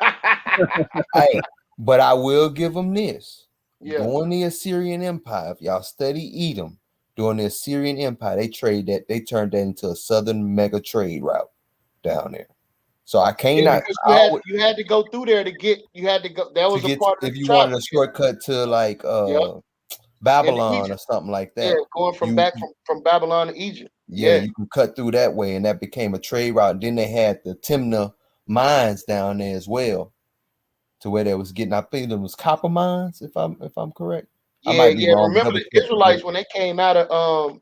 Hey, but I will give him this. Yeah. During the Assyrian Empire, if y'all study Edom, during the Assyrian Empire, they turned that into a southern mega trade route down there. So I cannot. You had to go through there to get. You had to go. That was a part of if you wanted a shortcut to like Babylon or something like that. Yeah, going from Babylon to Egypt. Yeah, you can cut through that way, and that became a trade route. And then they had the Timnah mines down there as well, to where they was getting. I think it was copper mines, if I'm correct. Yeah, I might be wrong. Remember the Israelites when they came out of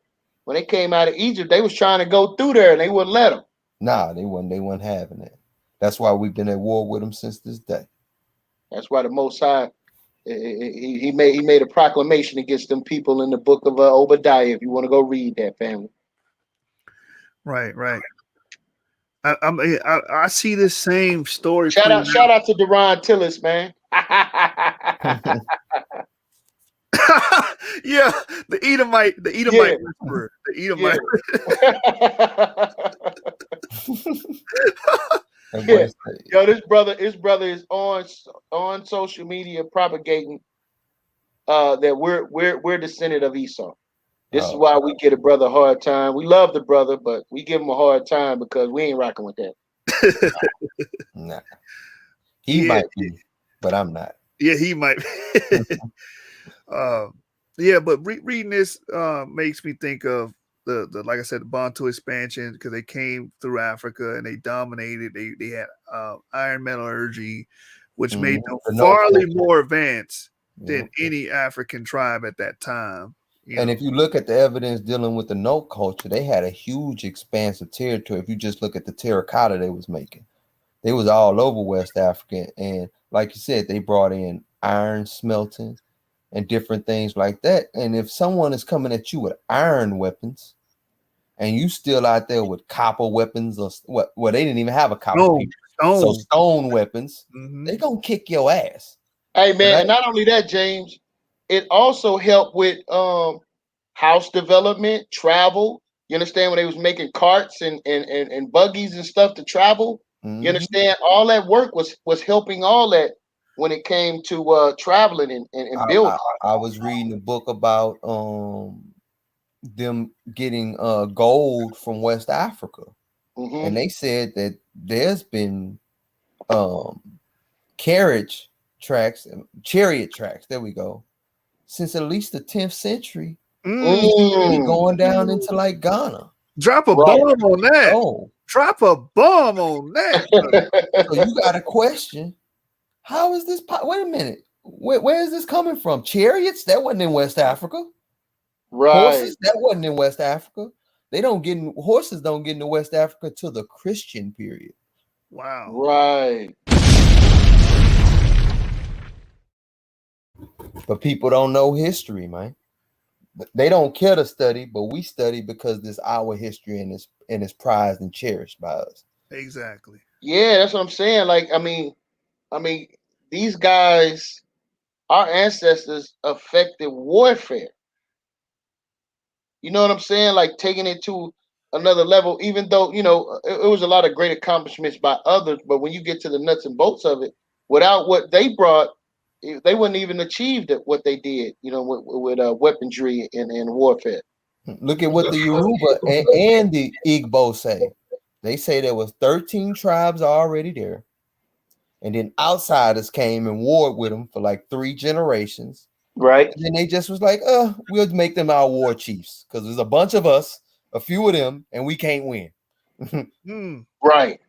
Egypt, they was trying to go through there, and they wouldn't let them. Nah, they weren't having it. That's why we've been at war with them since this day. That's why the Most High, he made a proclamation against them people in the book of Obadiah. If you want to go read that, family. Right. I see this same story. Shout out to Deron Tillis, man. Yeah, the Edomite Yeah. whisperer, the Edomite. That Yeah. boy said, Yo, his brother is on social media propagating that we're descendant of Esau. This is oh, why we get a brother a hard time. We love the brother, but we give him a hard time because we ain't rocking with that. nah. He Yeah, might be, but I'm not. yeah, he might. Yeah, but reading this makes me think of the like I said, the Bantu expansion, because they came through Africa and they dominated. They had iron metallurgy, which made them The North farly Culture. more advanced than Yeah. any African tribe at that time. And if you look at the evidence dealing with the Note culture, they had a huge expanse of territory. If you just look at the terracotta they was making, they was all over West Africa. And like you said, they brought in iron smelting and different things like that. And if someone is coming at you with iron weapons and you still out there with copper weapons or what, well, they didn't even have a copper piece. So stone weapons, they gonna kick your ass. Hey man, right? and not only that, James, it also helped with house development, travel. You understand when they was making carts and buggies and stuff to travel? You understand all that work was helping all that when it came to traveling and building. I was reading a book about them getting gold from West Africa, and they said that there's been chariot tracks, there we go, since at least the 10th century. Going down into like Ghana. Drop a bomb on that. Oh, drop a bomb on that. So you got a question. How is this? Wait a minute. Where is this coming from? Chariots? That wasn't in West Africa. Right. Horses? That wasn't in West Africa. Horses don't get into West Africa till the Christian period. Wow. Right. But people don't know history, man. They don't care to study, but we study because this our history and it's prized and cherished by us. Exactly. Yeah, that's what I'm saying. Like, I mean, these guys, our ancestors affected warfare. You know what I'm saying? Like taking it to another level, even though, it was a lot of great accomplishments by others. But when you get to the nuts and bolts of it, without what they brought, they wouldn't even achieve what they did, with weaponry and warfare. Look at what the Yoruba and the Igbo say. They say there was 13 tribes already there. And then outsiders came and warred with them for like 3 generations. Right. And then they just was like, we'll make them our war chiefs because there's a bunch of us, a few of them, and we can't win. Right.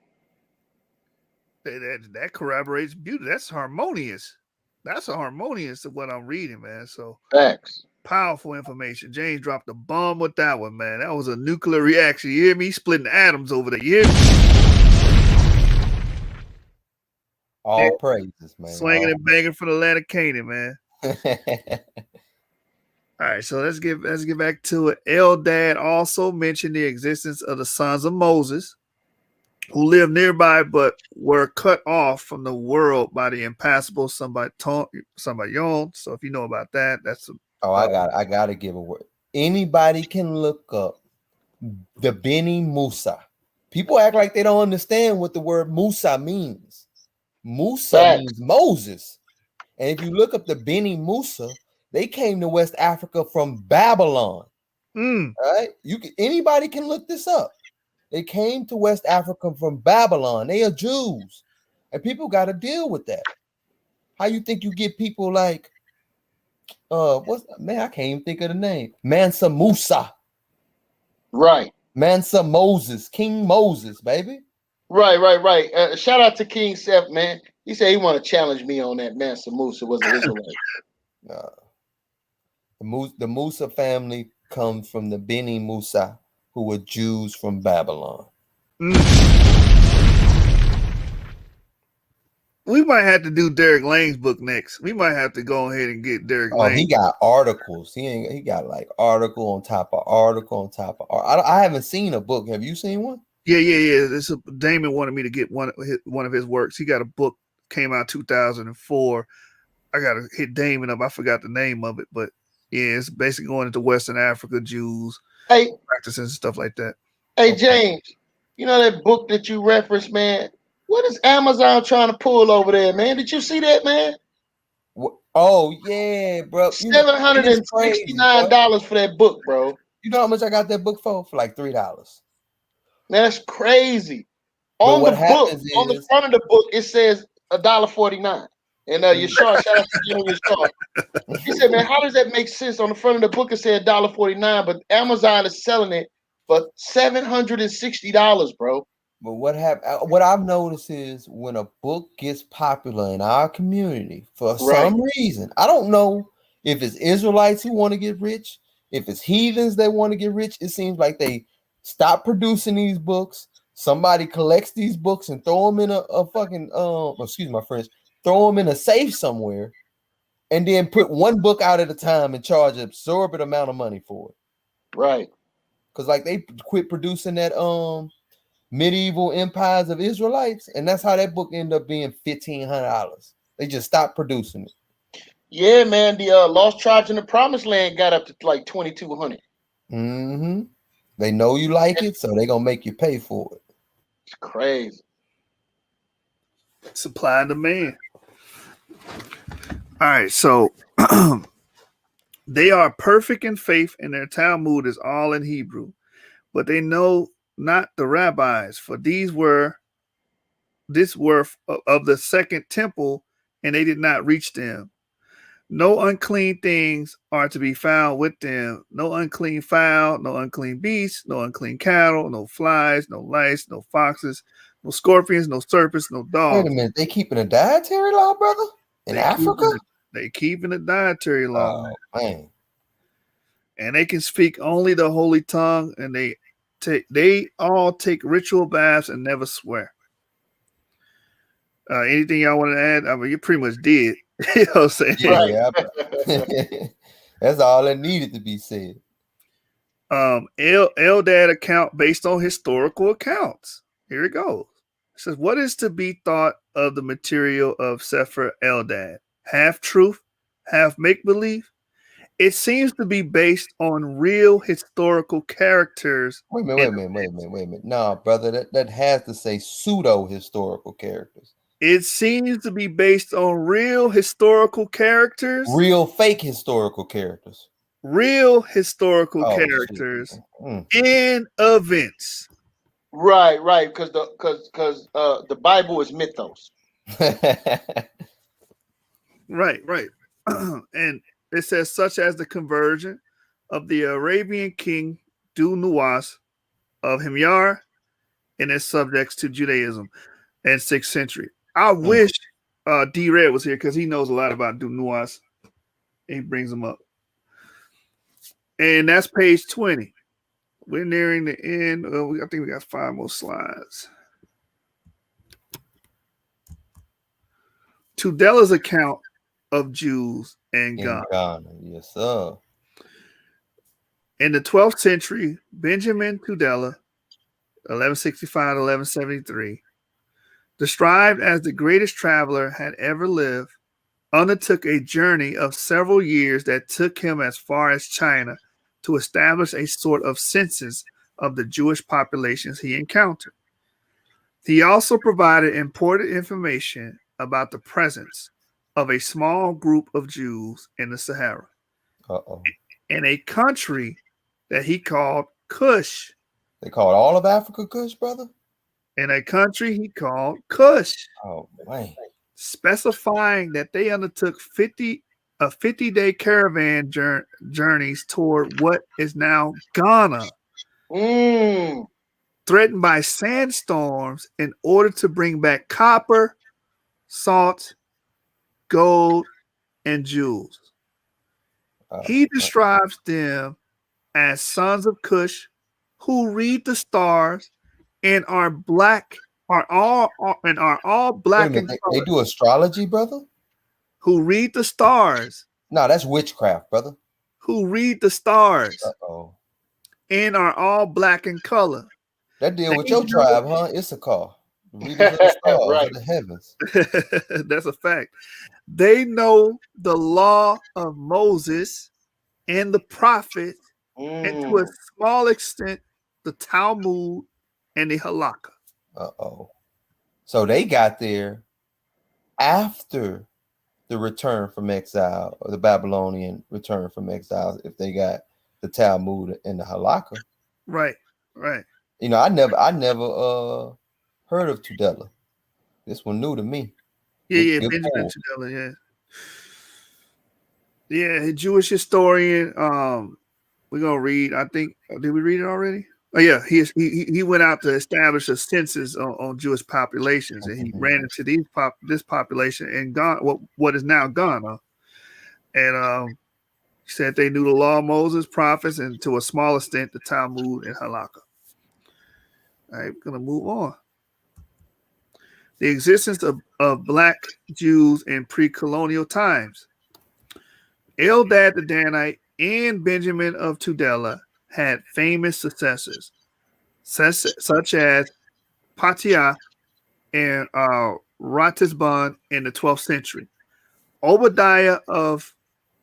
That corroborates beauty. That's harmonious. That's harmonious to what I'm reading, man. So facts. Powerful information. James dropped a bomb with that one, man. That was a nuclear reaction. You hear me? Splitting atoms over there. You hear me? All praises, man. Swinging and banging for the land of Canaan, man. All right, so let's get back to it. Eldad also mentioned the existence of the sons of Moses, who lived nearby but were cut off from the world by the impassable Sambayon. So if you know about that, that's I gotta give a word. Anybody can look up the Beni Musa. People act like they don't understand what the word Musa means. Musa means Moses. And if you look up the Beni Musa, they came to West Africa from Babylon. All right, anybody can look this up. They came to West Africa from Babylon. They are Jews, and people got to deal with that. How you think you get people like, I can't even think of the name. Mansa Musa. Right. Mansa Moses, King Moses, baby. Right. Shout out to King Seth, man. He said he want to challenge me on that. Mansa Musa was an Israelite. The Musa family comes from the Beni Musa, who were Jews from Babylon. We might have to do Derek Lang's book next. We might have to go ahead and get Derek Lang. He got articles. He got like article on top of article on top of article. I haven't seen a book. Have you seen one? Yeah. Damon wanted me to get one of his works. He got a book, came out 2004. I gotta hit Damon up. I forgot the name of it, but yeah, it's basically going into Western Africa, Jews, Hey, practices and stuff like that. hey, James, you know that book that you referenced, man? What is Amazon trying to pull over there, man? Did you see that, man? Oh yeah, bro. You know it's crazy, bro. $769 for that book, bro. You know how much I got that book for? For like $3. That's crazy. But On the what book, happens on the is, front of the book, it says $1.49. And Yashar, shout out to you and Yashar. He said, man, how does that make sense? On the front of the book, it said $1.49, but Amazon is selling it for $760, bro. but what I've noticed is when a book gets popular in our community for some reason, I don't know if it's Israelites who want to get rich, if it's heathens that want to get rich. It seems like they stop producing these books. Somebody collects these books and throw them in a fucking excuse my French, throw them in a safe somewhere, and then put one book out at a time and charge an absorbent amount of money for it. Right. Because like they quit producing that medieval empires of Israelites, and that's how that book ended up being $1,500. They just stopped producing it. Yeah, man. The Lost Tribes in the Promised Land got up to like 2,200. Mm-hmm. They know you like it, so they're gonna make you pay for it. It's crazy. Supply and demand. All right, so they are perfect in faith, and their Talmud is all in Hebrew, but they know not the rabbis, for this were of the second temple, and they did not reach them. No unclean things are to be found with them. No unclean fowl, no unclean beasts, no unclean cattle, no flies, no lice, no foxes, no scorpions, no serpents, no dogs. Wait a minute, they keeping a dietary law, brother? In Africa? They keeping a dietary law. Oh, man. And they can speak only the holy tongue, and they all take ritual baths and never swear. Anything y'all want to add? I mean, you pretty much did. You know what I'm saying? Yeah, that's all that needed to be said. Eldad account based on historical accounts. Here it goes. It says, what is to be thought of the material of Sefer Eldad? Half truth, half make-believe? It seems to be based on real historical characters. Wait a minute. No, brother, that has to say pseudo-historical characters. It seems to be based on real historical characters. Real fake historical characters. Real historical characters and events. Right, because the Bible is mythos. Right. And it says such as the conversion of the Arabian king Du-Nuwas of Himyar and his subjects to Judaism in 6th century. I wish D-Red was here because he knows a lot about Du-Nuwas. He brings them up. And that's page 20. We're nearing the end. I think we got 5 more slides. Tudela's account of Jews and Ghana. Yes, sir. In the 12th century, Benjamin Tudela, 1165 to 1173, described as the greatest traveler had ever lived, undertook a journey of several years that took him as far as China to establish a sort of census of the Jewish populations he encountered. He also provided important information about the presence of a small group of Jews in the Sahara, in a country that he called Kush. They called all of Africa Kush, brother? In a country he called Kush. Oh, man. Specifying that they undertook 50-day caravan journeys toward what is now Ghana, threatened by sandstorms in order to bring back copper, salt, gold, and jewels. He describes them as sons of Cush who read the stars and are all black and they do astrology, brother? Who read the stars. No, that's witchcraft, brother. Who read the stars and are all black in color. That deal with your tribe, huh? Issachar. Readers of the stars Right. of the heavens. That's a fact. They know the law of Moses and the prophets, and to a small extent, the Talmud and the Halakha. Uh-oh. So they got there after the return from exile, or the Babylonian return from exile, if they got the Talmud and the Halakha. Right, right. You know, I never heard of Tudela. This one new to me. Yeah, Good Benjamin pull. Tudela, yeah. Yeah, a Jewish historian. We're gonna read. I think did we read it already? Oh yeah, he went out to establish a census on Jewish populations, and he ran into this population in Ghana, what is now Ghana, and he said they knew the law of Moses, prophets, and to a small extent the Talmud and Halakha. All right, we're gonna move on. The existence of Black Jews in pre-colonial times. Eldad the Danite and Benjamin of Tudela had famous successors, such as Patiah and Ratisbon in the 12th century, Obadiah of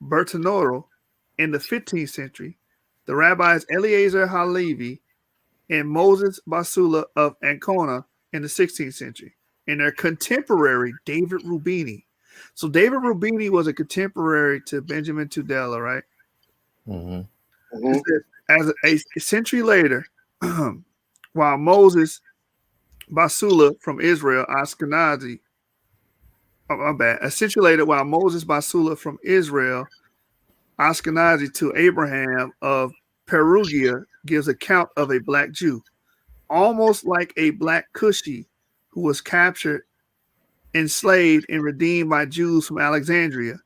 Bertanoro in the 15th century, the rabbis Eliezer Halevi and Moses Basula of Ancona in the 16th century, and their contemporary David Rubini. So David Rubini was a contemporary to Benjamin Tudela, right? As a century later, while Moses Basula from Israel, Ashkenazi, a century later, while Moses Basula from Israel, Ashkenazi to Abraham of Perugia gives account of a Black Jew, almost like a Black Cushi who was captured, enslaved, and redeemed by Jews from Alexandria.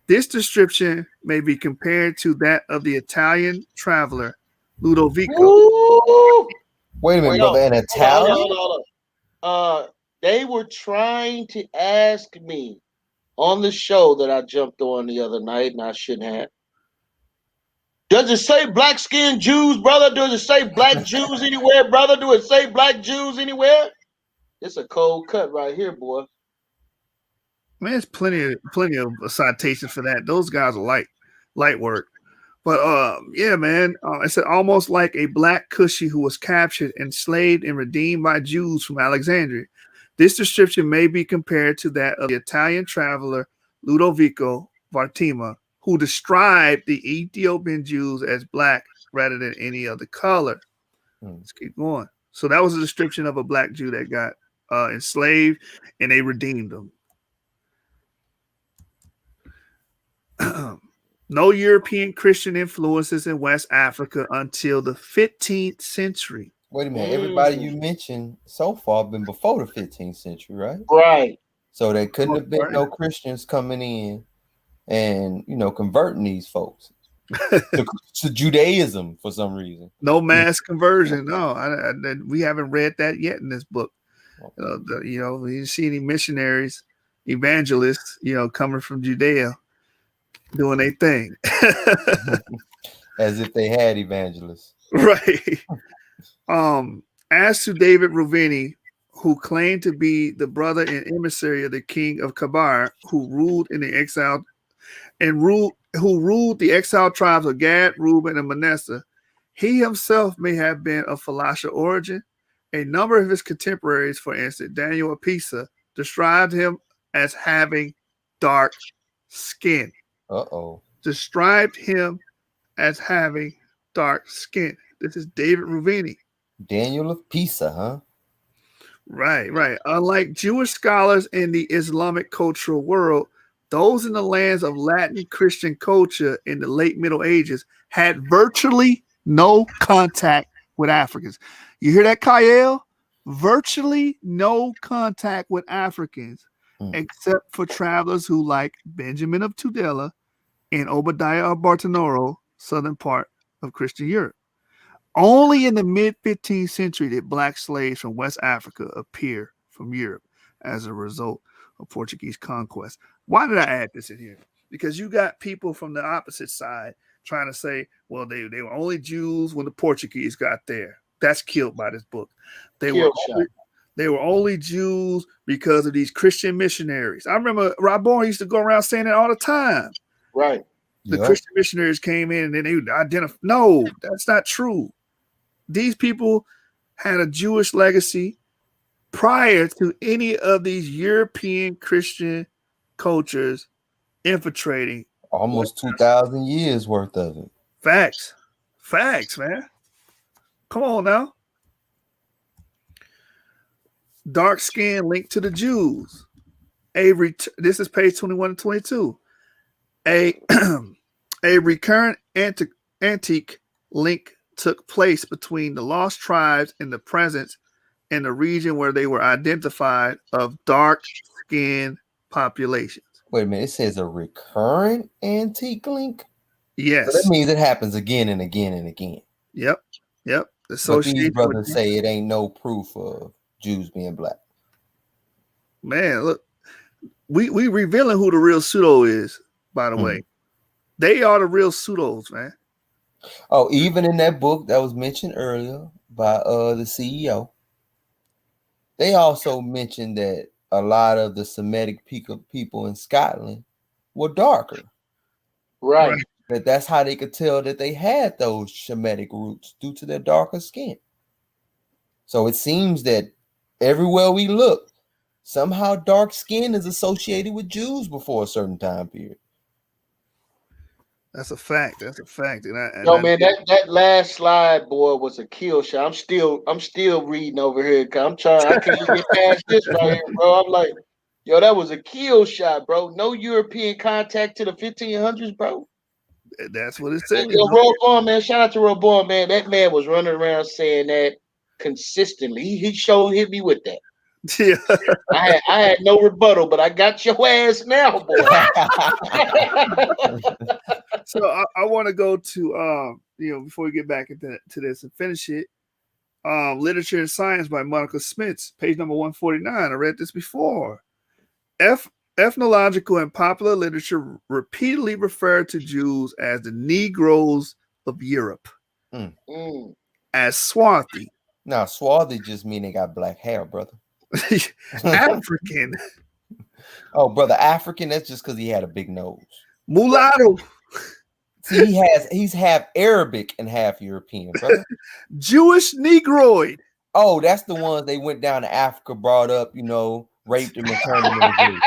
This description may be compared to that of the Italian traveler Ludovico. Ooh. Wait a minute, brother. An Italian? Hold on. They were trying to ask me on the show that I jumped on the other night, and I shouldn't have. Does it say black-skinned Jews, brother? Does it say Black Jews anywhere, brother? Do it say Black Jews anywhere? It's a cold cut right here, boy. Man, there's plenty of citations for that. Those guys are light work. But yeah, man, it said almost like a Black Cushi who was captured, enslaved, and redeemed by Jews from Alexandria. This description may be compared to that of the Italian traveler Ludovico Vartima, who described the Ethiopian Jews as Black rather than any other color. Let's keep going. So that was a description of a Black Jew that got enslaved, and they redeemed them. No European Christian influences in West Africa until the 15th century. Wait a minute. Everybody you mentioned so far been before the 15th century, right? Right. So there couldn't have been no Christians coming in and, you know, converting these folks to Judaism for some reason. No mass conversion. No, we haven't read that yet in this book. You know, we didn't see any missionaries, evangelists, you know, coming from Judea doing their thing. As if they had evangelists. Right. As to David Ruveni, who claimed to be the brother and emissary of the king of Kabar, who ruled in the exile and who ruled the exiled tribes of Gad, Reuben, and Manasseh, he himself may have been of Falasha origin. A number of his contemporaries, for instance, Daniel Apisa, described him as having dark skin. Described him as having dark skin. This is David Ruveni. Daniel of Pisa, huh? Right. Unlike Jewish scholars in the Islamic cultural world, those in the lands of Latin Christian culture in the late Middle Ages had virtually no contact with Africans. You hear that, Kyle? Virtually no contact with Africans, except for travelers who, like Benjamin of Tudela and Obadiah of Bartanoro, southern part of Christian Europe. Only in the mid-15th century did Black slaves from West Africa appear from Europe as a result of Portuguese conquest. Why did I add this in here? Because you got people from the opposite side trying to say, well, they were only Jews when the Portuguese got there. That's killed by this book. They Kill were only Jews because of these Christian missionaries. I remember Rob Bourne used to go around saying that all the time. Right. The Christian missionaries came in and then they would identify. No, that's not true. These people had a Jewish legacy prior to any of these European Christian cultures infiltrating. Almost 2,000 years worth of it. Facts, man. Come on now. Dark skin linked to the Jews. This is page 21 and 22. A recurrent antique link took place between the lost tribes and the presence in the region where they were identified of dark-skinned populations. Wait a minute, it says a recurrent antique link? Yes. So that means it happens again and again and again. Yep. But these brothers say it ain't no proof of Jews being black. Man, look, we revealing who the real pseudo is, by the way. They are the real pseudos, man. Oh, even in that book that was mentioned earlier by the CEO, they also mentioned that a lot of the Semitic people in Scotland were darker. Right. That's how they could tell that they had those Shemitic roots due to their darker skin. So it seems that everywhere we look, somehow dark skin is associated with Jews before a certain time period. That's a fact. And man, that last slide, boy, was a kill shot. I'm still reading over here. I can't get past this right here, bro. I'm like, yo, that was a kill shot, bro. No European contact to the 1500s, bro. That's what it says. Yo, Robourne, man, shout out to Robourne, man. That man was running around saying that consistently. He hit me with that. Yeah. I had no rebuttal, but I got your ass now, boy. So I want to go to before we get back into this and finish it. Literature and Science by Monica Smits, page number 149. I read this before. Ethnological and popular literature repeatedly referred to Jews as the Negroes of Europe, as swarthy. Now, swarthy just mean they got black hair, brother. African. Oh, brother, African. That's just because he had a big nose. Mulatto. See, he's half Arabic and half European, brother. Jewish Negroid. Oh, that's the ones they went down to Africa, brought up, raped them and turned them into Jews.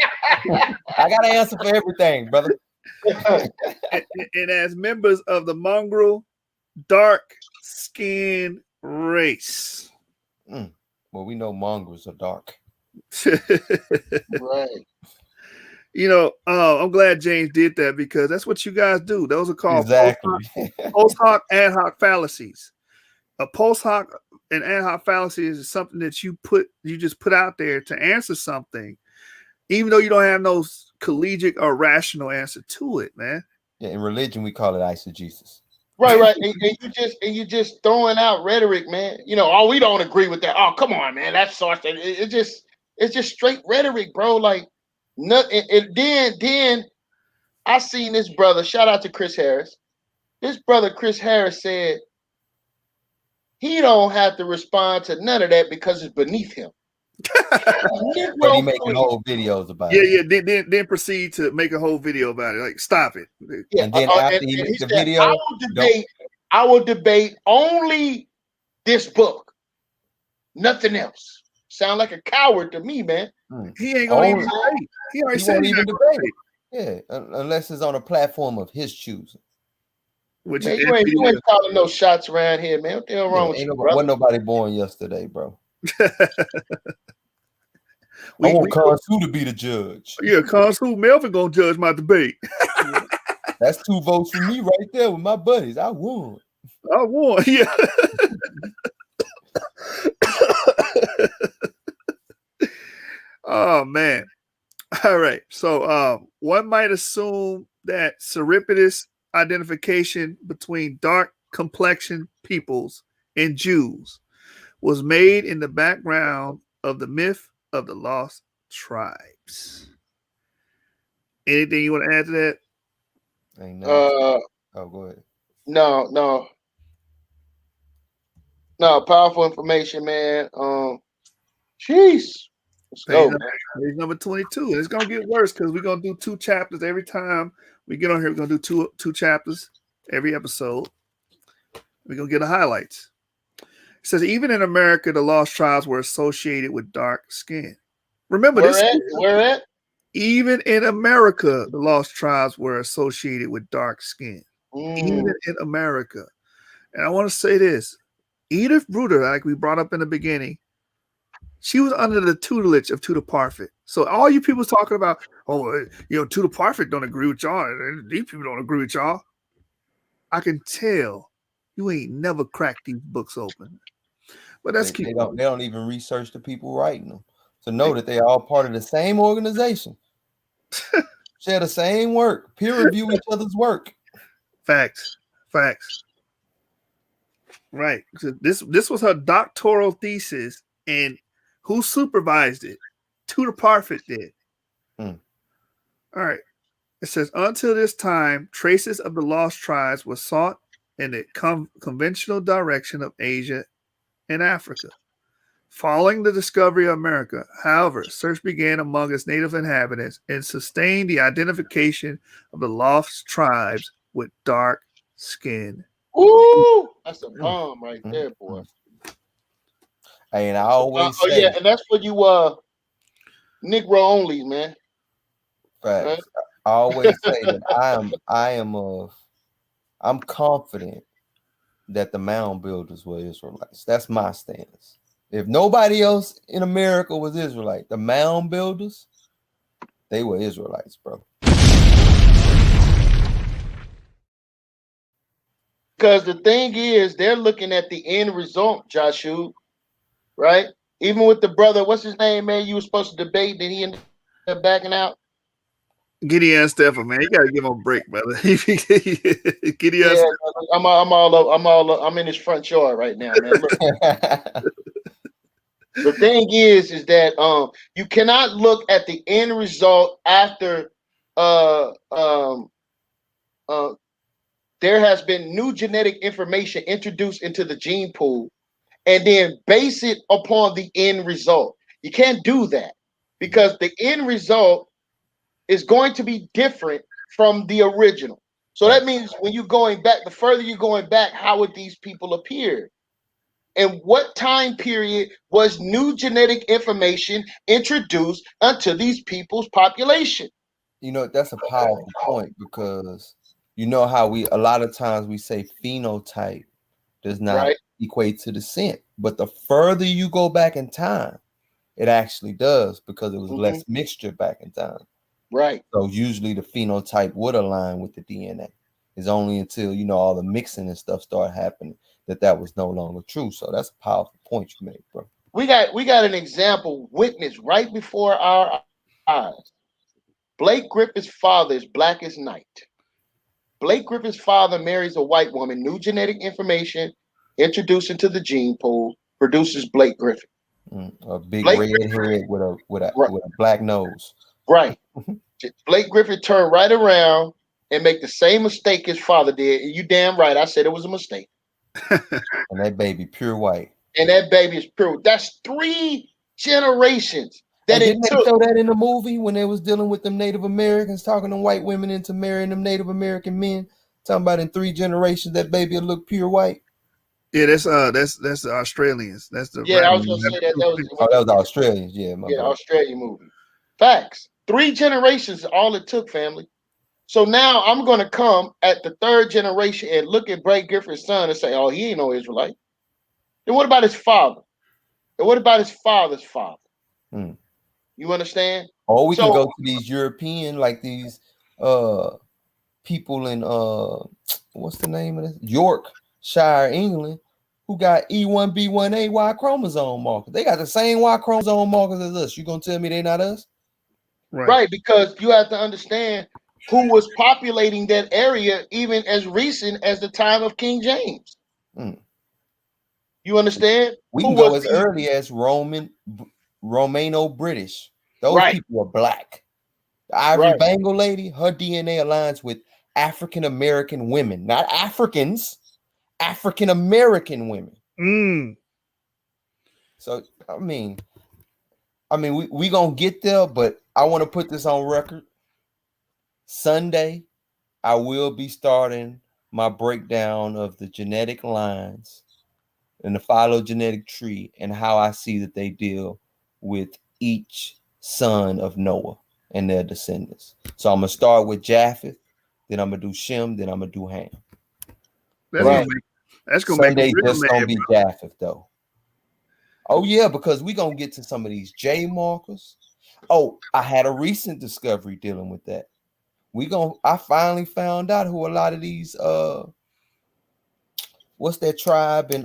I got an answer for everything, brother. And as members of the mongrel dark skin race. Well, we know mongrels are dark. Right. I'm glad James did that because that's what you guys do. Those are called post hoc ad hoc fallacies. A post hoc and ad hoc fallacy is something that you just put out there to answer something, even though you don't have no collegiate or rational answer to it, man. Yeah, in religion we call it eisegesis. Right. And you just throwing out rhetoric, man. We don't agree with that. Oh, come on, man. That's source. It's just straight rhetoric, bro. Like nothing. And then I seen this brother. Shout out to Chris Harris. This brother Chris Harris said he don't have to respond to none of that because it's beneath him. But he making whole videos about it. Yeah. Then proceed to make a whole video about it. Like, stop it. Yeah. And then after he makes the video, I will debate only this book, nothing else. Sound like a coward to me, man. He ain't gonna even debate. He already said he won't even debate. Yeah, unless it's on a platform of his choosing. Which man, you ain't calling no shots around here, man. What the hell wrong with you, brother? Wasn't nobody born yesterday, bro. I want Consu to be the judge. Yeah, Consu Melvin gonna judge my debate. That's 2 votes for me right there with my buddies. I won. Yeah. Oh man. All right. So one might assume that seripitous identification between dark complexion peoples and Jews was made in the background of the myth of the lost tribes. Anything you want to add to that? Oh, go ahead. No. No, powerful information, man. Jeez. Let's go, man. Page number 22. And it's gonna get worse because we're gonna do 2 chapters every time we get on here. We're gonna do two chapters every episode. We're gonna get the highlights. It says even in America, the lost tribes were associated with dark skin. Remember this. Where at? Even in America, the lost tribes were associated with dark skin. Even in America. And I want to say this. Edith Bruder, like we brought up in the beginning, she was under the tutelage of Tudor Parfit. So all you people talking about, Tudor Parfit don't agree with y'all. These people don't agree with y'all. I can tell you ain't never cracked these books open. But that's they don't even research the people writing them to know that they are all part of the same organization. Share the same work, peer review each other's work. Facts. Right. So this was her doctoral thesis, and who supervised it? Tudor Parfit did. All right. It says, until this time, traces of the lost tribes were sought in the conventional direction of Asia and Africa. Following the discovery of America, however, search began among its native inhabitants and sustained the identification of the lost tribes with dark skin. Ooh, that's a bomb right there, boy. And I always say, yeah, and that's for you Negro only, man. Facts. Right? I always say that I'm confident that the mound builders were Israelites. That's my stance. If nobody else in America was Israelite, the mound builders, they were Israelites, bro. Because the thing is, they're looking at the end result, Joshua, right? Even with the brother, what's his name, man? You were supposed to debate, then he ended up backing out. Gideon Stephan, man, you gotta give him a break, brother. Gideon, I'm in his front yard right now, man. The thing is that you cannot look at the end result after there has been new genetic information introduced into the gene pool and then base it upon the end result. You can't do that because the end result is going to be different from the original. So that means when you're going back, the further you're going back, how would these people appear? And what time period was new genetic information introduced unto these people's population? You know, that's a powerful point because you know how a lot of times we say phenotype does not equate to descent. But the further you go back in time, it actually does because it was less mixture back in time. Right. So usually the phenotype would align with the DNA. It's only until, all the mixing and stuff started happening that was no longer true. So that's a powerful point you made, bro. We got an example witnessed right before our eyes. Blake Griffith's father is black as night. Blake Griffith's father marries a white woman. New genetic information introduced into the gene pool produces Blake Griffith. A big red head with a black nose. Right. Blake Griffith turned right around and make the same mistake his father did. And you damn right. I said it was a mistake. And that baby pure white. And that baby is pure. That's 3 generations. Didn't they show that in the movie when they was dealing with them Native Americans, talking to white women into marrying them Native American men? Talking about in 3 generations that baby will look pure white. Yeah, that's the Australians. That's the I was gonna say that was Australians. Yeah, Australian movie. Facts. 3 generations is all it took, family. So now I'm gonna come at the 3rd generation and look at Blake Griffith's son and say, "Oh, he ain't no Israelite." Then what about his father? And what about his father's father? You understand? Or we can go to these European, like these people in what's the name of this? Yorkshire, England, who got E1B1A Y chromosome markers. They got the same Y chromosome markers as us. You gonna tell me they not us? Right, because you have to understand who was populating that area even as recent as the time of King James. You understand? We can go as early as Romano-British. Those people were black. The Ivory Bangle lady, her DNA aligns with African American women, not Africans, African American women. So I mean, we gonna get there, but I want to put this on record. Sunday, I will be starting my breakdown of the genetic lines and the phylogenetic tree and how I see that they deal with each son of Noah and their descendants. So I'm gonna start with Japheth, then I'm gonna do Shem, then I'm gonna do Ham. That's gonna make Sunday me real just mad, gonna be bro. Japheth though. Oh yeah, because we gonna get to some of these J markers. Oh, I had a recent discovery dealing with that. I finally found out who a lot of these what's that tribe in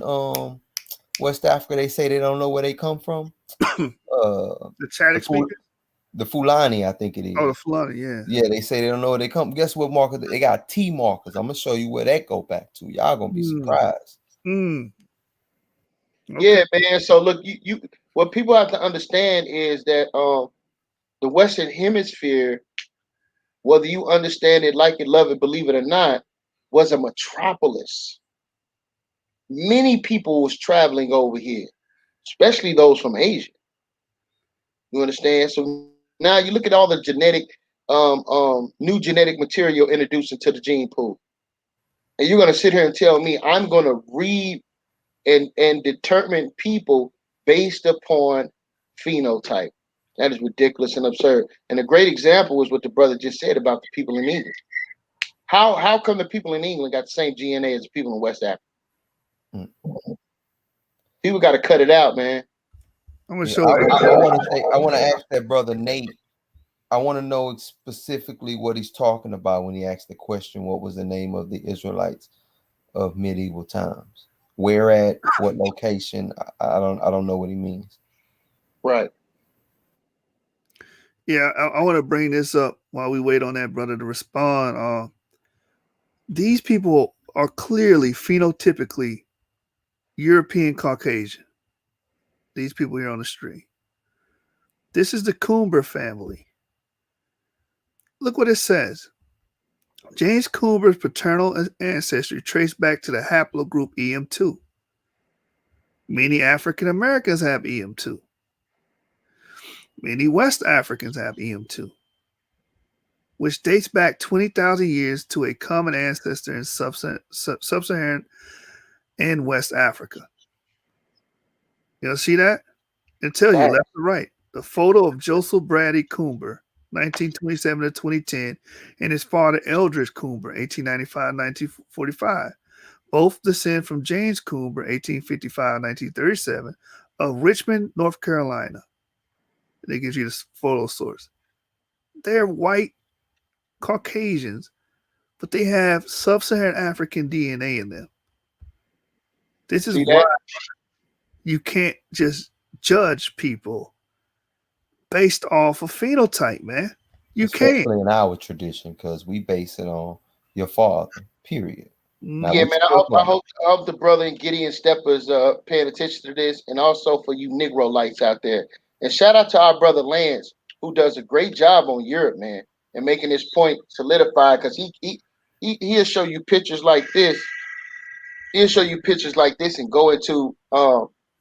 West Africa? They say they don't know where they come from. The Chadic speakers? The Fulani, I think it is. Oh, the Fulani, yeah. Yeah, they say they don't know where they come. Guess what marker? They got T markers. I'm gonna show you where that go back to. Y'all gonna be surprised. Okay. Yeah, man. So look, you what people have to understand is that the Western Hemisphere, whether you understand it, like it, love it, believe it or not, was a metropolis. Many people was traveling over here, especially those from Asia. You understand? So now you look at all the genetic, new genetic material introduced into the gene pool, and you're gonna sit here and tell me I'm gonna read and determine people based upon phenotype. That is ridiculous and absurd. And a great example was what the brother just said about the people in England. How come the people in England got the same DNA as the people in West Africa? People got to cut it out, man. I'm gonna show. I want to ask that brother Nate. I want to know specifically what he's talking about when he asked the question, what was the name of the Israelites of medieval times? Where at? What location? I don't know what he means. Right. Yeah, I want to bring this up while we wait on that brother to respond. These people are clearly phenotypically European Caucasian. These people here on the street. This is the Coomber family. Look what it says. James Coomber's paternal ancestry traced back to the haplogroup EM2. Many African Americans have EM2. Many West Africans have EM2, which dates back 20,000 years to a common ancestor in sub-Saharan and West Africa. You see that? It tells you left to right. The photo of Joseph Brady Coomber, 1927 to 2010, and his father Eldridge Coomber, 1895-1945. Both descend from James Coomber, 1855-1937, of Richmond, North Carolina. That gives you the photo source. They're white Caucasians, but they have sub-Saharan African DNA in them. This is why you can't just judge people based off of phenotype, man. You Especially can't. in our tradition, because we base it on your father, period. Now, yeah, man. I hope the brother and Gideon Steppers paying attention to this, and also for you Negro lights out there. And shout out to our brother Lance, who does a great job on Europe, man, and making this point solidified, because he'll show you pictures like this. He'll show you pictures like this and go into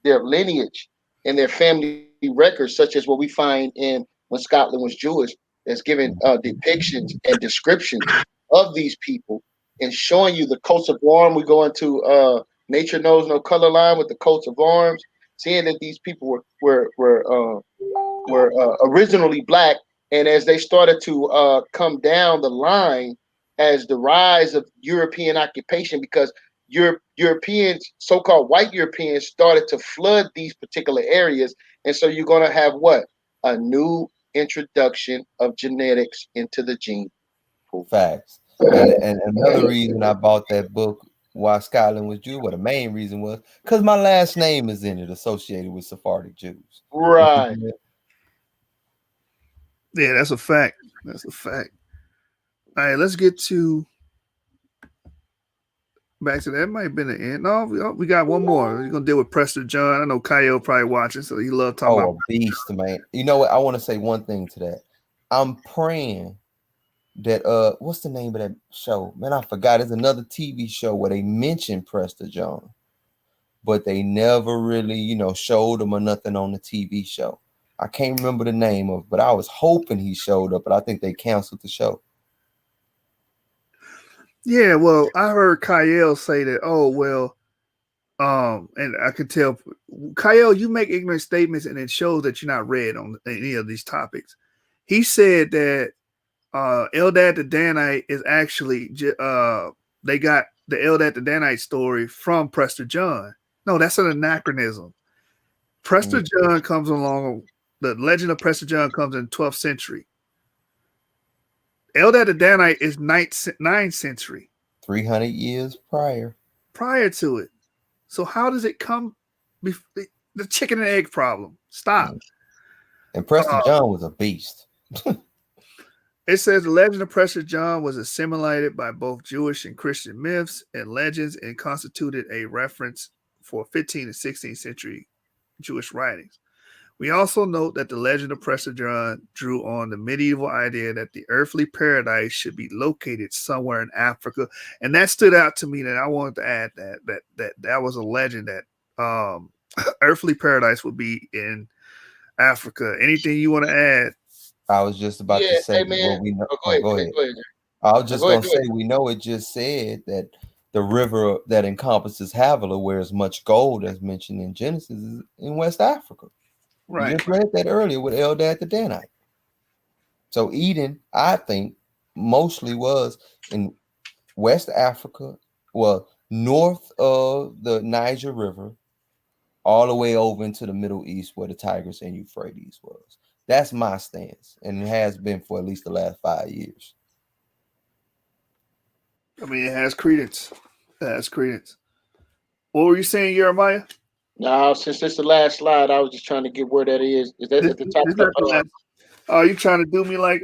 their lineage and their family records, such as what we find in when Scotland was Jewish, that's giving depictions and descriptions of these people and showing you the coats of arms. We go into Nature Knows No Color line with the coats of arms, seeing that these people were originally black, and as they started to come down the line as the rise of European occupation, because Europeans, so-called white Europeans, started to flood these particular areas, and so you're going to have what? A new introduction of genetics into the gene pool. Facts. And another reason I bought that book, Why Scotland Was Jew, well, the main reason was because my last name is in it, associated with Sephardic Jews. Right. Yeah, that's a fact. That's a fact. All right, let's get back to that. Might have been the end. No, we got one more. We're gonna deal with Prester John. I know Kyle probably watching, so he love talking about. A beast, man. You know what? I want to say one thing to that. I'm praying that what's the name of that show? Man, I forgot. It's another TV show where they mention Prester John. but they never really, showed him or nothing on the TV show. I can't remember the name of it, but I was hoping he showed up, but I think they canceled the show. Yeah, well, I heard Kyle say that, oh, well, and I could tell, Kyle, you make ignorant statements and it shows that you're not read on any of these topics. He said that Eldad the Danite is actually, they got the Eldad the Danite story from Prester John. No, that's an anachronism. Prester John comes along, the legend of Prester John comes in 12th century. Eldad the Danite is 9th century. 300 years prior to it. So how does it come? The chicken and egg problem. Stop. And Prester John was a beast. It says the legend of Prester John was assimilated by both Jewish and Christian myths and legends and constituted a reference for 15th and 16th century Jewish writings. We also note that the legend of Prester John drew on the medieval idea that the earthly paradise should be located somewhere in Africa, and that stood out to me. That I wanted to add that was a legend that earthly paradise would be in Africa. Anything you want to add? I was just about to say what we know. Go ahead. I was just going to say we know it just said that the river that encompasses Havilah, where as much gold as mentioned in Genesis, is in West Africa. Right. You just read that earlier with Eldad the Danite. So Eden, I think, mostly was in West Africa, well, north of the Niger River, all the way over into the Middle East where the Tigris and Euphrates was. That's my stance, and it has been for at least the last 5 years. I mean, it has credence. What were you saying, Jeremiah? No, since it's the last slide, I was just trying to get where that is. Is that at the top of the last? Oh, you trying to do me like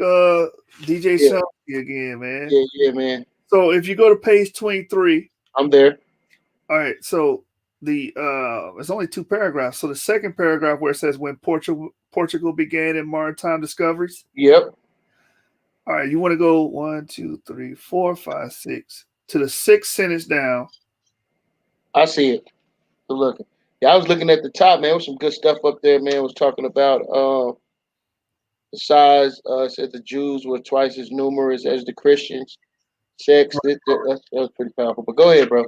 DJ Shelby again, man? Yeah, man. So if you go to page 23, I'm there. All right, so the it's only 2 paragraphs. So the second paragraph where it says when Portugal began in maritime discoveries. Yep. All right, you want to go 1, 2, 3, 4, 5, 6 to the 6th sentence down. I see it. Good looking. Yeah, I was looking at the top, man. There was some good stuff up there, man. It was talking about the size. Said the Jews were twice as numerous as the Christians. Sex. That was pretty powerful. But go ahead, bro.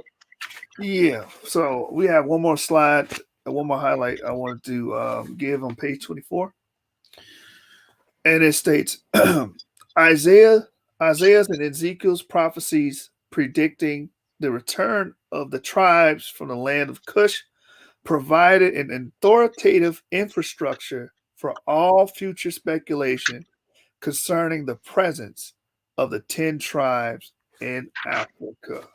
Yeah. So we have one more slide and one more highlight I wanted to give on page 24. And it states Isaiah's and Ezekiel's prophecies predicting the return of the tribes from the land of Cush provided an authoritative infrastructure for all future speculation concerning the presence of the 10 tribes in Africa.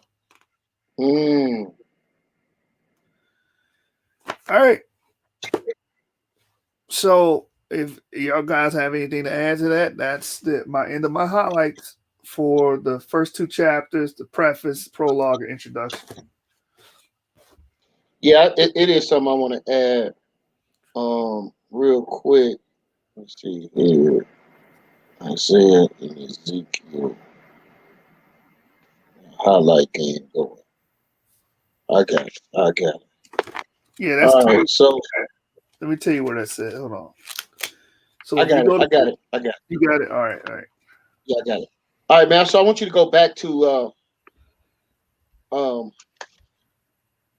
Mm. All right. So if y'all guys have anything to add to that, that's my end of my highlights for the first 2 chapters, the preface, prologue, and introduction. Yeah, it is something I want to add real quick. Let's see here. Isaiah and Ezekiel. Highlight game going. I got it. Yeah, that's all right. So let me tell you where that's at. Hold on. So I got it. You got it. All right. Yeah, I got it. All right, man. So I want you to go back to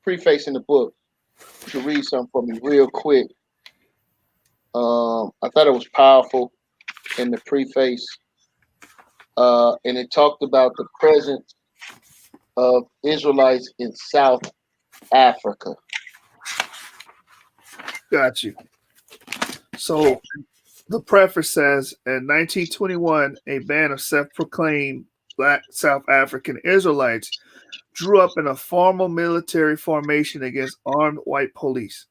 prefacing the book to read something for me real quick. I thought it was powerful in the preface. And it talked about the presence of Israelites in South Africa. Got you. So the preface says, in 1921, a band of self-proclaimed Black South African Israelites drew up in a formal military formation against armed white police.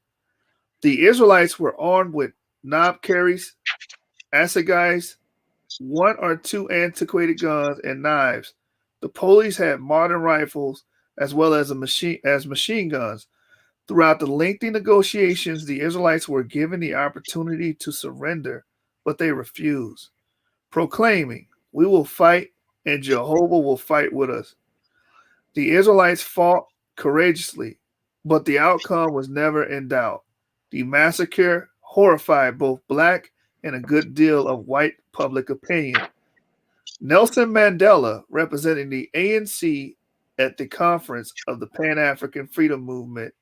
The Israelites were armed with knob carries, assegais, 1 or 2 antiquated guns, and knives. The police had modern rifles as well as machine guns. Throughout the lengthy negotiations, the Israelites were given the opportunity to surrender, but they refused, proclaiming, "We will fight, and Jehovah will fight with us." The Israelites fought courageously, but the outcome was never in doubt. The massacre horrified both black and a good deal of white public opinion. Nelson Mandela, representing the ANC at the conference of the Pan African Freedom Movement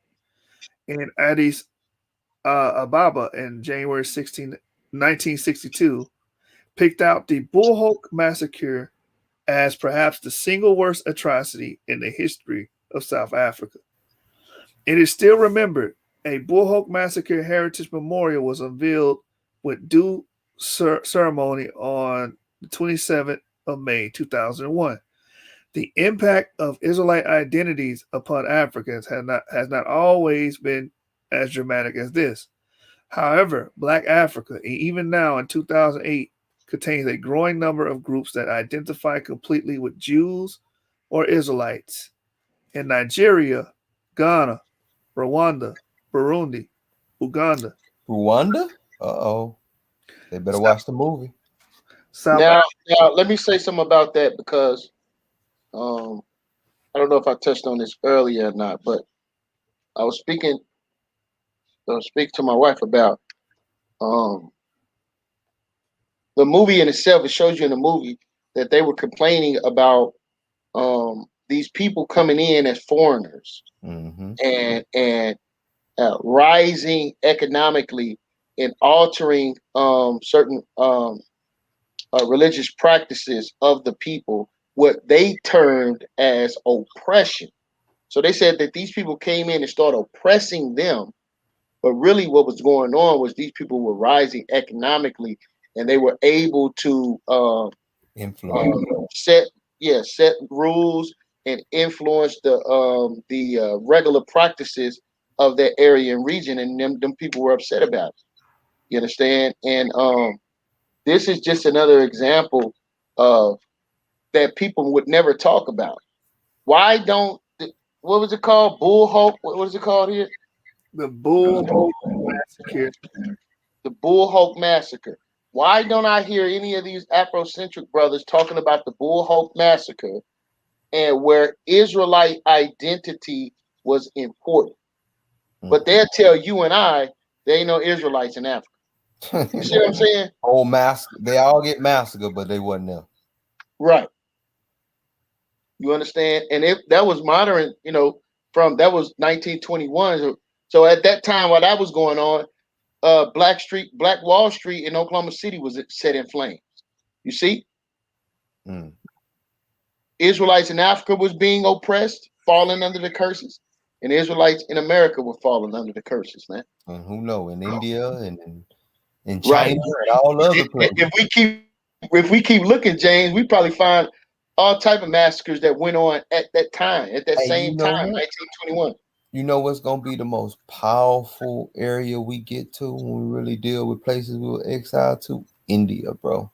in Addis Ababa in January 1962, picked out the Bullhoek massacre as perhaps the single worst atrocity in the history of South Africa. It is still remembered. A Bullhoek massacre heritage memorial was unveiled with due ceremony on the 27th of May 2001. The impact of Israelite identities upon Africans has not always been as dramatic as this. However, Black Africa, even now in 2008, contains a growing number of groups that identify completely with Jews or Israelites. In Nigeria, Ghana, Rwanda, Burundi, Uganda, Rwanda? Uh-oh. They better watch the movie. South Now, let me say something about that because I don't know if I touched on this earlier or not, but I was speaking to my wife about the movie in itself. It shows you in the movie that they were complaining about these people coming in as foreigners and rising economically and altering certain religious practices of the people, what they termed as oppression. So they said that these people came in and started oppressing them, but really what was going on was these people were rising economically and they were able to set rules and influence the regular practices of that area and region, and them people were upset about it. You understand? And this is just another example of that people would never talk about. Why don't what was it called? Bullhoek? What is it called here? The Bullhoek massacre. The Bullhoek massacre. Why don't I hear any of these Afrocentric brothers talking about the Bullhoek massacre and where Israelite identity was important? But they'll tell you and I there ain't no Israelites in Africa. You see what I'm saying? They all get massacred, but they wasn't there. Right. You understand? And that was modern, that was 1921. So at that time, while that was going on, Black Wall Street in Oklahoma City was set in flames. You see? Israelites in Africa was being oppressed, falling under the curses, and Israelites in America were falling under the curses, man. And who knows? In India and in China and all other places. If we keep looking, James, we probably find all type of massacres that went on at that time, same time, 1921. You know what's going to be the most powerful area we get to when we really deal with places we were exiled to? India, bro.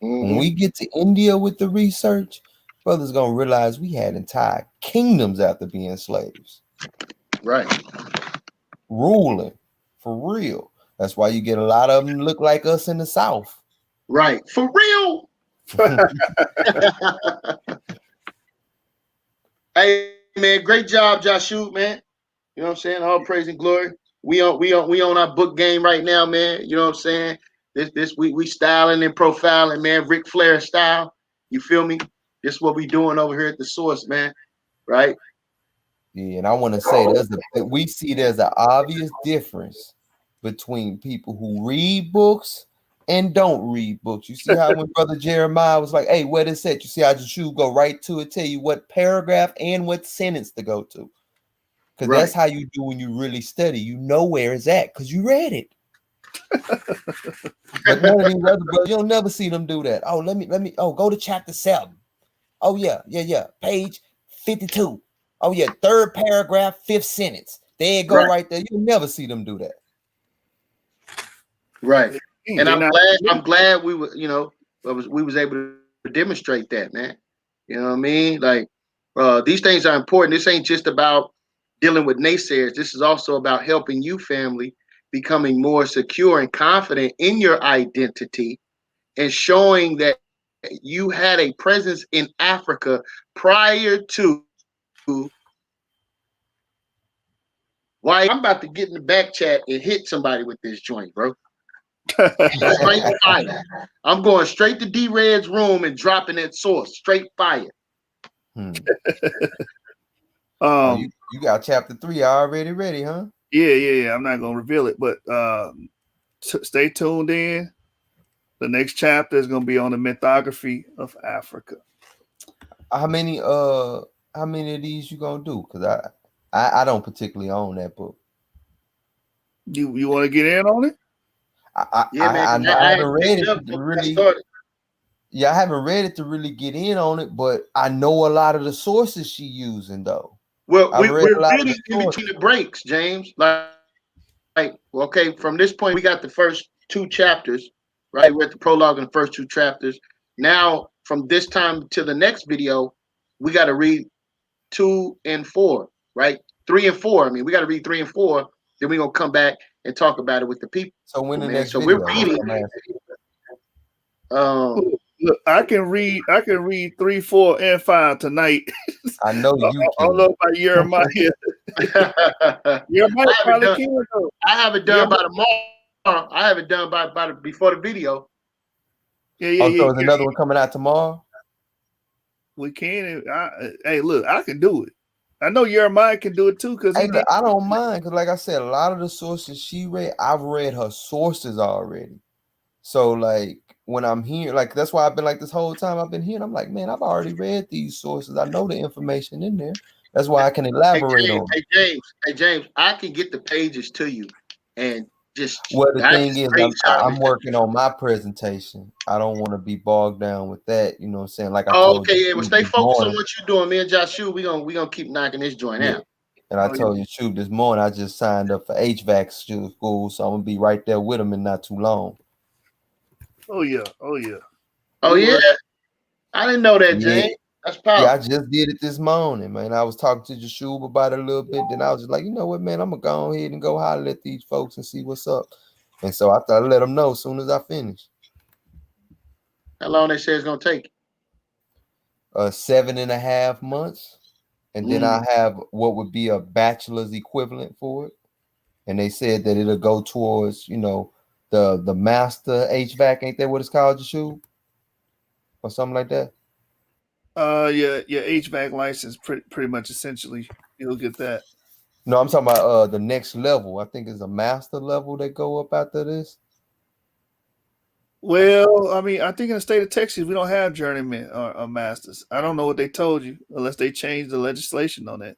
When we get to India with the research, brothers going to realize we had entire kingdoms after being slaves. Right. Ruling, for real. That's why you get a lot of them look like us in the South. Right. For real. Hey, man, great job, Joshua, man. You know what I'm saying? All praise and glory. We on our book game right now, man. You know what I'm saying? This we styling and profiling, man. Ric Flair style. You feel me? This is what we doing over here at the source, man. Right? Yeah, and I want to say we see there's an obvious difference between people who read books and don't read books. You see how when Brother Jeremiah was like, hey, where this at? You see how Joshua go right to it, tell you what paragraph and what sentence to go to. Because that's how you do when you really study. You know where it's at because you read it. But none of these other brothers, you'll never see them do that. Oh, let me go to chapter 7. Oh, yeah. Page 52. Oh, yeah, 3rd paragraph, 5th sentence. There you go right there. You'll never see them do that. Right. And I'm glad we were, we was able to demonstrate that, man. You know what I mean? Like these things are important. This ain't just about dealing with naysayers. This is also about helping you, family, becoming more secure and confident in your identity and showing that you had a presence in Africa prior to Why? I'm about to get in the back chat and hit somebody with this joint, bro. Straight fire. I'm going straight to D-Red's room and dropping that source. Straight fire. You got chapter 3 already ready, huh? Yeah. I'm not gonna reveal it, but stay tuned in. The next chapter is gonna be on the mythography of Africa. How many of these you gonna do? Because I don't particularly own that book. You want to get in on it? I haven't read it to really. Yeah, I haven't read it to really get in on it, but I know a lot of the sources she using though. Well, we're reading in between the breaks, James. Like, okay, from this point, we got the first 2 chapters, right? We're at the prologue in the first 2 chapters. Now, from this time to the next video, we got to read 2 and 4, right? 3 and 4. I mean, we got to read 3 and 4. Then we're going to come back and talk about it with the people. So when the next video? We're reading. Look, I can read 3, 4, and 5 tonight. I know you can. I don't know about Jeremiah. Jeremiah probably can though. I have it done by tomorrow. I have it done by before the video. Yeah. So is another one coming out tomorrow? We can. Hey, look, I can do it. I know Jeremiah can do it too. Because I don't mind. Because like I said, a lot of the sources she read, I've read her sources already. So like when I'm here, like that's why I've been like this whole time I've been here. And I'm like, man, I've already read these sources. I know the information in there. That's why I can elaborate on it. Hey James, I can get the pages to you and just. Well, the thing is, I'm working on my presentation. I don't want to be bogged down with that. You know what I'm saying? Like I told you. Yeah. Well, stay focused on what you're doing. Me and Joshua, we gonna keep knocking this joint out. And I told you, shoot, this morning I just signed up for HVAC school, so I'm gonna be right there with them in not too long. Oh yeah. I didn't know that, James. That's powerful. Yeah, I just did it this morning, man. I was talking to Joshua about it a little bit. Then I was just like, you know what, man, I'm gonna go ahead and go holler at these folks and see what's up. And so I thought I'd let them know as soon as I finish. How long they say it's gonna take? 7.5 months. And then I have what would be a bachelor's equivalent for it. And they said that it'll go towards, the master HVAC, ain't that what it's called, Joshua? Or something like that? Yeah, HVAC license pretty much essentially you'll get that. No, I'm talking about the next level. I think it's a master level that go up after this. Well, I mean, I think in the state of Texas we don't have journeymen or masters. I don't know what they told you unless they changed the legislation on that.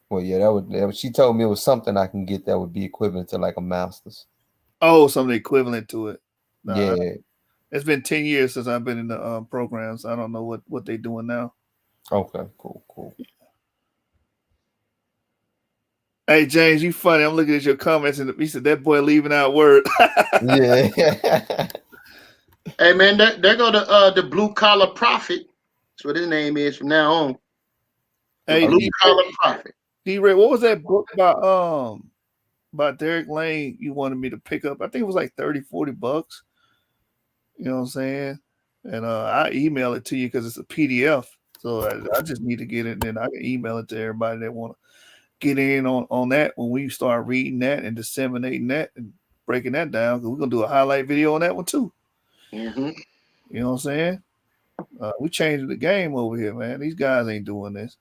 Well, yeah, she told me it was something I can get that would be equivalent to like a master's. Oh, something equivalent to it. Yeah. It's been 10 years since I've been in the programs. I don't know what they're doing now. Okay, cool. Hey, James, you funny. I'm looking at your comments, and he said that boy leaving out word. Yeah. Hey, man, there go the blue collar prophet. That's what his name is from now on. Hey, blue collar prophet. D-Ray, what was that book about Derek Lane you wanted me to pick up? I think it was like $30-$40. You know what I'm saying? And I email it to you because it's a PDF. So I just need to get it, and then I can email it to everybody that want to get in on that when we start reading that and disseminating that and breaking that down. Because we're going to do a highlight video on that one too. Mm-hmm. You know what I'm saying? We changing the game over here, man. These guys ain't doing this.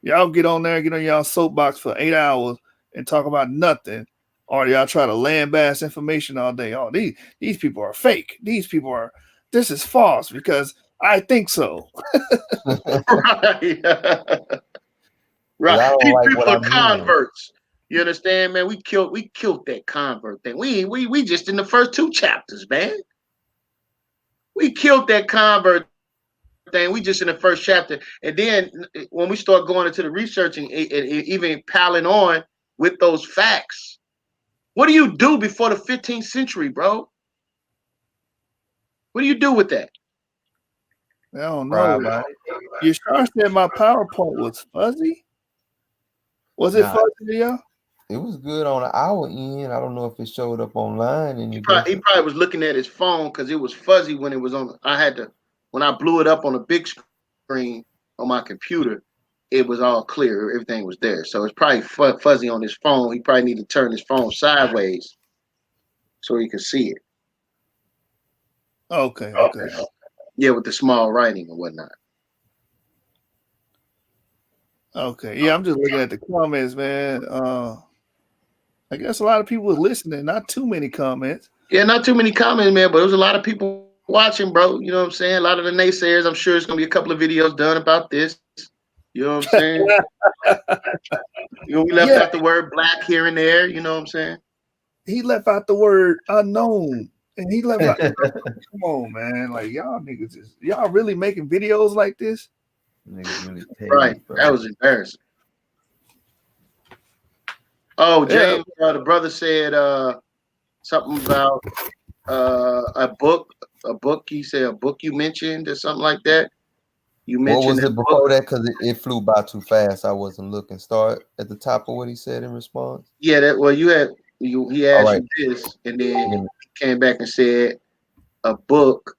Y'all get on there, get on y'all soapbox for 8 hours and talk about nothing. Or y'all try to lambast information all day. Oh, these people are fake. This is false because I think so. Right. Right. These people are converts. You understand, man? We killed that convert thing. We just in the first 2 chapters, man. We killed that convert thing. We just in the first chapter. And then when we start going into the research and even piling on with those facts, what do you do before the 15th century, bro? What do you do with that? I don't know. Right. You sure said my PowerPoint was fuzzy? Was it fuzzy to y'all? It was good on our end. I don't know if it showed up online. And he probably was looking at his phone because it was fuzzy when it was on. When I blew it up on a big screen on my computer, it was all clear. Everything was there. So it's probably fuzzy on his phone. He probably need to turn his phone sideways so he could see it. Okay. Yeah, with the small writing and whatnot. Okay. Yeah, I'm just looking at the comments, man. I guess a lot of people were listening. Not too many comments. Yeah, not too many comments, man, but there was a lot of people watching, bro. You know what I'm saying? A lot of the naysayers. I'm sure there's gonna be a couple of videos done about this. You know what I'm saying? We left out the word black here and there. You know what I'm saying? He left out the word unknown. And he left out. Come on, man. Like, y'all niggas y'all really making videos like this? Niggas really paid, Right. bro. That was embarrassing. Oh, James, the brother said something about a book. A book. He said a book you mentioned or something like that. You mentioned what was it before book. that? Because it flew by too fast. I wasn't looking. Start at the top of what he said in response. Yeah, that. Well, he asked right. you this, and then he came back and said a book,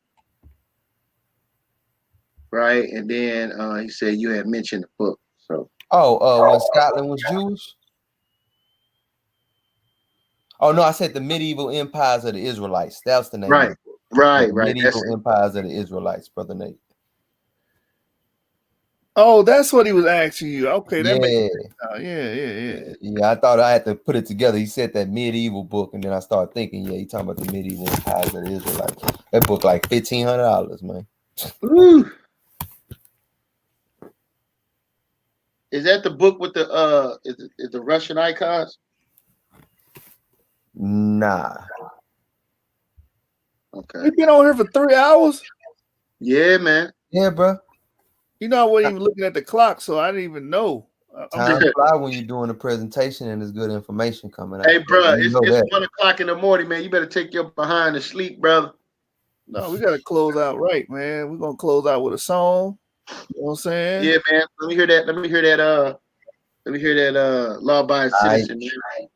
right? And then he said you had mentioned the book. So. When Scotland was Jewish. Oh no, I said the medieval empires of the Israelites. That's the name. Right. Of the book. Right. Medieval empires of the Israelites, Brother Nate. Oh, that's what he was asking you. Okay, that makes sense. Yeah, I thought I had to put it together. He said that medieval book, and then I started thinking, yeah, he talking about the medieval empires of the Israelites. That book like $1,500, man. Ooh. Is that the book with the is the Russian icons? Nah. Okay. We've been on here for 3 hours. Yeah, man. Yeah, bro. You know, I wasn't even looking at the clock, so I didn't even know. Time fly when you're doing a presentation and there's good information coming out. Hey, bro, it's 1 o'clock in the morning, man. You better take your behind to sleep, brother. No, we gotta close out right, man. We're gonna close out with a song. You know what I'm saying? Yeah, man. Let me hear that. Law-abiding citizen.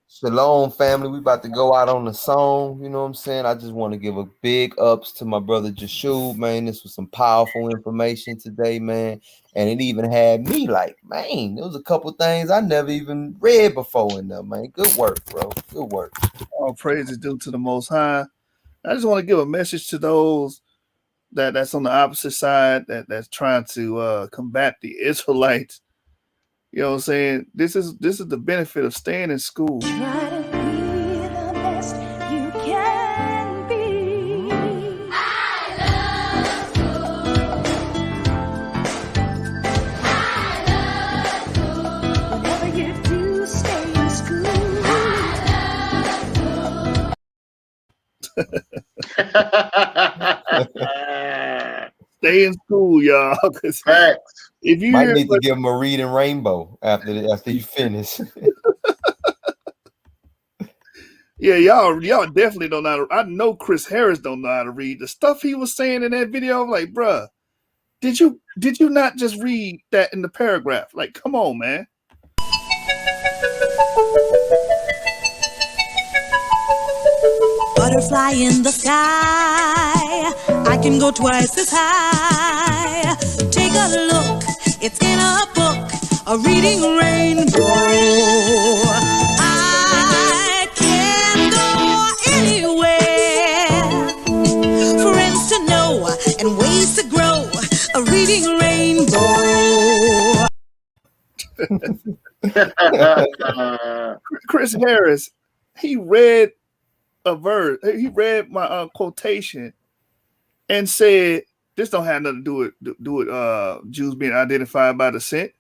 Shalom, family. We about to go out on the song. You know what I'm saying? I just want to give a big ups to my brother Jashub, man. This was some powerful information today, man. And it even had me like, man, there was a couple things I never even read before in there, man. Good work, bro. Good work. All praise is due to the Most High. I just want to give a message to those that's on the opposite side that's trying to combat the Israelites. You know what I'm saying? This is the benefit of staying in school. Try to be the best you can be. I love school. Whatever you do, stay in school. Stay in school, y'all. Right. If you might need to give him a reading rainbow after you finish. Yeah, y'all definitely don't know how to. I know Chris Harris don't know how to read. The stuff he was saying in that video, I'm like, bruh, did you not just read that in the paragraph? Like, come on, man. Butterfly in the sky, I can go twice as high. Take a look, it's in a book, a reading rainbow. I can go anywhere, friends to know and ways to grow, a reading rainbow. Chris Harris, he read a verse. He read my quotation and said, "This don't have nothing to do with Jews being identified by descent,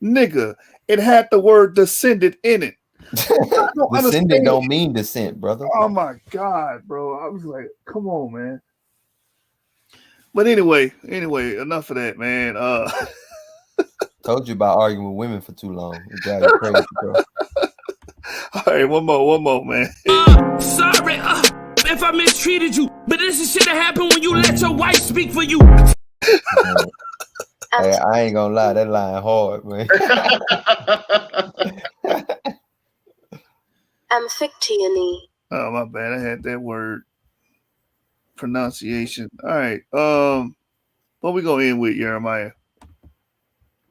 nigga. It had the word descended in it. Descended don't mean descent, brother. Oh my god, bro! I was like, come on, man. But anyway, enough of that, man. Told you about arguing with women for too long. It got it crazy, bro. All right, one more, man. Sorry if I mistreated you, but this is shit that happened when you let your wife speak for you. Hey, I ain't gonna lie, that line hard, man. Amphictyony. Oh, my bad. I had that word pronunciation. All right. What we gonna end with, Jeremiah?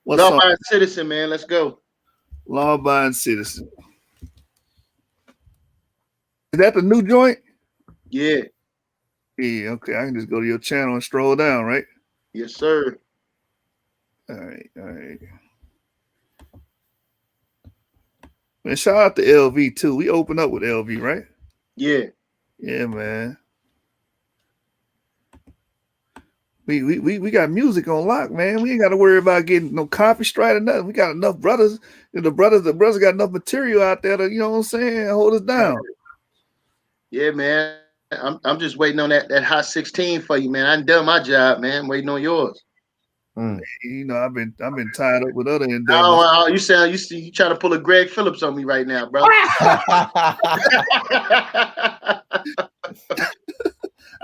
What Law song? Abiding Citizen, man. Let's go. Law Abiding Citizen. Is that the new joint? Yeah. Yeah, okay. I can just go to your channel and stroll down, right? Yes, sir. All right, all right. Man, shout out to LV too. We opened up with LV, right? Yeah. Yeah, man. We got music on lock, man. We ain't got to worry about getting no copyright or nothing. We got enough brothers. The brothers got enough material out there to, you know what I'm saying, hold us down. Yeah, man. I'm just waiting on that hot 16 for you, man. I done done my job, man. I'm waiting on yours. You know, I've been tied up with other endeavors. Oh, you trying to pull a Greg Phillips on me right now, bro.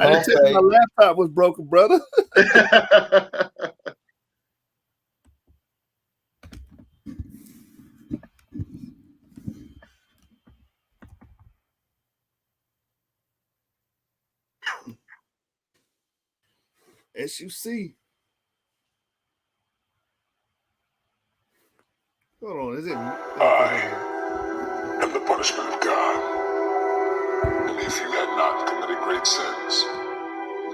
I didn't tell you my laptop was broken, brother. SUC. Hold on, is it? I am the punishment of God. And if you had not committed great sins,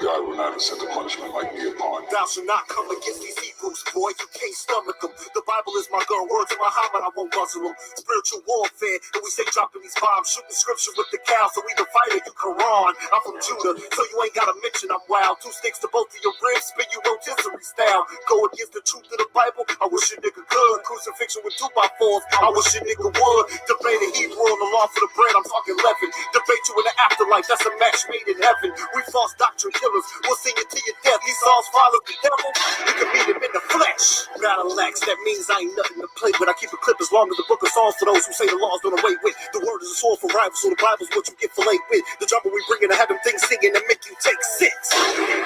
God will not have sent a punishment like me upon you. Thou shalt not come against these Hebrews, boy. You can't stomach them. The Bible is my gun. Words of Muhammad, I won't muzzle them. Spiritual warfare, and we say dropping these bombs, shooting scripture with the cow, so we the fighter, you Quran. I'm from Judah, so you ain't gotta mention I'm wild. 2 sticks to both of your ribs, spin you rotisserie style. Go against the truth of the Bible, I wish a nigga could. Crucifixion with 2x4s, I wish a nigga would. Debating Hebrew on the law for the bread, I'm talking leaven. Debate you in the afterlife, that's a match made in heaven. We false doctrine killers, we'll sing it to your death. These songs follow the devil, you can meet him in the flesh. Battle axe, that means I ain't nothing to play with. I keep a clip as long as the book of Psalms for those who say the laws don't away with. The word is a sword for rivals, so the Bible's what you get filleted with. The drummer we bring in to have them things singing and make you take 6.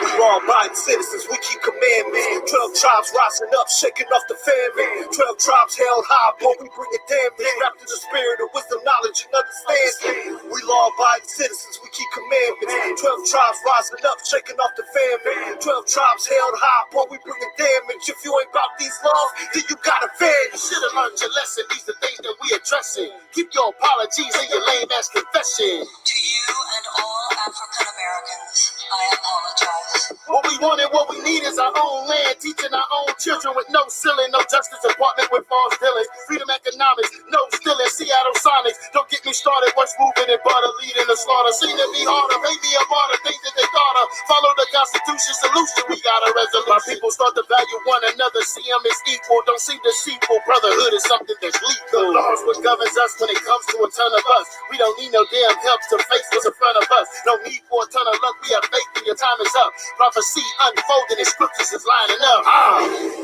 We law-abiding citizens, we keep commandments. 12 tribes rising up, shaking off the famine. 12 tribes held high, boy, we bring it damn. Wrapped in the spirit of wisdom, knowledge, and understanding. We law-abiding citizens, we keep commandments. 12 tribes rising up, shaking off the famine. 12 tribes held high, boy, we bring it damage. If you ain't about these laws, then you got a fan. You should have learned your lesson. These are things that we addressing. Keep your apologies and your lame ass confession. To you and all African Americans, I apologize. What we want and what we need is our own land, teaching our own children with no ceiling, no justice department with false dealings, freedom economics, no stealing, Seattle Sonics. Don't get me started, what's moving and butter, leading the slaughter. Seen it be harder, maybe a martyr, things that they thought of. Follow the Constitution solution, we got a resolution. My people start to value one another, see them as equal, don't see the sequel. Brotherhood is something that's lethal. Laws what governs us when it comes to a ton of us. We don't need no damn help to face what's in front of us. No need for a ton of luck, we have faith and your time is up. Prophecy unfolding and scriptures is lining up.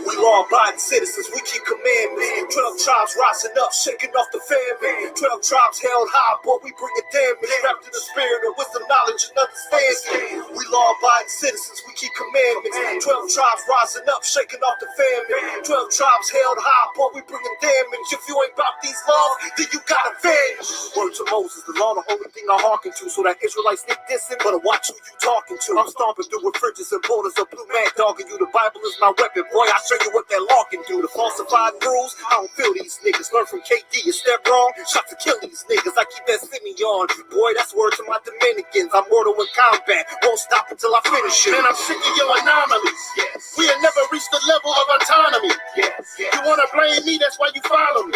We law-abiding citizens, we keep commandments. 12 tribes rising up, shaking off the famine. 12 tribes held high, boy, we bring it damage. Wrapped in the spirit of wisdom, knowledge, and understanding. We law-abiding citizens, we keep commandments. 12 tribes rising up, shaking off the famine. 12 tribes held high, boy, we bring it damage. If you ain't about these laws, then you got a venge. Word to Moses, the law, the only thing I hearken to. So that Israelites sneak dissing, but watch who you talking to. I'm stomping through with fridges and borders of blue man dogging you. The Bible is my weapon, boy. I show you what that law can do. The falsified rules, I don't feel these niggas. Learn from KD, is that wrong? Shot to kill these niggas. I keep that semi on. Boy, that's word to my Dominicans. I'm mortal in combat. Won't stop until I finish it. Man, I'm sick of your anomalies. Yes. We have never reached the level of autonomy. Yes. You wanna blame me, that's why you follow me.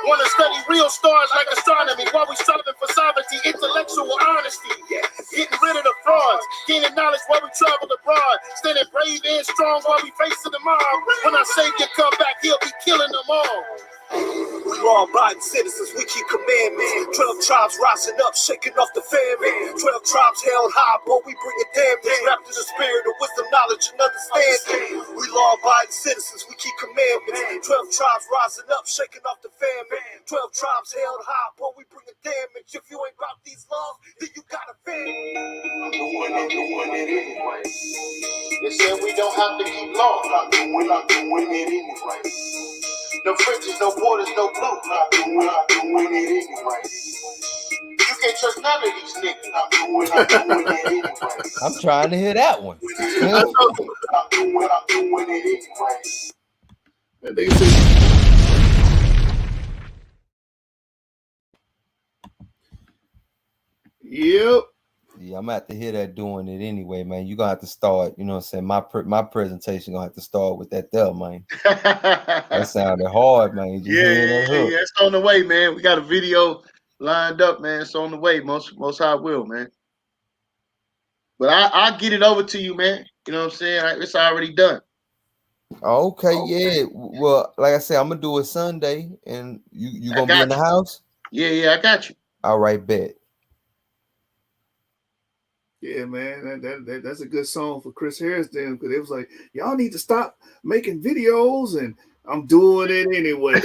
Wanna study real stars like astronomy while we striving for sovereignty, intellectual honesty. Yes. Getting rid of the frauds, gaining knowledge while we travel abroad, standing brave and strong while we facing the mob. When our Savior come back, he'll be killing them all. We law-abiding citizens, we keep commandments. 12 tribes rising up, shaking off the famine. 12 tribes held high, boy, we bring it damage. Wrapped in the spirit of wisdom, knowledge, and understanding. We law-abiding citizens, we keep commandments. 12 tribes rising up, shaking off the famine. 12 tribes held high, boy, we bring it damage. If you ain't about these laws, then you got a fan. I'm doing it anyway. They said we don't have to keep law. I'm doing it anyway. No fridges, no borders, no blue. I'm doing it anyway. You can't trust none of these niggas. I'm doing it anyway. I'm trying to hear that one. I'm doing it anyway. That nigga said, yep. Yeah, I'm gonna have to hear that doing it anyway, man. You're gonna have to start, you know what I'm saying? My presentation gonna have to start with that there, man. That sounded hard, man. Just hearing that hook. Yeah, it's on the way, man. We got a video lined up, man. It's on the way. Most high will, man. But I'll get it over to you, man. You know what I'm saying? It's already done. Okay, yeah. Well, like I said, I'm gonna do it Sunday, and you gonna be in the house? Yeah, I got you. All right, bet. Yeah, man, that's a good song for Chris Harris then, because it was like, y'all need to stop making videos, and I'm doing it anyway.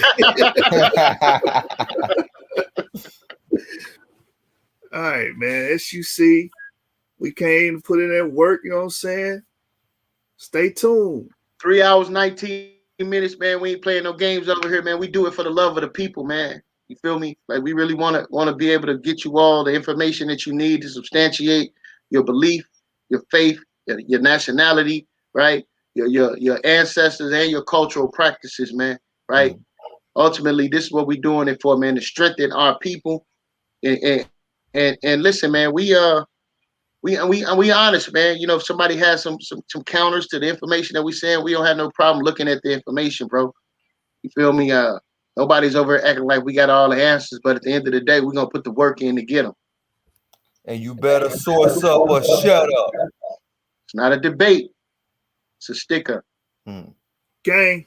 All right, man. SUC, we came to put in that work, you know what I'm saying? Stay tuned. 3 hours, 19 minutes, man. We ain't playing no games over here, man. We do it for the love of the people, man. You feel me? Like we really want to be able to get you all the information that you need to substantiate your belief, your faith, your nationality, right? Your ancestors and your cultural practices, man. Right? Mm-hmm. Ultimately, this is what we're doing it for, man, to strengthen our people. And listen, man, we honest, man. You know, if somebody has some counters to the information that we saying, we don't have no problem looking at the information, bro. You feel me? Nobody's over acting like we got all the answers, but at the end of the day, we're gonna put the work in to get them. And you better source up or shut up. It's not a debate. It's a sticker. Gang.